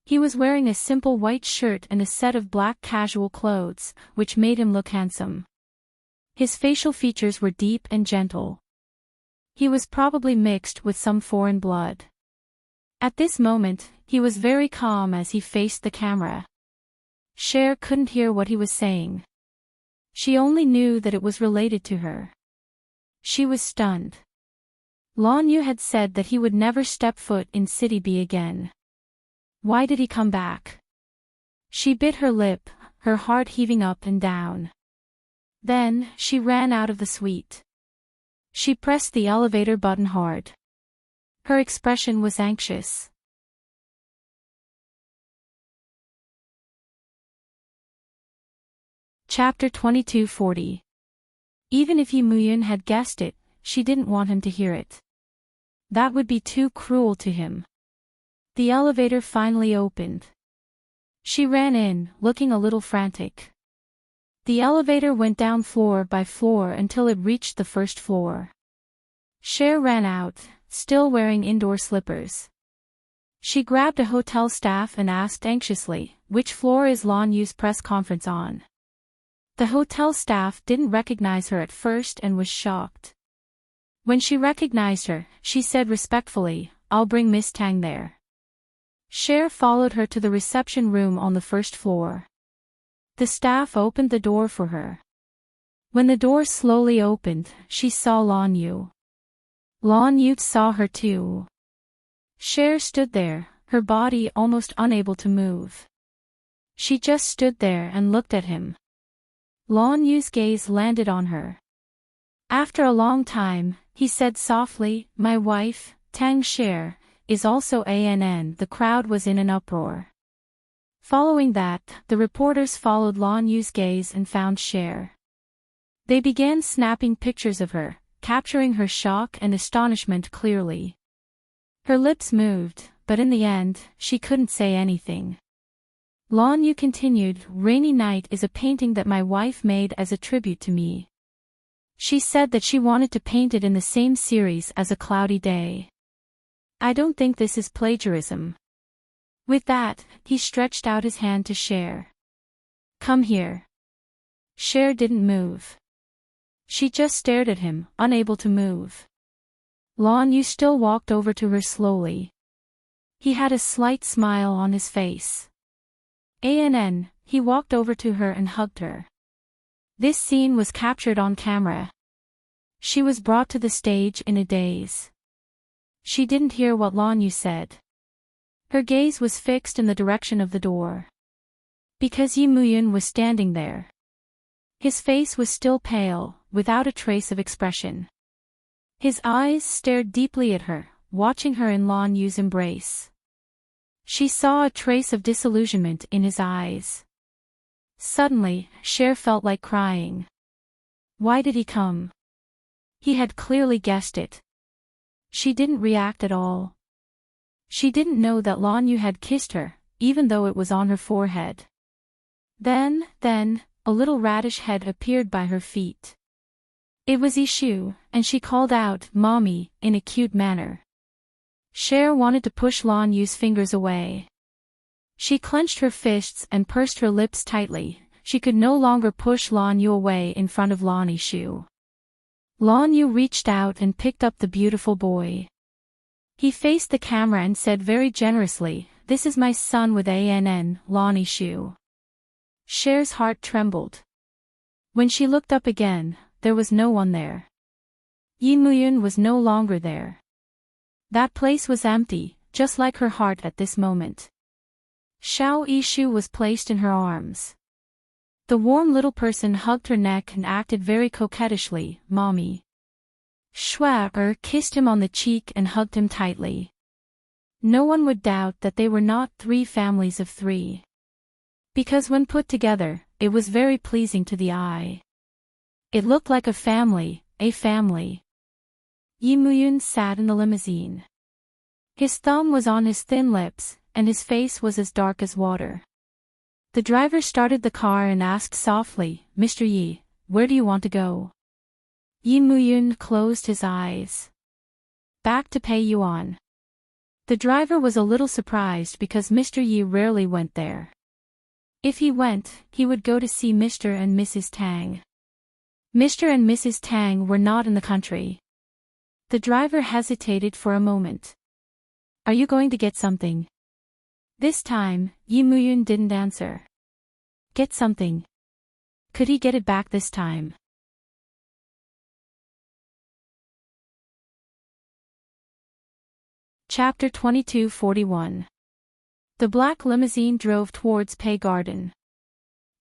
He was wearing a simple white shirt and a set of black casual clothes, which made him look handsome. His facial features were deep and gentle. He was probably mixed with some foreign blood. At this moment, he was very calm as he faced the camera. Cher couldn't hear what he was saying. She only knew that it was related to her. She was stunned. Lan Yu had said that he would never step foot in City B again. Why did he come back? She bit her lip, her heart heaving up and down. Then, she ran out of the suite. She pressed the elevator button hard. Her expression was anxious. Chapter 2240. Even if Yi Muyun had guessed it, she didn't want him to hear it. That would be too cruel to him. The elevator finally opened. She ran in, looking a little frantic. The elevator went down floor by floor until it reached the first floor. Cher ran out, still wearing indoor slippers. She grabbed a hotel staff and asked anxiously, "Which floor is Lan Yu's press conference on?" The hotel staff didn't recognize her at first and was shocked. When she recognized her, she said respectfully, "I'll bring Miss Tang there." Cher followed her to the reception room on the first floor. The staff opened the door for her. When the door slowly opened, she saw Lan Yu. Lan Yu saw her too. Cher stood there, her body almost unable to move. She just stood there and looked at him. Lan Yu's gaze landed on her. After a long time, he said softly, "My wife, Tang Cher, is also ANN." The crowd was in an uproar. Following that, the reporters followed Lan Yu's gaze and found Cher. They began snapping pictures of her, capturing her shock and astonishment clearly. Her lips moved, but in the end, she couldn't say anything. Lan Yu continued, "Rainy Night is a painting that my wife made as a tribute to me. She said that she wanted to paint it in the same series as A Cloudy Day. I don't think this is plagiarism." With that, he stretched out his hand to Cher. "Come here." Cher didn't move. She just stared at him, unable to move. Lan Yu still walked over to her slowly. He had a slight smile on his face. He walked over to her and hugged her. This scene was captured on camera. She was brought to the stage in a daze. She didn't hear what Lan Yu said. Her gaze was fixed in the direction of the door. Because Yi Muyun was standing there. His face was still pale, without a trace of expression. His eyes stared deeply at her, watching her in Lan Yu's embrace. She saw a trace of disillusionment in his eyes. Suddenly, Cher felt like crying. Why did he come? He had clearly guessed it. She didn't react at all. She didn't know that Lan Yu had kissed her, even though it was on her forehead. Then, a little radish head appeared by her feet. It was Ishu, and she called out, "Mommy," in a cute manner. Cher wanted to push Lan Yu's fingers away. She clenched her fists and pursed her lips tightly. She could no longer push Lan Yu away in front of Lan Ishu. Lan Yu reached out and picked up the beautiful boy. He faced the camera and said very generously, "This is my son with Lan Ishu." Cher's heart trembled. When she looked up again, there was no one there. Yi Muyun was no longer there. That place was empty, just like her heart at this moment. Xiao Yishu was placed in her arms. The warm little person hugged her neck and acted very coquettishly, "Mommy." Shuai kissed him on the cheek and hugged him tightly. No one would doubt that they were not three families of three. Because when put together, it was very pleasing to the eye. It looked like a family, a family. Yi Muyun sat in the limousine. His thumb was on his thin lips, and his face was as dark as water. The driver started the car and asked softly, "Mr. Yi, where do you want to go?" Yi Muyun closed his eyes. "Back to Pei Yuan." The driver was a little surprised because Mr. Yi rarely went there. If he went, he would go to see Mr. and Mrs. Tang. Mr. and Mrs. Tang were not in the country. The driver hesitated for a moment. "Are you going to get something?" This time, Yi Muyun didn't answer. Get something. Could he get it back this time? Chapter 2241. The black limousine drove towards Pei Garden.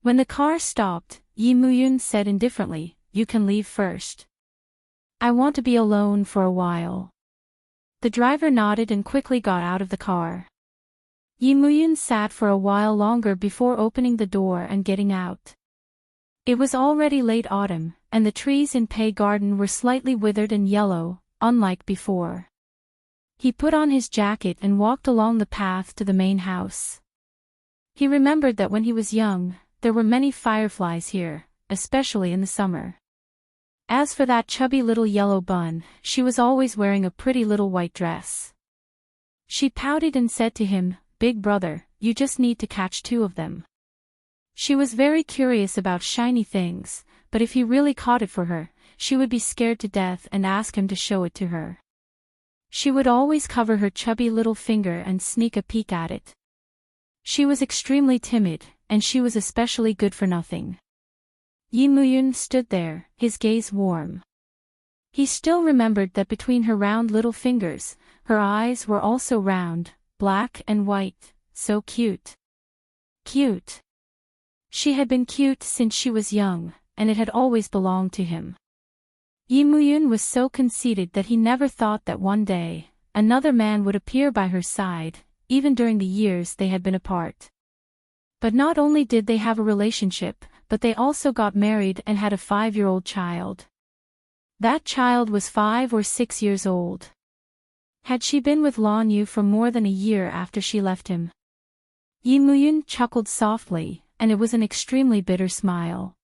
When the car stopped, Yi Muyun said indifferently, "You can leave first. I want to be alone for a while." The driver nodded and quickly got out of the car. Yi Muyun sat for a while longer before opening the door and getting out. It was already late autumn, and the trees in Pei Garden were slightly withered and yellow, unlike before. He put on his jacket and walked along the path to the main house. He remembered that when he was young, there were many fireflies here, especially in the summer. As for that chubby little yellow bun, she was always wearing a pretty little white dress. She pouted and said to him, "Big brother, you just need to catch 2 of them." She was very curious about shiny things, but if he really caught it for her, she would be scared to death and ask him to show it to her. She would always cover her chubby little finger and sneak a peek at it. She was extremely timid, and she was especially good for nothing. Yi Muyun stood there, his gaze warm. He still remembered that between her round little fingers, her eyes were also round, black and white, so cute. Cute. She had been cute since she was young, and it had always belonged to him. Yi Muyun was so conceited that he never thought that one day, another man would appear by her side, even during the years they had been apart. But not only did they have a relationship, but they also got married and had a 5-year-old child. That child was 5 or 6 years old. Had she been with Lan Yu for more than a year after she left him? Yi Muyun chuckled softly, and it was an extremely bitter smile.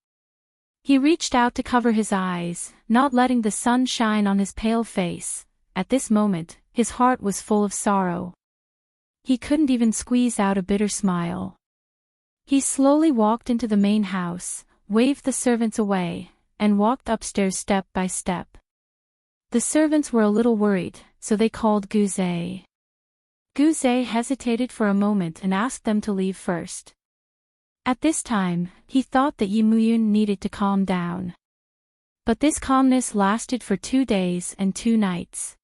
He reached out to cover his eyes, not letting the sun shine on his pale face. At this moment, his heart was full of sorrow. He couldn't even squeeze out a bitter smile. He slowly walked into the main house, waved the servants away, and walked upstairs step by step. The servants were a little worried, so they called Guze. Guze hesitated for a moment and asked them to leave first. At this time, he thought that Yi Muyun needed to calm down. But this calmness lasted for 2 days and 2 nights.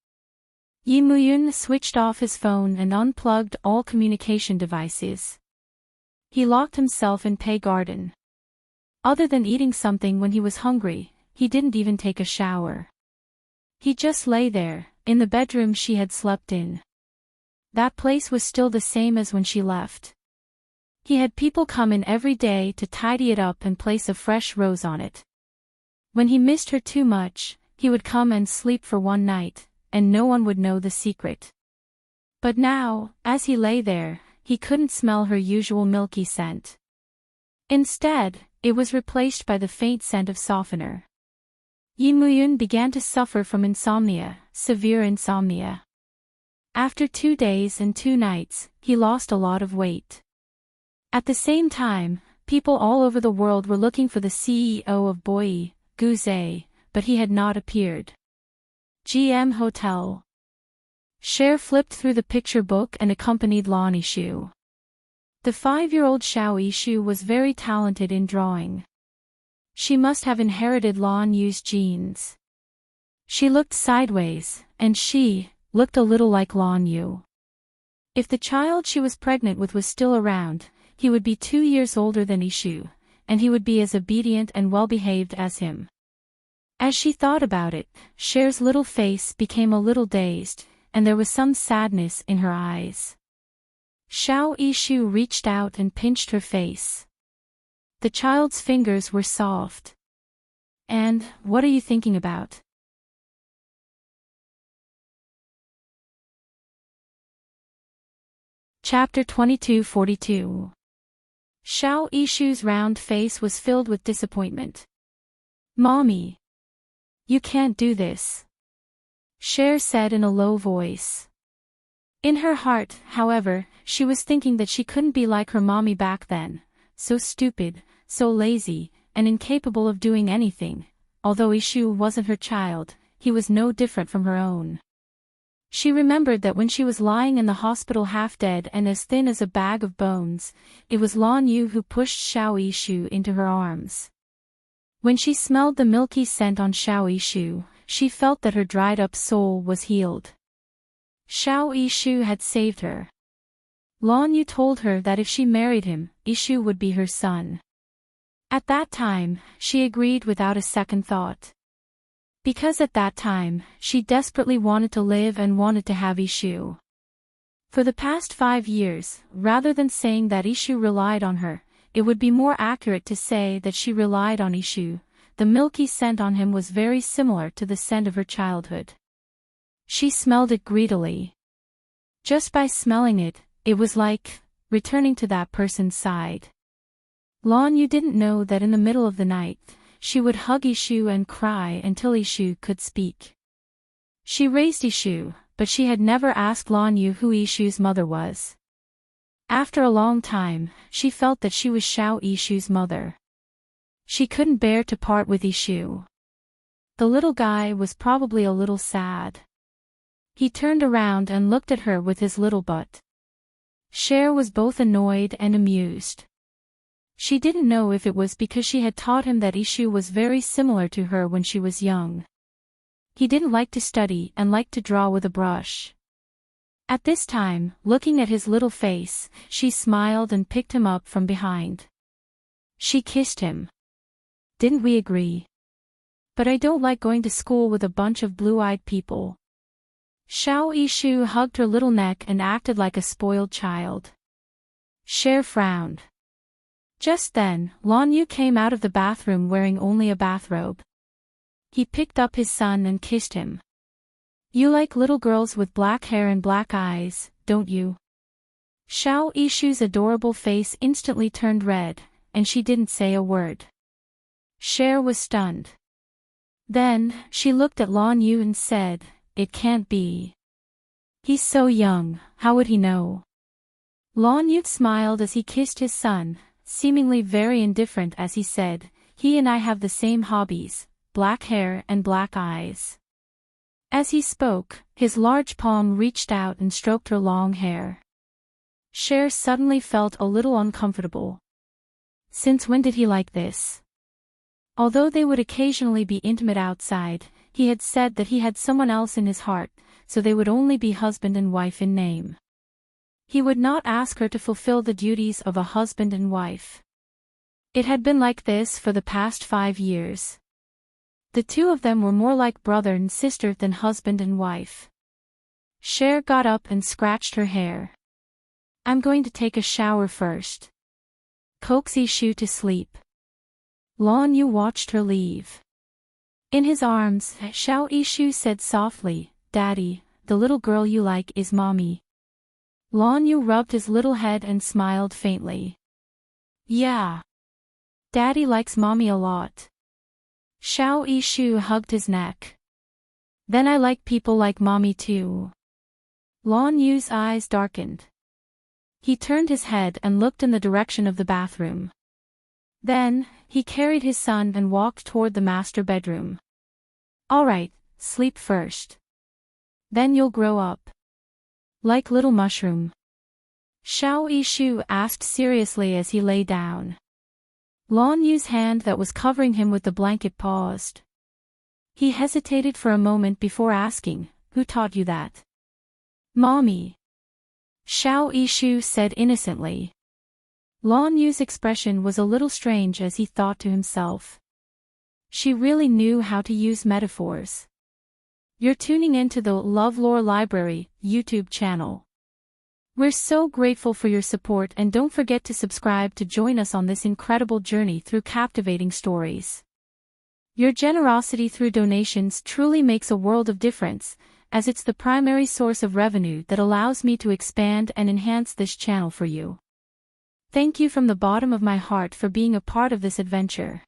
Yi Muyun switched off his phone and unplugged all communication devices. He locked himself in Pei Garden. Other than eating something when he was hungry, he didn't even take a shower. He just lay there, in the bedroom she had slept in. That place was still the same as when she left. He had people come in every day to tidy it up and place a fresh rose on it. When he missed her too much, he would come and sleep for 1 night, and no one would know the secret. But now, as he lay there, he couldn't smell her usual milky scent. Instead, it was replaced by the faint scent of softener. Yi Muyun began to suffer from insomnia, severe insomnia. After 2 days and 2 nights, he lost a lot of weight. At the same time, people all over the world were looking for the CEO of Boyi, Guze, but he had not appeared. GM Hotel. Cher flipped through the picture book and accompanied Lan Yishu. The 5-year-old Xiao Yishu was very talented in drawing. She must have inherited Lan Yu's genes. She looked sideways, and she looked a little like Lan Yu. If the child she was pregnant with was still around, he would be 2 years older than Yishu, and he would be as obedient and well-behaved as him. As she thought about it, Cher's little face became a little dazed, and there was some sadness in her eyes. Xiao Yishu reached out and pinched her face. The child's fingers were soft. "And, what are you thinking about?" Chapter 2242. Xiao Yishu's round face was filled with disappointment. "Mommy! You can't do this," Cher said in a low voice. In her heart, however, she was thinking that she couldn't be like her mommy back then, so stupid, so lazy, and incapable of doing anything. Although Yishu wasn't her child, he was no different from her own. She remembered that when she was lying in the hospital half dead and as thin as a bag of bones, it was Lan Yu who pushed Xiao Yishu into her arms. When she smelled the milky scent on Xiao Yishu, she felt that her dried-up soul was healed. Xiao Yishu had saved her. Lan Yu told her that if she married him, Yishu would be her son. At that time, she agreed without a second thought. Because at that time, she desperately wanted to live and wanted to have Yishu. For the past 5 years, rather than saying that Yishu relied on her, it would be more accurate to say that she relied on Yishu. The milky scent on him was very similar to the scent of her childhood. She smelled it greedily. Just by smelling it, it was like returning to that person's side. Lan Yu didn't know that in the middle of the night, she would hug Yishu and cry until Yishu could speak. She raised Yishu, but she had never asked Lan Yu who Yishu's mother was. After a long time, she felt that she was Xiao Yishu's mother. She couldn't bear to part with Yishu. The little guy was probably a little sad. He turned around and looked at her with his little butt. Cher was both annoyed and amused. She didn't know if it was because she had taught him that Yishu was very similar to her when she was young. He didn't like to study and liked to draw with a brush. At this time, looking at his little face, she smiled and picked him up from behind. She kissed him. "Didn't we agree? But I don't like going to school with a bunch of blue-eyed people." Xiao Yishu hugged her little neck and acted like a spoiled child. Cher frowned. Just then, Lan Yu came out of the bathroom wearing only a bathrobe. He picked up his son and kissed him. You like little girls with black hair and black eyes, don't you? Xiao Yishu's adorable face instantly turned red, and she didn't say a word. Cher was stunned. Then, she looked at Lan Yu and said, "It can't be. He's so young, how would he know?" Lan Yu smiled as he kissed his son, seemingly very indifferent as he said, "He and I have the same hobbies, black hair and black eyes." As he spoke, his large palm reached out and stroked her long hair. Cher suddenly felt a little uncomfortable. Since when did he like this? Although they would occasionally be intimate outside, he had said that he had someone else in his heart, so they would only be husband and wife in name. He would not ask her to fulfill the duties of a husband and wife. It had been like this for the past 5 years. The two of them were more like brother and sister than husband and wife. Cher got up and scratched her hair. "I'm going to take a shower first. Coax Yishu to sleep." Lan Yu watched her leave. In his arms, Xiao Yishu said softly, "Daddy, the little girl you like is Mommy." Lan Yu rubbed his little head and smiled faintly. "Yeah. Daddy likes Mommy a lot." Xiao Yishu hugged his neck. "Then I like people like Mommy too." Lan Yu's eyes darkened. He turned his head and looked in the direction of the bathroom. Then, he carried his son and walked toward the master bedroom. "All right, sleep first. Then you'll grow up. Like little mushroom?" Xiao Yishu asked seriously as he lay down. Lan Yu's hand that was covering him with the blanket paused. He hesitated for a moment before asking, "Who taught you that?" "Mommy." Xiao Yishu said innocently. Lan Yu's expression was a little strange as he thought to himself. She really knew how to use metaphors. You're tuning into the LoveLore Library YouTube channel. We're so grateful for your support, and don't forget to subscribe to join us on this incredible journey through captivating stories. Your generosity through donations truly makes a world of difference, as it's the primary source of revenue that allows me to expand and enhance this channel for you. Thank you from the bottom of my heart for being a part of this adventure.